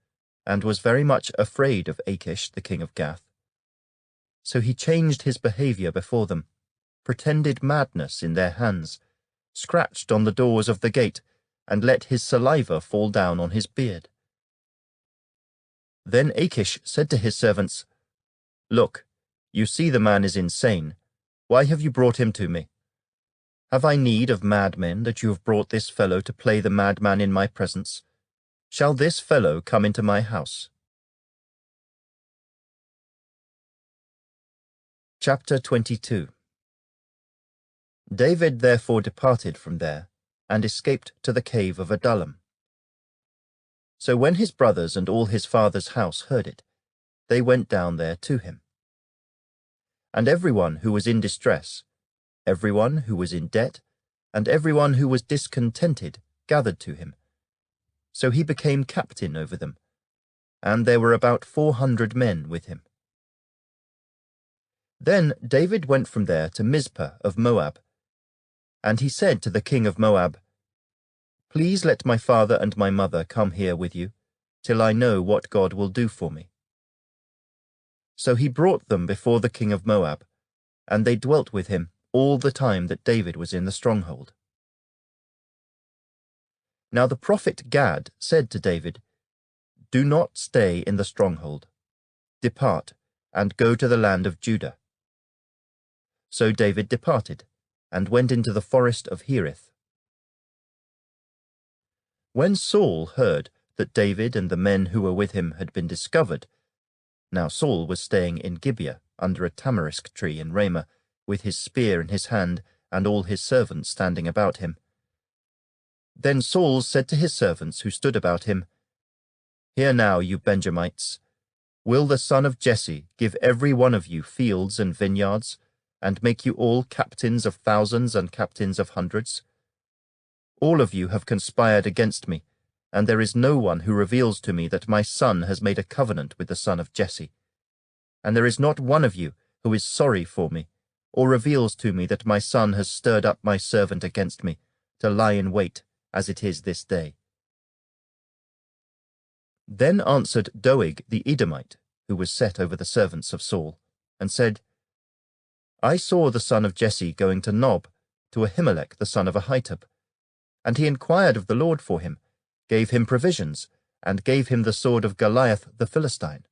and was very much afraid of Achish the king of Gath. So he changed his behavior before them, pretended madness in their hands, scratched on the doors of the gate, and let his saliva fall down on his beard. Then Achish said to his servants, Look, you see the man is insane. Why have you brought him to me? Have I need of madmen that you have brought this fellow to play the madman in my presence? Shall this fellow come into my house? Chapter 22. David therefore departed from there, and escaped to the cave of Adullam. So when his brothers and all his father's house heard it, they went down there to him. And everyone who was in distress, everyone who was in debt, and everyone who was discontented gathered to him. So he became captain over them, and there were about 400 men with him. Then David went from there to Mizpah of Moab, and he said to the king of Moab, Please let my father and my mother come here with you, till I know what God will do for me. So he brought them before the king of Moab, and they dwelt with him all the time that David was in the stronghold. Now the prophet Gad said to David, Do not stay in the stronghold. Depart, and go to the land of Judah. So David departed, and went into the forest of Hereth. When Saul heard that David and the men who were with him had been discovered, now Saul was staying in Gibeah under a tamarisk tree in Ramah, with his spear in his hand and all his servants standing about him. Then Saul said to his servants who stood about him, Hear now, you Benjamites, Will the son of Jesse give every one of you fields and vineyards, and make you all captains of thousands and captains of hundreds? All of you have conspired against me, and there is no one who reveals to me that my son has made a covenant with the son of Jesse. And there is not one of you who is sorry for me, or reveals to me that my son has stirred up my servant against me, to lie in wait, as it is this day. Then answered Doeg the Edomite, who was set over the servants of Saul, and said, I saw the son of Jesse going to Nob, to Ahimelech the son of Ahitub, and he inquired of the Lord for him, gave him provisions, and gave him the sword of Goliath the Philistine.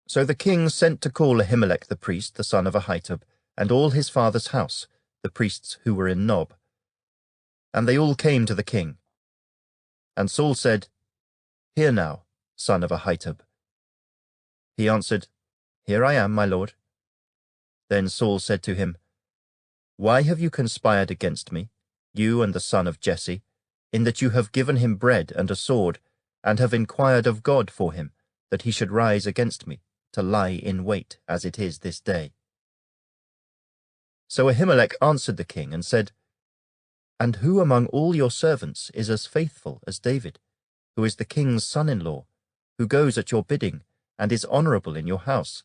So the king sent to call Ahimelech the priest, the son of Ahitub, and all his father's house, the priests who were in Nob. And they all came to the king. And Saul said, Hear now, son of Ahitub. He answered, Here I am, my lord. Then Saul said to him, Why have you conspired against me, you and the son of Jesse, in that you have given him bread and a sword, and have inquired of God for him, that he should rise against me, to lie in wait, as it is this day? So Ahimelech answered the king and said, And who among all your servants is as faithful as David, who is the king's son-in-law, who goes at your bidding, and is honorable in your house?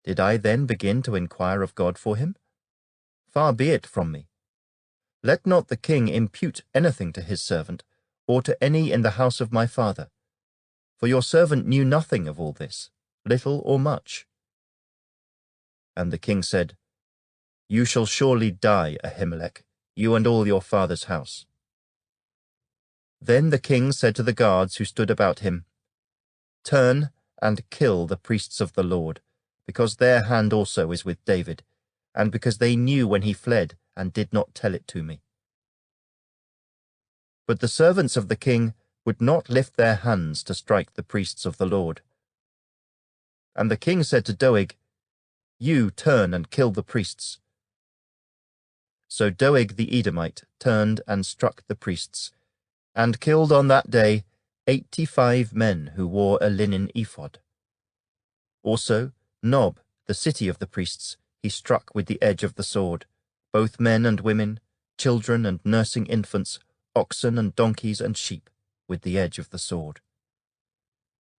Did I then begin to inquire of God for him? Far be it from me. Let not the king impute anything to his servant, or to any in the house of my father. For your servant knew nothing of all this, little or much. And the king said, You shall surely die, Ahimelech, you and all your father's house. Then the king said to the guards who stood about him, Turn and kill the priests of the Lord, because their hand also is with David, and because they knew when he fled and did not tell it to me. But the servants of the king would not lift their hands to strike the priests of the Lord. And the king said to Doeg, You turn and kill the priests. So Doeg the Edomite turned and struck the priests, and killed on that day 85 men who wore a linen ephod. Also Nob, the city of the priests, he struck with the edge of the sword, both men and women, children and nursing infants, oxen and donkeys and sheep, with the edge of the sword.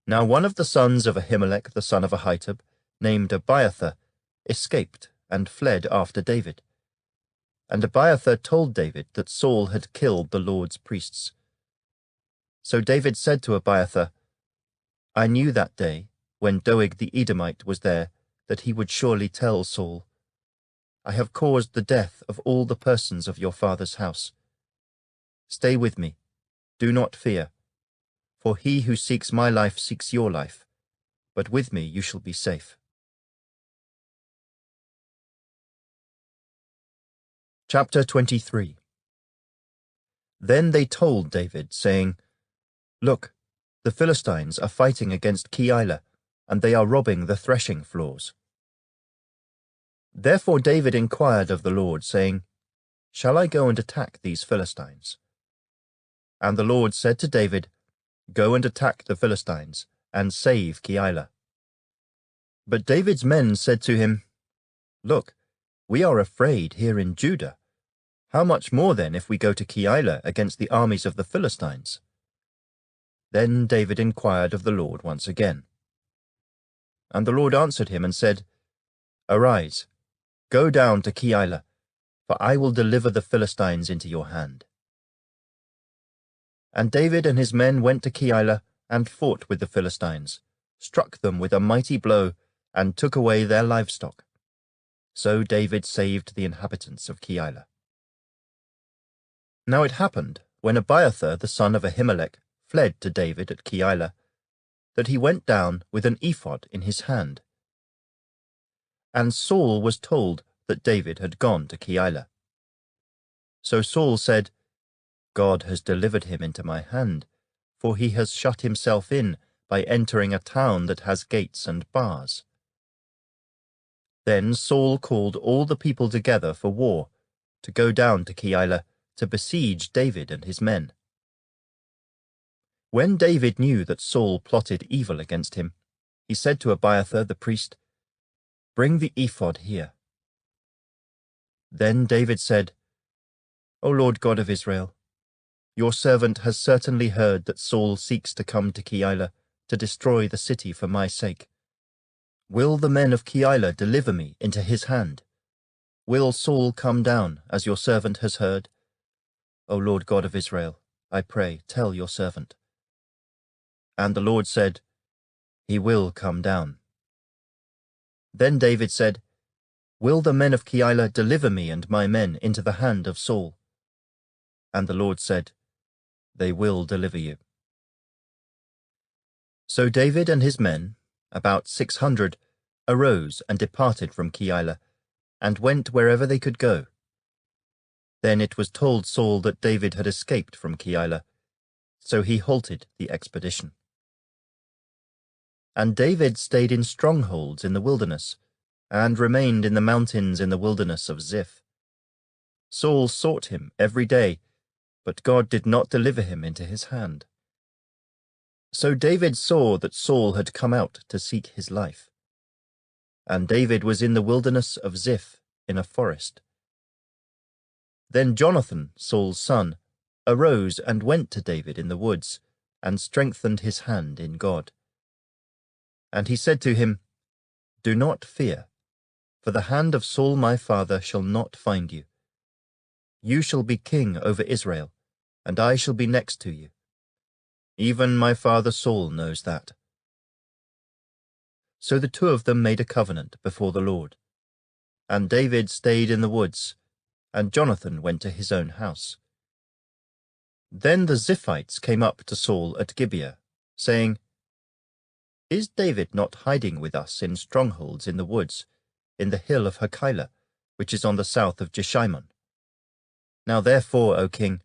Now one of the sons of Ahimelech the son of Ahitub, named Abiathar, escaped and fled after David. And Abiathar told David that Saul had killed the Lord's priests. So David said to Abiathar, I knew that day, when Doeg the Edomite was there, that he would surely tell Saul, I have caused the death of all the persons of your father's house. Stay with me, do not fear, for he who seeks my life seeks your life, but with me you shall be safe. Chapter 23. Then they told David, saying, Look, the Philistines are fighting against Keilah, and they are robbing the threshing floors. Therefore David inquired of the Lord, saying, Shall I go and attack these Philistines? And the Lord said to David, Go and attack the Philistines, and save Keilah. But David's men said to him, Look, we are afraid here in Judah. How much more then if we go to Keilah against the armies of the Philistines? Then David inquired of the Lord once again. And the Lord answered him and said, Arise, go down to Keilah, for I will deliver the Philistines into your hand. And David and his men went to Keilah and fought with the Philistines, struck them with a mighty blow, and took away their livestock. So David saved the inhabitants of Keilah. Now it happened, when Abiathar the son of Ahimelech fled to David at Keilah, that he went down with an ephod in his hand. And Saul was told that David had gone to Keilah. So Saul said, God has delivered him into my hand, for he has shut himself in by entering a town that has gates and bars. Then Saul called all the people together for war, to go down to Keilah to besiege David and his men. When David knew that Saul plotted evil against him, he said to Abiathar the priest, "Bring the ephod here." Then David said, "O Lord God of Israel, your servant has certainly heard that Saul seeks to come to Keilah to destroy the city for my sake. Will the men of Keilah deliver me into his hand? Will Saul come down, as your servant has heard? O Lord God of Israel, I pray, tell your servant." And the Lord said, "He will come down." Then David said, "Will the men of Keilah deliver me and my men into the hand of Saul?" And the Lord said, "They will deliver you." So David and his men, about 600, arose and departed from Keilah, and went wherever they could go. Then it was told Saul that David had escaped from Keilah, so he halted the expedition. And David stayed in strongholds in the wilderness, and remained in the mountains in the wilderness of Ziph. Saul sought him every day, but God did not deliver him into his hand. So David saw that Saul had come out to seek his life. And David was in the wilderness of Ziph in a forest. Then Jonathan, Saul's son, arose and went to David in the woods, and strengthened his hand in God. And he said to him, "Do not fear, for the hand of Saul my father shall not find you. You shall be king over Israel, and I shall be next to you. Even my father Saul knows that." So the two of them made a covenant before the Lord. And David stayed in the woods, and Jonathan went to his own house. Then the Ziphites came up to Saul at Gibeah, saying, "Is David not hiding with us in strongholds in the woods, in the hill of Hakeilah, which is on the south of Jeshimon? Now therefore, O king,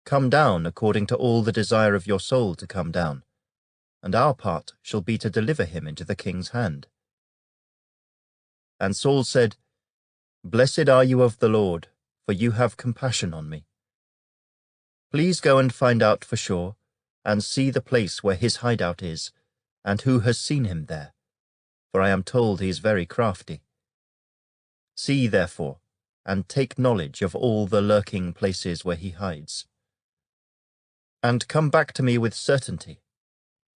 come down according to all the desire of your soul to come down, and our part shall be to deliver him into the king's hand." And Saul said, "Blessed are you of the Lord, for you have compassion on me. Please go and find out for sure, and see the place where his hideout is, and who has seen him there, for I am told he is very crafty. See, therefore, and take knowledge of all the lurking places where he hides. And come back to me with certainty,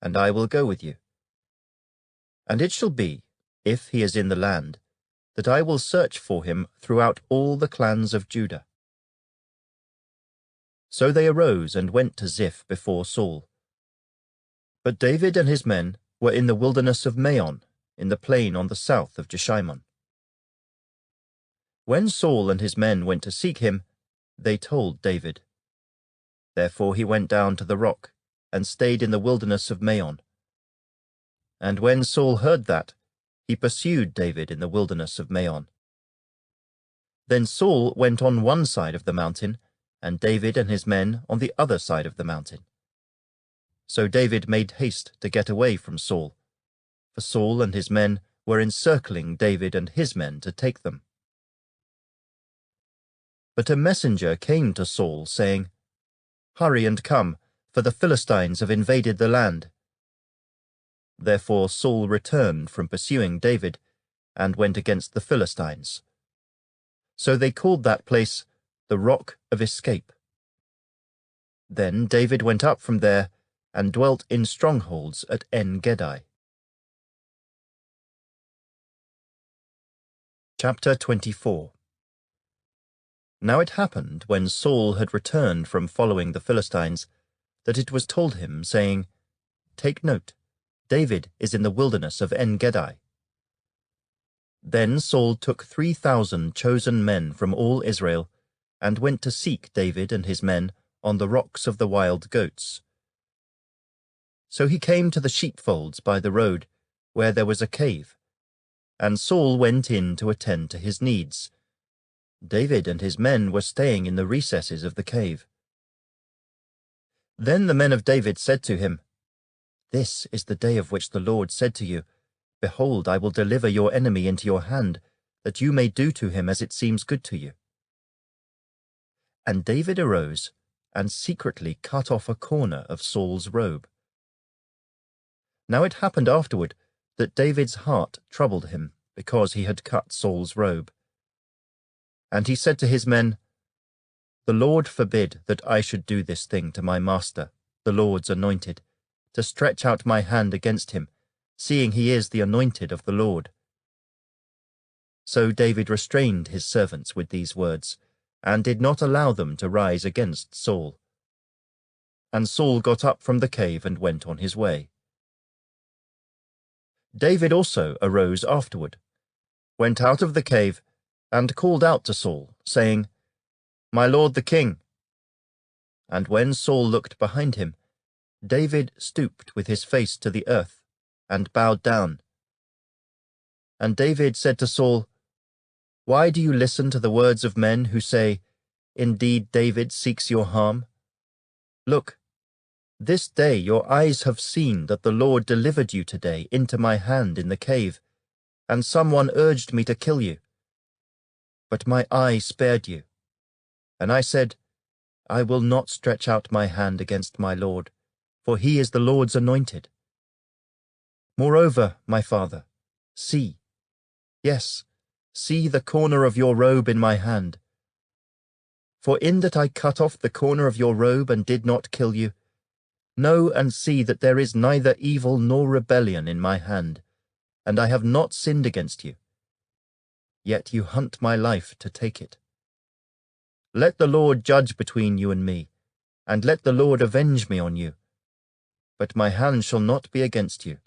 and I will go with you. And it shall be, if he is in the land, that I will search for him throughout all the clans of Judah." So they arose and went to Ziph before Saul. But David and his men were in the wilderness of Maon, in the plain on the south of Jeshimon. When Saul and his men went to seek him, they told David. Therefore he went down to the rock, and stayed in the wilderness of Maon. And when Saul heard that, he pursued David in the wilderness of Maon. Then Saul went on one side of the mountain, and David and his men on the other side of the mountain. So David made haste to get away from Saul, for Saul and his men were encircling David and his men to take them. But a messenger came to Saul, saying, "Hurry and come, for the Philistines have invaded the land." Therefore Saul returned from pursuing David, and went against the Philistines. So they called that place the Rock of Escape. Then David went up from there, and dwelt in strongholds at En-gedi. Chapter 24. Now it happened, when Saul had returned from following the Philistines, that it was told him, saying, "Take note, David is in the wilderness of En-gedi." Then Saul took 3,000 chosen men from all Israel, and went to seek David and his men on the rocks of the wild goats. So he came to the sheepfolds by the road, where there was a cave, and Saul went in to attend to his needs. David and his men were staying in the recesses of the cave. Then the men of David said to him, "This is the day of which the Lord said to you, Behold, I will deliver your enemy into your hand, that you may do to him as it seems good to you." And David arose, and secretly cut off a corner of Saul's robe. Now it happened afterward that David's heart troubled him because he had cut Saul's robe. And he said to his men, "The Lord forbid that I should do this thing to my master, the Lord's anointed, to stretch out my hand against him, seeing he is the anointed of the Lord." So David restrained his servants with these words, and did not allow them to rise against Saul. And Saul got up from the cave and went on his way. David also arose afterward, went out of the cave, and called out to Saul, saying, "My lord the king." And when Saul looked behind him, David stooped with his face to the earth, and bowed down. And David said to Saul, "Why do you listen to the words of men who say, 'Indeed, David seeks your harm'? Look, this day your eyes have seen that the Lord delivered you today into my hand in the cave, and someone urged me to kill you. But my eye spared you. And I said, I will not stretch out my hand against my Lord, for he is the Lord's anointed. Moreover, my father, see, yes, see the corner of your robe in my hand. For in that I cut off the corner of your robe and did not kill you, know and see that there is neither evil nor rebellion in my hand, and I have not sinned against you. Yet you hunt my life to take it. Let the Lord judge between you and me, and let the Lord avenge me on you. But my hand shall not be against you.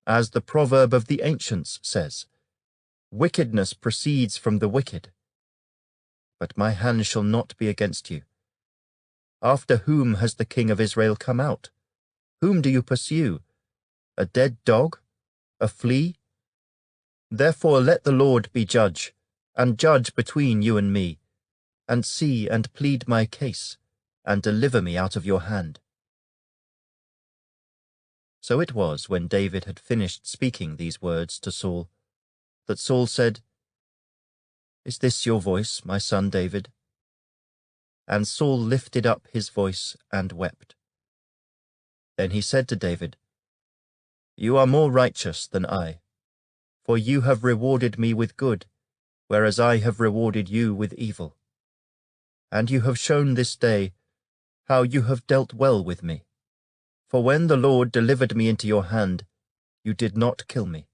As the proverb of the ancients says, wickedness proceeds from the wicked. But my hand shall not be against you. After whom has the king of Israel come out? Whom do you pursue? A dead dog? A flea? Therefore let the Lord be judge, and judge between you and me, and see and plead my case, and deliver me out of your hand." So it was, when David had finished speaking these words to Saul, that Saul said, "Is this your voice, my son David?" And Saul lifted up his voice and wept. Then he said to David, "You are more righteous than I, for you have rewarded me with good, whereas I have rewarded you with evil. And you have shown this day how you have dealt well with me. For when the Lord delivered me into your hand, you did not kill me.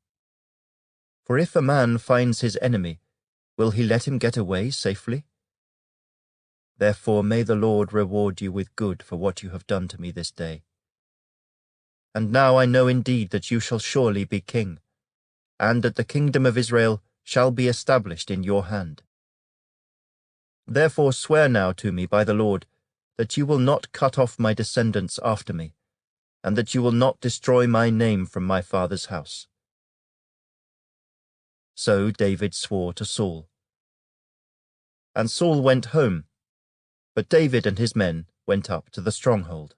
For if a man finds his enemy, will he let him get away safely? Therefore may the Lord reward you with good for what you have done to me this day. And now I know indeed that you shall surely be king, and that the kingdom of Israel shall be established in your hand. Therefore swear now to me by the Lord that you will not cut off my descendants after me, and that you will not destroy my name from my father's house." So David swore to Saul. And Saul went home, but David and his men went up to the stronghold.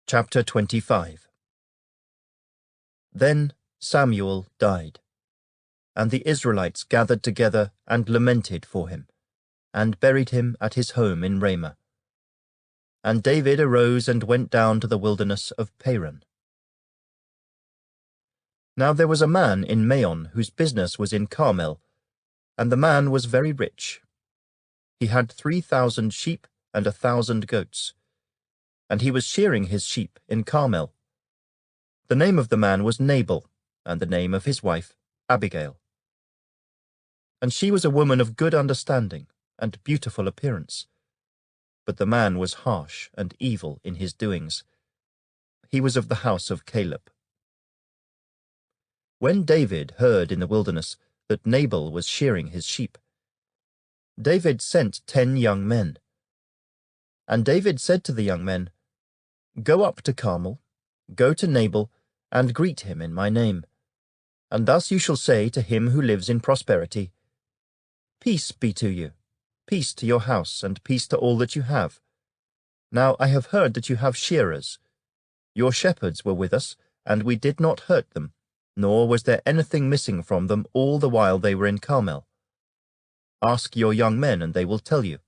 Chapter 25. Then Samuel died, and the Israelites gathered together and lamented for him, and buried him at his home in Ramah. And David arose and went down to the wilderness of Paran. Now there was a man in Maon whose business was in Carmel, and the man was very rich. He had 3,000 sheep and 1,000 goats, and he was shearing his sheep in Carmel. The name of the man was Nabal, and the name of his wife Abigail. And she was a woman of good understanding and beautiful appearance. But the man was harsh and evil in his doings. He was of the house of Caleb. When David heard in the wilderness that Nabal was shearing his sheep, David sent 10 young men. And David said to the young men, "Go up to Carmel, go to Nabal, and greet him in my name. And thus you shall say to him who lives in prosperity, 'Peace be to you, peace to your house, and peace to all that you have. Now I have heard that you have shearers. Your shepherds were with us, and we did not hurt them, nor was there anything missing from them all the while they were in Carmel. Ask your young men, and they will tell you.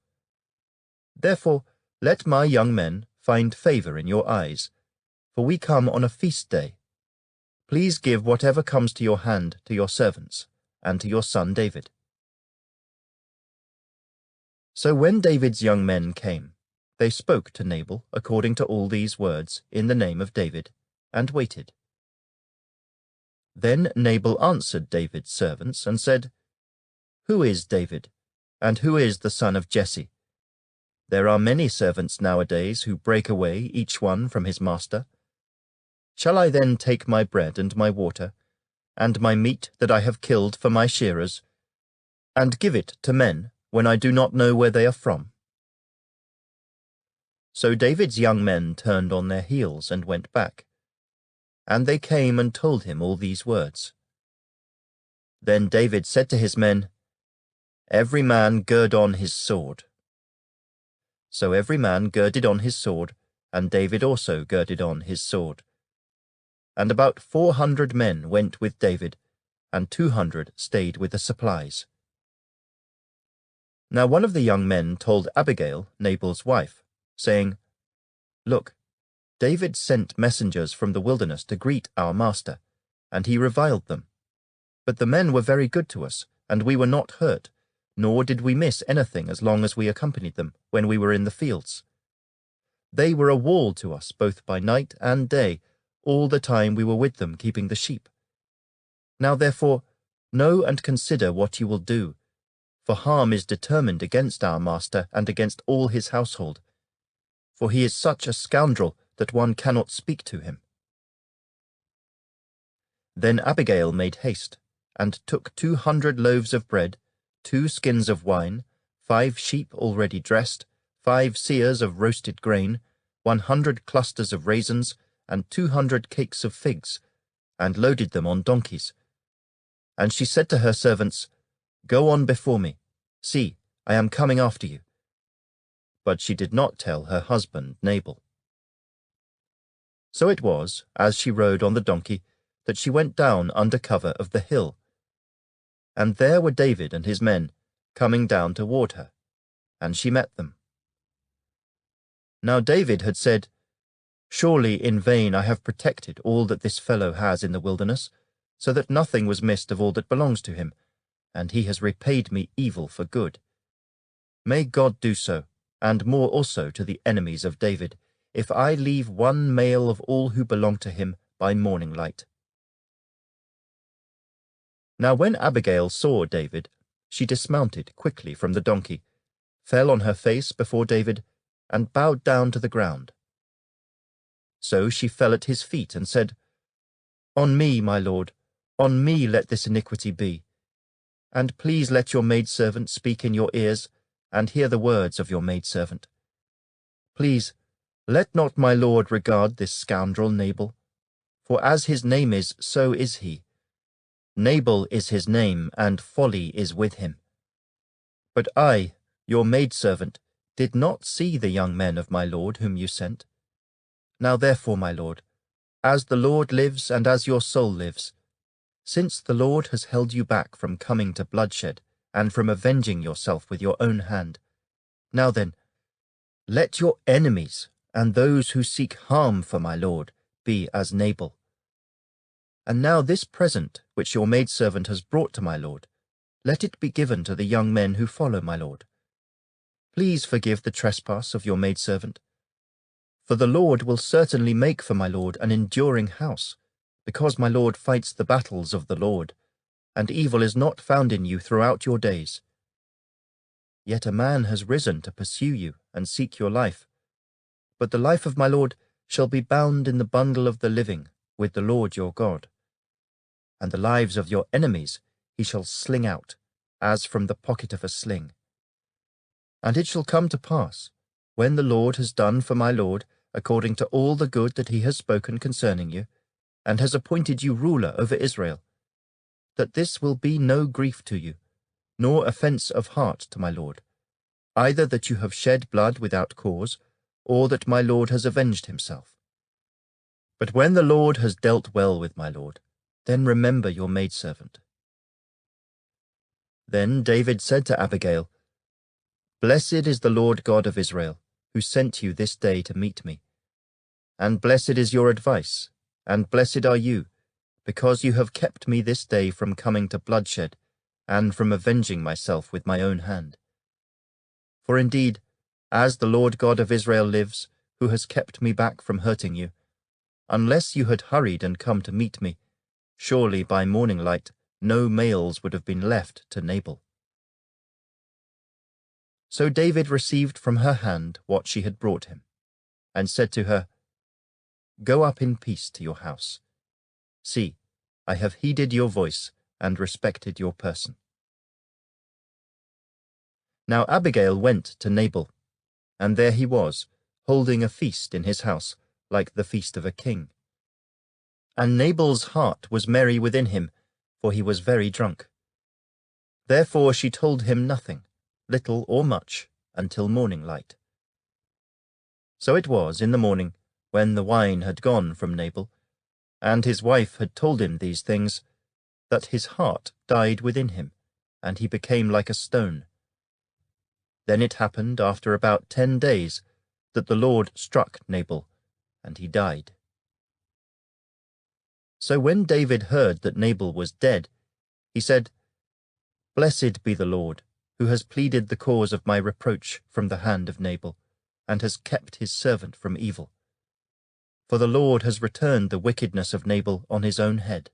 Therefore let my young men find favor in your eyes, for we come on a feast day. Please give whatever comes to your hand to your servants, and to your son David." So when David's young men came, they spoke to Nabal according to all these words in the name of David, and waited. Then Nabal answered David's servants and said, "Who is David, and who is the son of Jesse? There are many servants nowadays who break away each one from his master. Shall I then take my bread and my water, and my meat that I have killed for my shearers, and give it to men when I do not know where they are from?" So David's young men turned on their heels and went back, and they came and told him all these words. Then David said to his men, "Every man gird on his sword." So every man girded on his sword, and David also girded on his sword. And about 400 men went with David, and 200 stayed with the supplies. Now one of the young men told Abigail, Nabal's wife, saying, "Look, David sent messengers from the wilderness to greet our master, and he reviled them. But the men were very good to us, and we were not hurt, nor did we miss anything as long as we accompanied them when we were in the fields. They were a wall to us both by night and day, all the time we were with them keeping the sheep. Now therefore, know and consider what you will do, for harm is determined against our master and against all his household, for he is such a scoundrel that one cannot speak to him." Then Abigail made haste, and took 200 loaves of bread, 2 skins of wine, 5 sheep already dressed, 5 seahs of roasted grain, 100 clusters of raisins, and 200 cakes of figs, and loaded them on donkeys. And she said to her servants, "Go on before me. See, I am coming after you." But she did not tell her husband Nabal. So it was, as she rode on the donkey, that she went down under cover of the hill. And there were David and his men coming down toward her, and she met them. Now David had said, "Surely in vain I have protected all that this fellow has in the wilderness, so that nothing was missed of all that belongs to him, and he has repaid me evil for good. May God do so, and more also to the enemies of David, if I leave one male of all who belong to him by morning light." Now when Abigail saw David, she dismounted quickly from the donkey, fell on her face before David, and bowed down to the ground. So she fell at his feet and said, "On me, my lord, on me let this iniquity be. And please let your maidservant speak in your ears, and hear the words of your maidservant. Please, let not my lord regard this scoundrel Nabal, for as his name is, so is he. Nabal is his name, and folly is with him. But I, your maidservant, did not see the young men of my lord whom you sent. Now therefore, my lord, as the Lord lives and as your soul lives, since the Lord has held you back from coming to bloodshed and from avenging yourself with your own hand, now then, let your enemies and those who seek harm for my lord be as Nabal. And now this present which your maidservant has brought to my lord, let it be given to the young men who follow my lord. Please forgive the trespass of your maidservant. For the Lord will certainly make for my lord an enduring house, because my lord fights the battles of the Lord, and evil is not found in you throughout your days. Yet a man has risen to pursue you and seek your life, but the life of my lord shall be bound in the bundle of the living with the Lord your God. And the lives of your enemies he shall sling out, as from the pocket of a sling. And it shall come to pass, when the Lord has done for my lord according to all the good that he has spoken concerning you, and has appointed you ruler over Israel, that this will be no grief to you, nor offence of heart to my lord, either that you have shed blood without cause, or that my lord has avenged himself. But when the Lord has dealt well with my lord, then remember your maidservant." Then David said to Abigail, "Blessed is the Lord God of Israel, who sent you this day to meet me. And blessed is your advice, and blessed are you, because you have kept me this day from coming to bloodshed, and from avenging myself with my own hand. For indeed, as the Lord God of Israel lives, who has kept me back from hurting you, unless you had hurried and come to meet me, surely by morning light no males would have been left to Nabal. So David received from her hand what she had brought him, and said to her, Go up in peace to your house. See, I have heeded your voice and respected your person. Now Abigail went to Nabal, and there he was, holding a feast in his house, like the feast of a king. And Nabal's heart was merry within him, for he was very drunk. Therefore she told him nothing, little or much, until morning light. So it was in the morning, when the wine had gone from Nabal, and his wife had told him these things, that his heart died within him, and he became like a stone. Then it happened after about 10 days that the Lord struck Nabal, and he died. So when David heard that Nabal was dead, he said, Blessed be the Lord, who has pleaded the cause of my reproach from the hand of Nabal, and has kept his servant from evil. For the Lord has returned the wickedness of Nabal on his own head.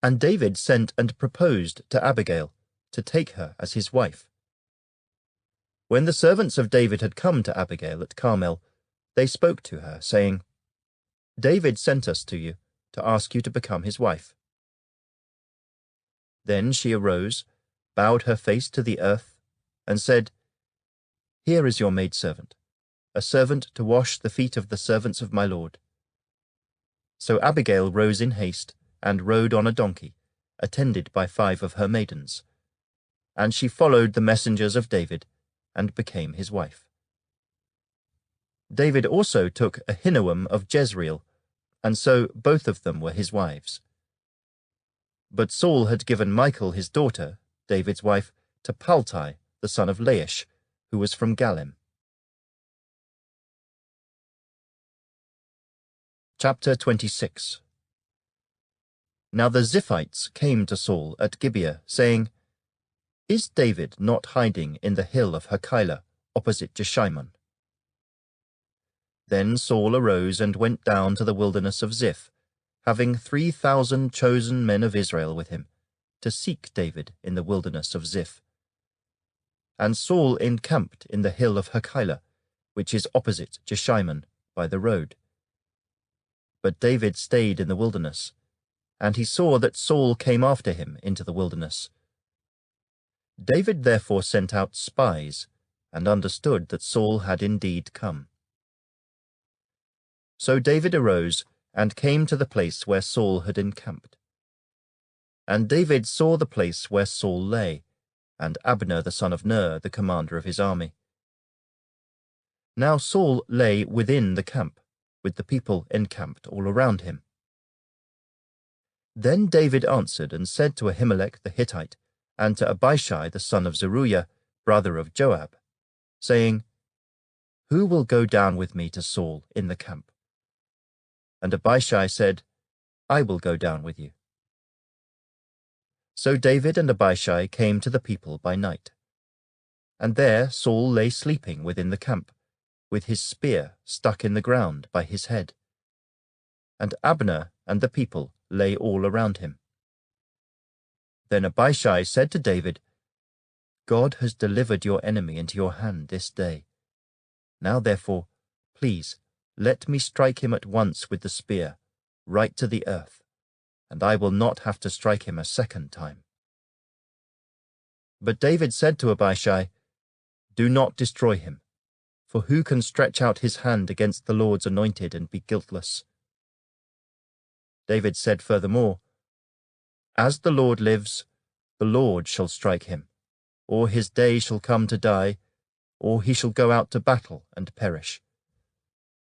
And David sent and proposed to Abigail to take her as his wife. When the servants of David had come to Abigail at Carmel, they spoke to her, saying, David sent us to you to ask you to become his wife. Then she arose, bowed her face to the earth, and said, Here is your maidservant, a servant to wash the feet of the servants of my lord. So Abigail rose in haste, and rode on a donkey, attended by 5 of her maidens. And she followed the messengers of David, and became his wife. David also took Ahinoam of Jezreel, and so both of them were his wives. But Saul had given Michal his daughter, David's wife, to Paltai, the son of Laish, who was from Galim. Chapter 26. Now the Ziphites came to Saul at Gibeah, saying, Is David not hiding in the hill of Hachilah, opposite Jeshimon? Then Saul arose and went down to the wilderness of Ziph, having 3,000 chosen men of Israel with him, to seek David in the wilderness of Ziph. And Saul encamped in the hill of Hachilah, which is opposite Jeshimon, by the road. But David stayed in the wilderness, and he saw that Saul came after him into the wilderness. David therefore sent out spies, and understood that Saul had indeed come. So David arose, and came to the place where Saul had encamped. And David saw the place where Saul lay, and Abner the son of Ner, the commander of his army. Now Saul lay within the camp, with the people encamped all around him. Then David answered and said to Ahimelech the Hittite, and to Abishai the son of Zeruiah, brother of Joab, saying, Who will go down with me to Saul in the camp? And Abishai said, I will go down with you. So David and Abishai came to the people by night. And there Saul lay sleeping within the camp, with his spear stuck in the ground by his head. And Abner and the people lay all around him. Then Abishai said to David, God has delivered your enemy into your hand this day. Now therefore, please, let me strike him at once with the spear, right to the earth, and I will not have to strike him a second time. But David said to Abishai, Do not destroy him, for who can stretch out his hand against the Lord's anointed and be guiltless? David said furthermore, As the Lord lives, the Lord shall strike him, or his day shall come to die, or he shall go out to battle and perish.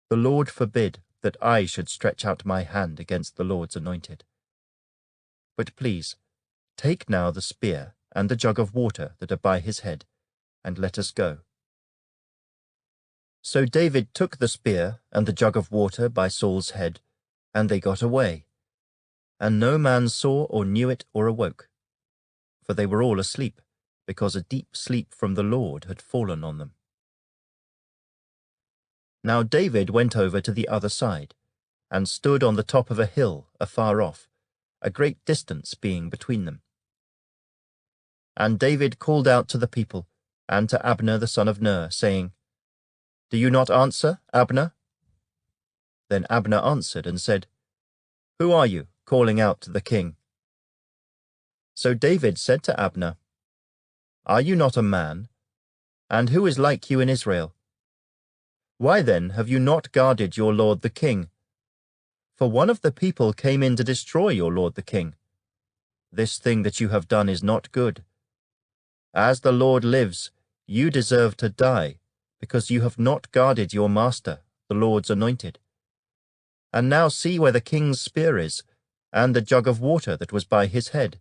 The Lord forbid that I should stretch out my hand against the Lord's anointed. But please, take now the spear and the jug of water that are by his head, and let us go, So David took the spear and the jug of water by Saul's head, and they got away. And no man saw or knew it or awoke, for they were all asleep, because a deep sleep from the Lord had fallen on them. Now David went over to the other side, and stood on the top of a hill afar off, a great distance being between them. And David called out to the people, and to Abner the son of Ner, saying, Do you not answer, Abner? Then Abner answered and said, Who are you, calling out to the king? So David said to Abner, Are you not a man? And who is like you in Israel? Why then have you not guarded your lord the king? For one of the people came in to destroy your lord the king. This thing that you have done is not good. As the Lord lives, you deserve to die, because you have not guarded your master, the Lord's anointed. And now see where the king's spear is, and the jug of water that was by his head.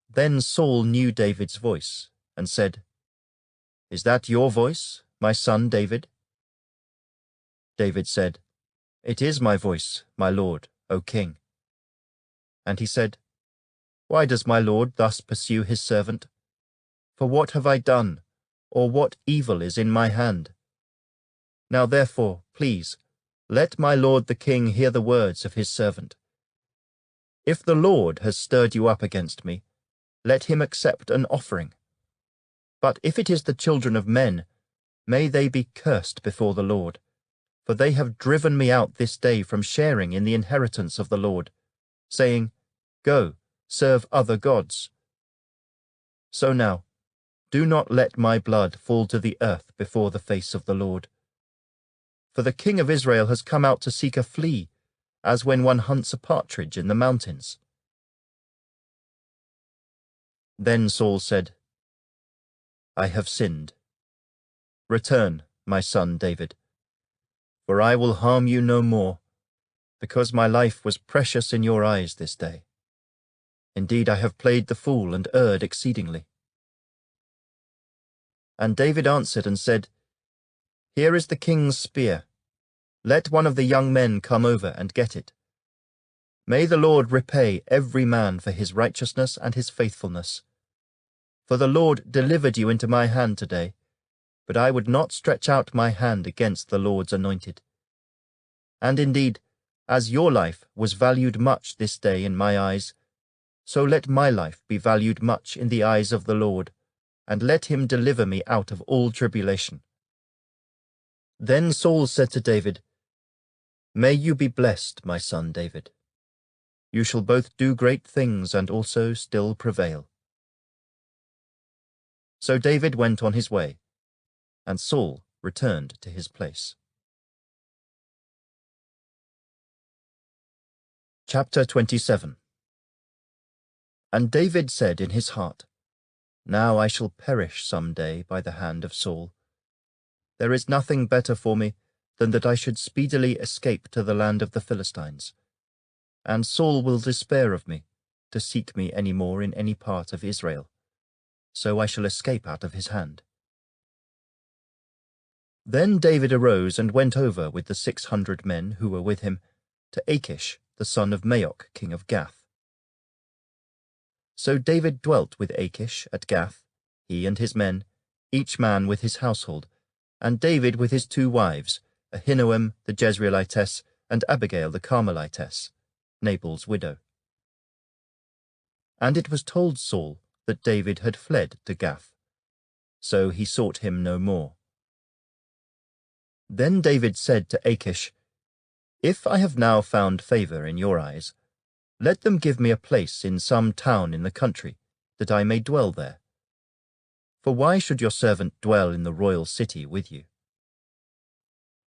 Then Saul knew David's voice, and said, Is that your voice, my son David? David said, It is my voice, my lord, O king. And he said, Why does my lord thus pursue his servant? For what have I done, or what evil is in my hand? Now therefore, please, let my lord the king hear the words of his servant. If the Lord has stirred you up against me, let him accept an offering. But if it is the children of men, may they be cursed before the Lord, for they have driven me out this day from sharing in the inheritance of the Lord, saying, Go, serve other gods. So now, do not let my blood fall to the earth before the face of the Lord. For the king of Israel has come out to seek a flea, as when one hunts a partridge in the mountains. Then Saul said, I have sinned. Return, my son David, for I will harm you no more, because my life was precious in your eyes this day. Indeed, I have played the fool and erred exceedingly. And David answered and said, Here is the king's spear. Let one of the young men come over and get it. May the Lord repay every man for his righteousness and his faithfulness. For the Lord delivered you into my hand today, but I would not stretch out my hand against the Lord's anointed. And indeed, as your life was valued much this day in my eyes, so let my life be valued much in the eyes of the Lord, and let him deliver me out of all tribulation. Then Saul said to David, May you be blessed, my son David. You shall both do great things and also still prevail. So David went on his way, and Saul returned to his place. Chapter 27. And David said in his heart, Now I shall perish some day by the hand of Saul. There is nothing better for me than that I should speedily escape to the land of the Philistines. And Saul will despair of me, to seek me any more in any part of Israel. So I shall escape out of his hand. Then David arose and went over with the 600 men who were with him to Achish, the son of Maoch, king of Gath. So David dwelt with Achish at Gath, he and his men, each man with his household, and David with his 2 wives, Ahinoam the Jezreelitess and Abigail the Carmelitess, Nabal's widow. And it was told Saul that David had fled to Gath. So he sought him no more. Then David said to Achish, If I have now found favor in your eyes, let them give me a place in some town in the country, that I may dwell there. For why should your servant dwell in the royal city with you?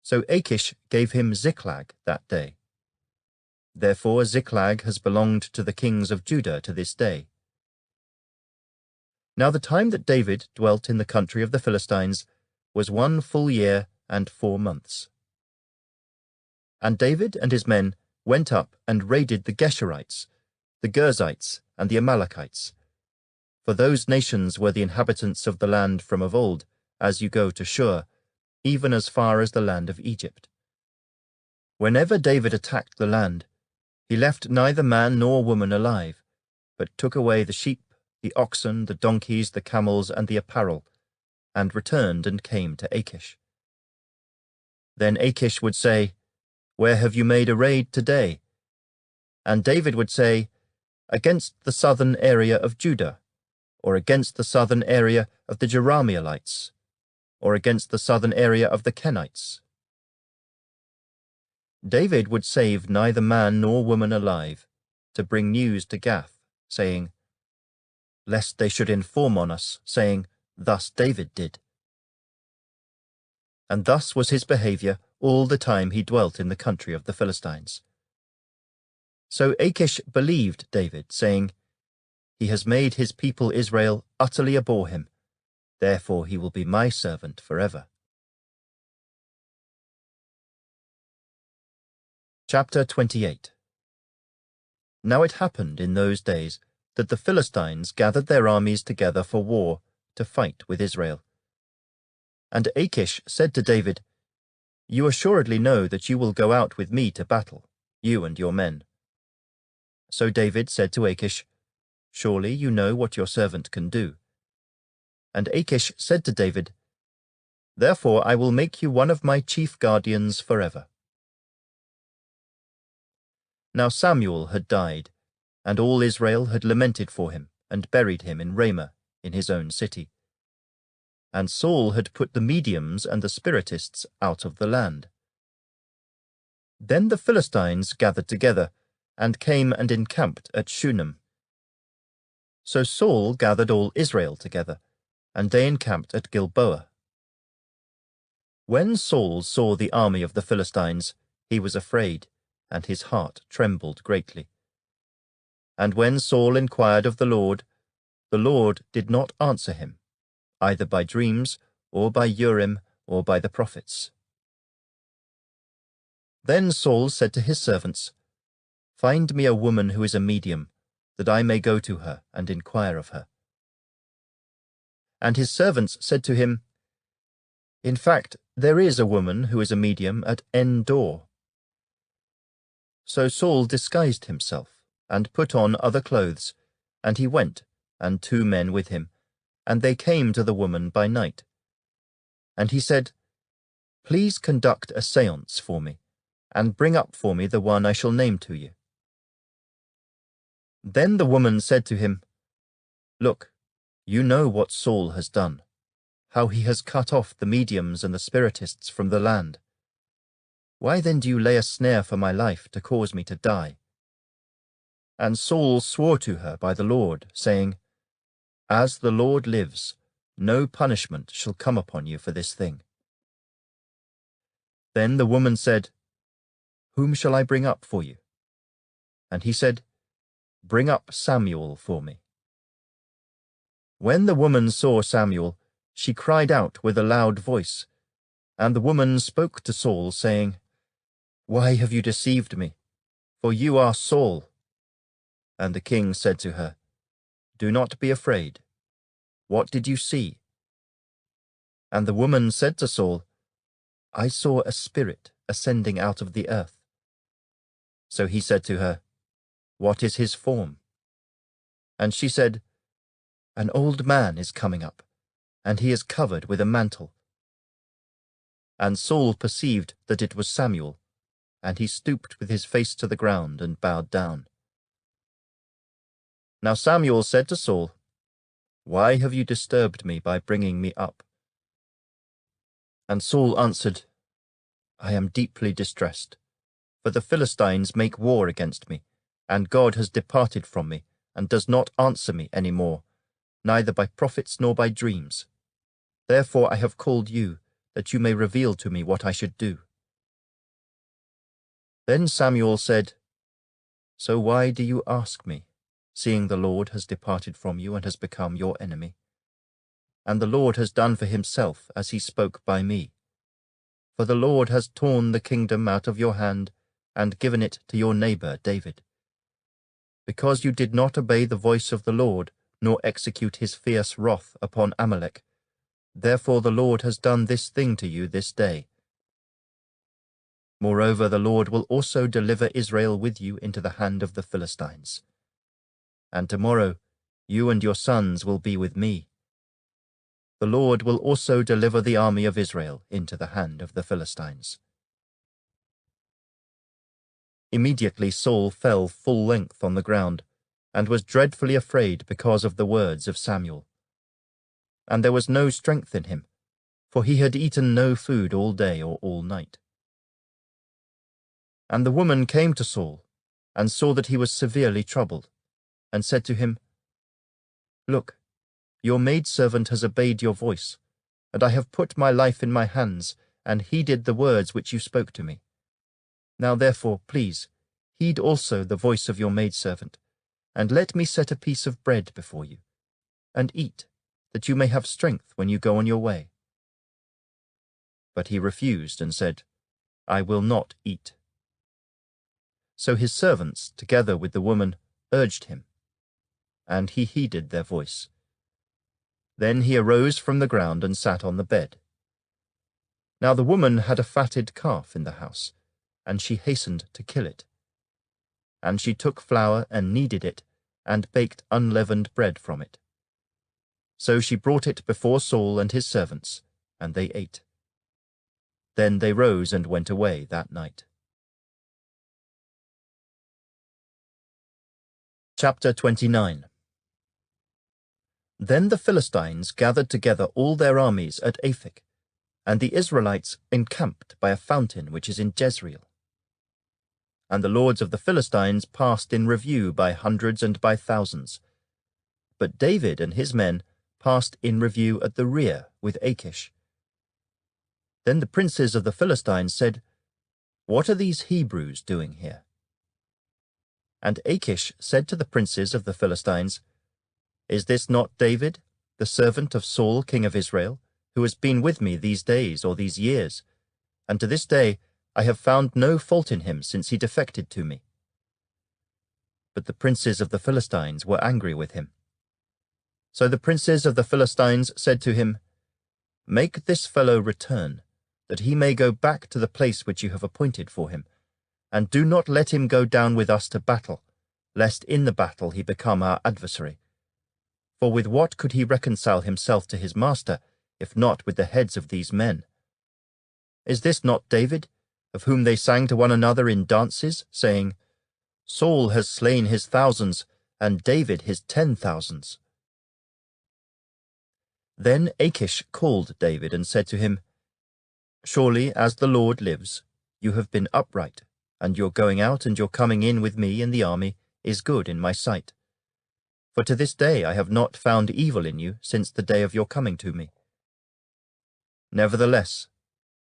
So Achish gave him Ziklag that day. Therefore Ziklag has belonged to the kings of Judah to this day. Now the time that David dwelt in the country of the Philistines was 1 full year and 4 months. And David and his men went up and raided the Geshurites, the Girzites, and the Amalekites. For those nations were the inhabitants of the land from of old, as you go to Shur, even as far as the land of Egypt. Whenever David attacked the land, he left neither man nor woman alive, but took away the sheep, the oxen, the donkeys, the camels, and the apparel, and returned and came to Achish. Then Achish would say, "Where have you made a raid today?" And David would say, "Against the southern area of Judah, or against the southern area of the Jerahmeelites, or against the southern area of the Kenites." David would save neither man nor woman alive, to bring news to Gath, saying, "Lest they should inform on us, saying, 'Thus David did.'" And thus was his behavior all the time he dwelt in the country of the Philistines. So Achish believed David, saying, "He has made his people Israel utterly abhor him, therefore he will be my servant forever." Chapter 28. Now it happened in those days that the Philistines gathered their armies together for war to fight with Israel. And Achish said to David, "You assuredly know that you will go out with me to battle, you and your men." So David said to Achish, "Surely you know what your servant can do." And Achish said to David, "Therefore I will make you one of my chief guardians forever." Now Samuel had died, and all Israel had lamented for him, and buried him in Ramah, in his own city. And Saul had put the mediums and the spiritists out of the land. Then the Philistines gathered together, and came and encamped at Shunem. So Saul gathered all Israel together, and they encamped at Gilboa. When Saul saw the army of the Philistines, he was afraid, and his heart trembled greatly. And when Saul inquired of the Lord did not answer him, either by dreams, or by Urim, or by the prophets. Then Saul said to his servants, "Find me a woman who is a medium, that I may go to her and inquire of her." And his servants said to him, "In fact, there is a woman who is a medium at En-dor." So Saul disguised himself, and put on other clothes, and he went, and 2 men with him, and they came to the woman by night. And he said, "Please conduct a seance for me, and bring up for me the one I shall name to you." Then the woman said to him, "Look, you know what Saul has done, how he has cut off the mediums and the spiritists from the land. Why then do you lay a snare for my life to cause me to die?" And Saul swore to her by the Lord, saying, "As the Lord lives, no punishment shall come upon you for this thing." Then the woman said, "Whom shall I bring up for you?" And he said, "Bring up Samuel for me." When the woman saw Samuel, she cried out with a loud voice, and the woman spoke to Saul, saying, "Why have you deceived me? For you are Saul." And the king said to her, "Do not be afraid. What did you see?" And the woman said to Saul, "I saw a spirit ascending out of the earth." So he said to her, "What is his form?" And she said, "An old man is coming up, and he is covered with a mantle." And Saul perceived that it was Samuel, and he stooped with his face to the ground and bowed down. Now Samuel said to Saul, "Why have you disturbed me by bringing me up?" And Saul answered, "I am deeply distressed, for the Philistines make war against me, and God has departed from me, and does not answer me any more, neither by prophets nor by dreams. Therefore I have called you, that you may reveal to me what I should do." Then Samuel said, "So why do you ask me, seeing the Lord has departed from you and has become your enemy? And the Lord has done for himself as he spoke by me. For the Lord has torn the kingdom out of your hand and given it to your neighbor David. Because you did not obey the voice of the Lord, nor execute his fierce wrath upon Amalek, Therefore the Lord has done this thing to you this day. Moreover, the Lord will also deliver Israel with you into the hand of the Philistines. And tomorrow you and your sons will be with me. The Lord will also deliver the army of Israel into the hand of the Philistines." Immediately Saul fell full length on the ground, and was dreadfully afraid because of the words of Samuel. And there was no strength in him, for he had eaten no food all day or all night. And the woman came to Saul, and saw that he was severely troubled, and said to him, "Look, your maidservant has obeyed your voice, and I have put my life in my hands, and heeded the words which you spoke to me. Now therefore, please, heed also the voice of your maidservant, and let me set a piece of bread before you, and eat, that you may have strength when you go on your way." But he refused and said, "I will not eat." So his servants, together with the woman, urged him, and he heeded their voice. Then he arose from the ground and sat on the bed. Now the woman had a fatted calf in the house, and she hastened to kill it. And she took flour and kneaded it, and baked unleavened bread from it. So she brought it before Saul and his servants, and they ate. Then they rose and went away that night. Chapter 29. Then the Philistines gathered together all their armies at Aphek, and the Israelites encamped by a fountain which is in Jezreel. And the lords of the Philistines passed in review by hundreds and by thousands. But David and his men passed in review at the rear with Achish. Then the princes of the Philistines said, "What are these Hebrews doing here?" And Achish said to the princes of the Philistines, "Is this not David, the servant of Saul king of Israel, who has been with me these days or these years? And to this day I have found no fault in him since he defected to me." But the princes of the Philistines were angry with him. So the princes of the Philistines said to him, "Make this fellow return, that he may go back to the place which you have appointed for him, and do not let him go down with us to battle, lest in the battle he become our adversary. For with what could he reconcile himself to his master, if not with the heads of these men? Is this not David, of whom they sang to one another in dances, saying, 'Saul has slain his thousands, and David his 10,000s. Then Achish called David and said to him, "Surely, as the Lord lives, you have been upright, and your going out and your coming in with me in the army is good in my sight. For to this day I have not found evil in you since the day of your coming to me. Nevertheless,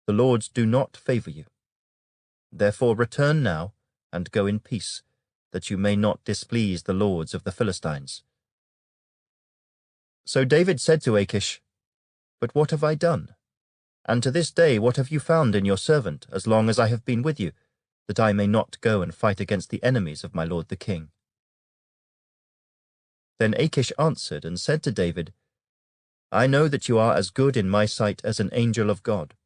the lords do not favor you. Therefore return now, and go in peace, that you may not displease the lords of the Philistines." So David said to Achish, "But what have I done? And to this day what have you found in your servant, as long as I have been with you, that I may not go and fight against the enemies of my lord the king?" Then Achish answered and said to David, "I know that you are as good in my sight as an angel of God.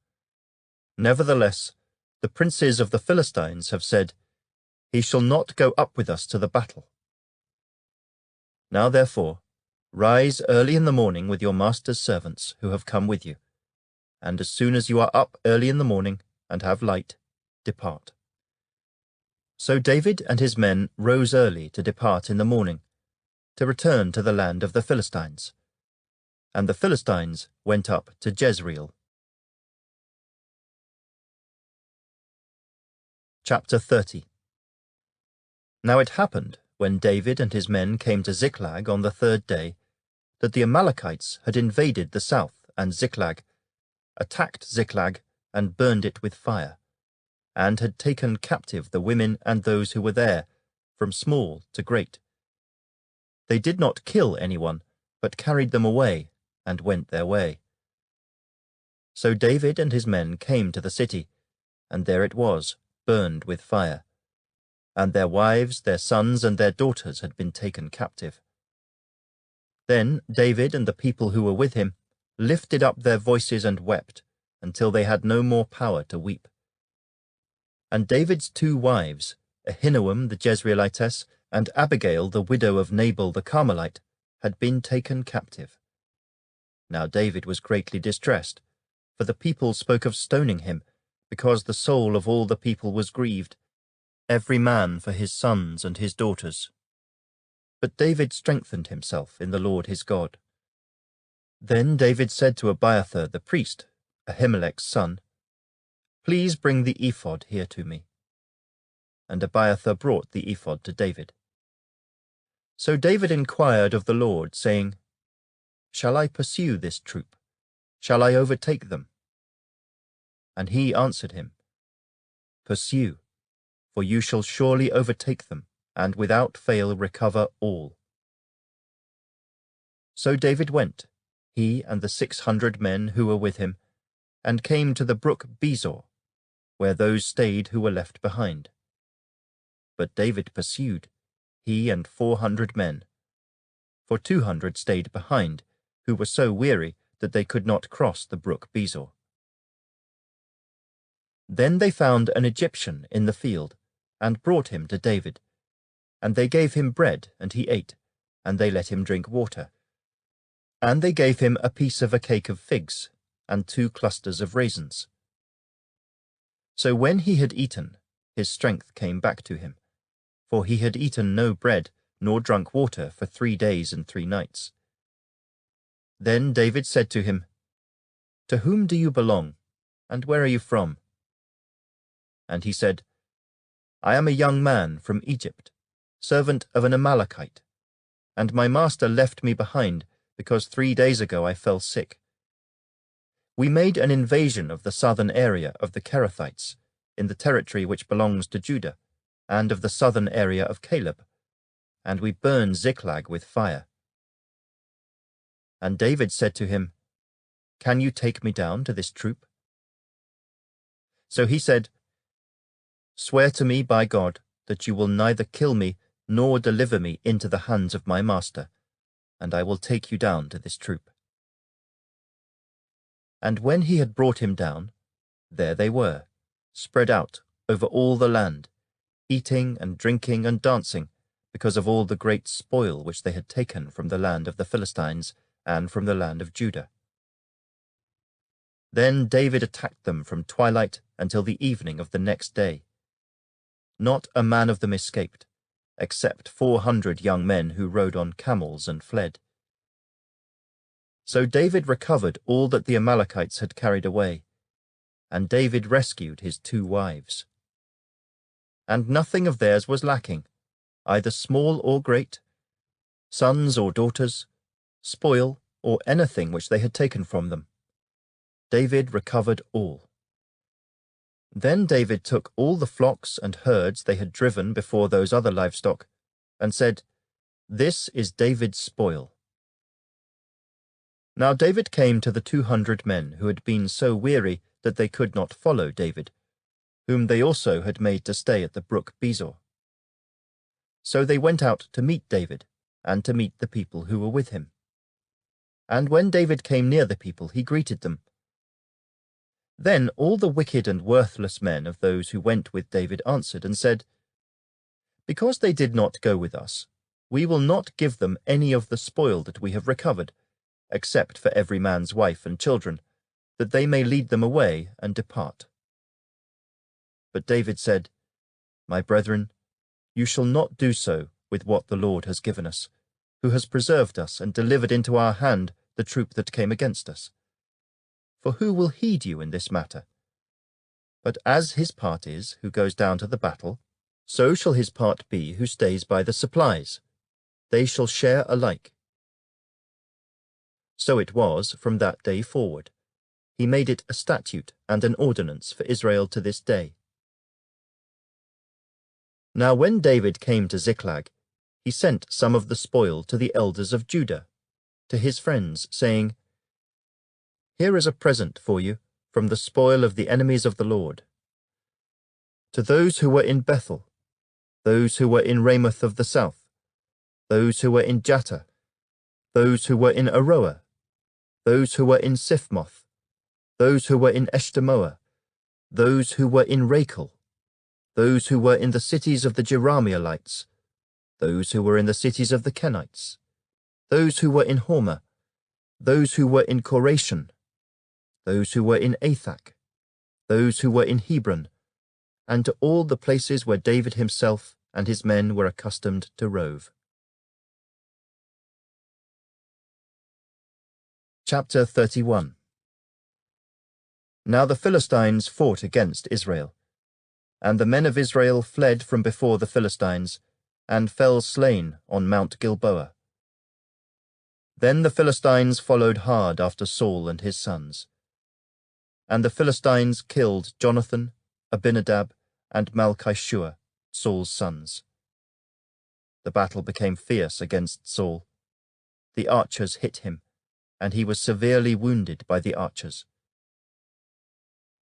Nevertheless, the princes of the Philistines have said, 'He shall not go up with us to the battle.' Now therefore, rise early in the morning with your master's servants who have come with you, and as soon as you are up early in the morning and have light, depart." So David and his men rose early to depart in the morning, to return to the land of the Philistines. And the Philistines went up to Jezreel. Chapter 30. Now it happened, when David and his men came to Ziklag on the third day, that the Amalekites had invaded the south and Ziklag, attacked Ziklag, and burned it with fire, and had taken captive the women and those who were there, from small to great. They did not kill anyone, but carried them away, and went their way. So David and his men came to the city, and there it was, burned with fire, and their wives, their sons, and their daughters had been taken captive. Then David and the people who were with him lifted up their voices and wept, until they had no more power to weep. And David's 2 wives, Ahinoam the Jezreelitess, and Abigail the widow of Nabal the Carmelite, had been taken captive. Now David was greatly distressed, for the people spoke of stoning him, because the soul of all the people was grieved, every man for his sons and his daughters. But David strengthened himself in the Lord his God. Then David said to Abiathar the priest, Ahimelech's son, "Please bring the ephod here to me." And Abiathar brought the ephod to David. So David inquired of the Lord, saying, "Shall I pursue this troop? Shall I overtake them?" And he answered him, "Pursue, for you shall surely overtake them, and without fail recover all." So David went, he and the 600 men who were with him, and came to the brook Besor, where those stayed who were left behind. But David pursued, he and 400 men, for 200 stayed behind, who were so weary that they could not cross the brook Besor. Then they found an Egyptian in the field, and brought him to David. And they gave him bread, and he ate, and they let him drink water. And they gave him a piece of a cake of figs, and 2 clusters of raisins. So when he had eaten, his strength came back to him, for he had eaten no bread, nor drunk water for 3 days and 3 nights. Then David said to him, "To whom do you belong, and where are you from?" And he said, "I am a young man from Egypt, servant of an Amalekite, and my master left me behind, because 3 days ago I fell sick. We made an invasion of the southern area of the Kerethites, in the territory which belongs to Judah, and of the southern area of Caleb, and we burned Ziklag with fire." And David said to him, "Can you take me down to this troop?" So he said, "Swear to me by God that you will neither kill me nor deliver me into the hands of my master, and I will take you down to this troop." And when he had brought him down, there they were, spread out over all the land, eating and drinking and dancing, because of all the great spoil which they had taken from the land of the Philistines and from the land of Judah. Then David attacked them from twilight until the evening of the next day. Not a man of them escaped, except 400 young men who rode on camels and fled. So David recovered all that the Amalekites had carried away, and David rescued his 2 wives. And nothing of theirs was lacking, either small or great, sons or daughters, spoil, or anything which they had taken from them. David recovered all. Then David took all the flocks and herds they had driven before those other livestock, and said, "This is David's spoil." Now David came to the 200 men who had been so weary that they could not follow David, whom they also had made to stay at the brook Besor. So they went out to meet David, and to meet the people who were with him. And when David came near the people, he greeted them. Then all the wicked and worthless men of those who went with David answered and said, "Because they did not go with us, we will not give them any of the spoil that we have recovered, except for every man's wife and children, that they may lead them away and depart." But David said, "My brethren, you shall not do so with what the Lord has given us, who has preserved us and delivered into our hand the troop that came against us. For who will heed you in this matter? But as his part is who goes down to the battle, so shall his part be who stays by the supplies. They shall share alike." So it was from that day forward. He made it a statute and an ordinance for Israel to this day. Now when David came to Ziklag, he sent some of the spoil to the elders of Judah, to his friends, saying, "Here is a present for you from the spoil of the enemies of the Lord." To those who were in Bethel, those who were in Ramoth of the south, those who were in Jattah, those who were in Aroer, those who were in Siphmoth, those who were in Eshtemoa, those who were in Rachel, those who were in the cities of the Jerahmeelites, those who were in the cities of the Kenites, those who were in Hormah, those who were in Korashan, those who were in Athak, those who were in Hebron, and to all the places where David himself and his men were accustomed to rove. Chapter 31. Now the Philistines fought against Israel, and the men of Israel fled from before the Philistines, and fell slain on Mount Gilboa. Then the Philistines followed hard after Saul and his sons. And the Philistines killed Jonathan, Abinadab, and Malchishua, Saul's sons. The battle became fierce against Saul. The archers hit him, and he was severely wounded by the archers.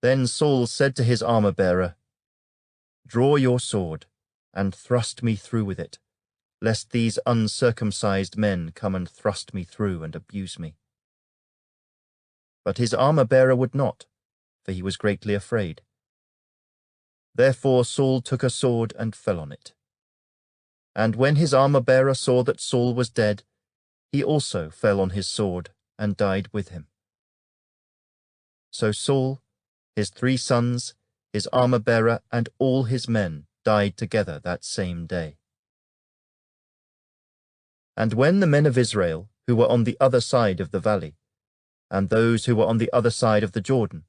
Then Saul said to his armor-bearer, "Draw your sword, and thrust me through with it, lest these uncircumcised men come and thrust me through and abuse me." But his armor-bearer would not, for he was greatly afraid. Therefore Saul took a sword and fell on it. And when his armor-bearer saw that Saul was dead, he also fell on his sword and died with him. So Saul, his 3 sons, his armor-bearer, and all his men died together that same day. And when the men of Israel, who were on the other side of the valley, and those who were on the other side of the Jordan,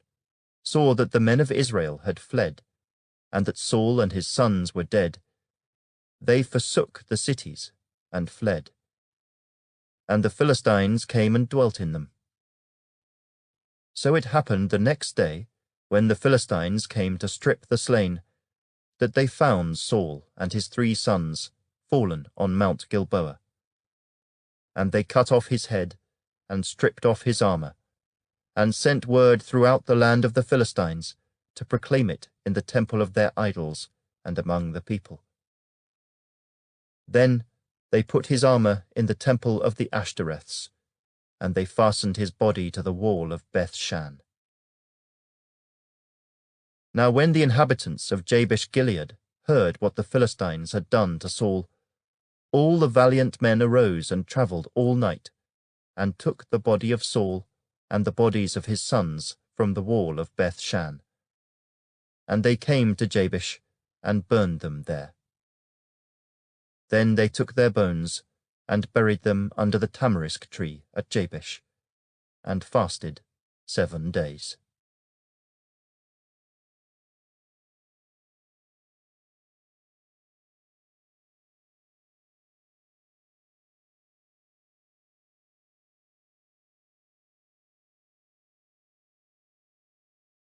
saw that the men of Israel had fled, and that Saul and his sons were dead, they forsook the cities and fled. And the Philistines came and dwelt in them. So it happened the next day, when the Philistines came to strip the slain, that they found Saul and his 3 sons fallen on Mount Gilboa. And they cut off his head, and stripped off his armor, and sent word throughout the land of the Philistines to proclaim it in the temple of their idols and among the people. Then they put his armor in the temple of the Ashtoreths, and they fastened his body to the wall of Beth-shan. Now when the inhabitants of Jabesh-Gilead heard what the Philistines had done to Saul, all the valiant men arose and travelled all night, and took the body of Saul and the bodies of his sons from the wall of Beth-shan. And they came to Jabesh and burned them there. Then they took their bones and buried them under the tamarisk tree at Jabesh, and fasted 7 days.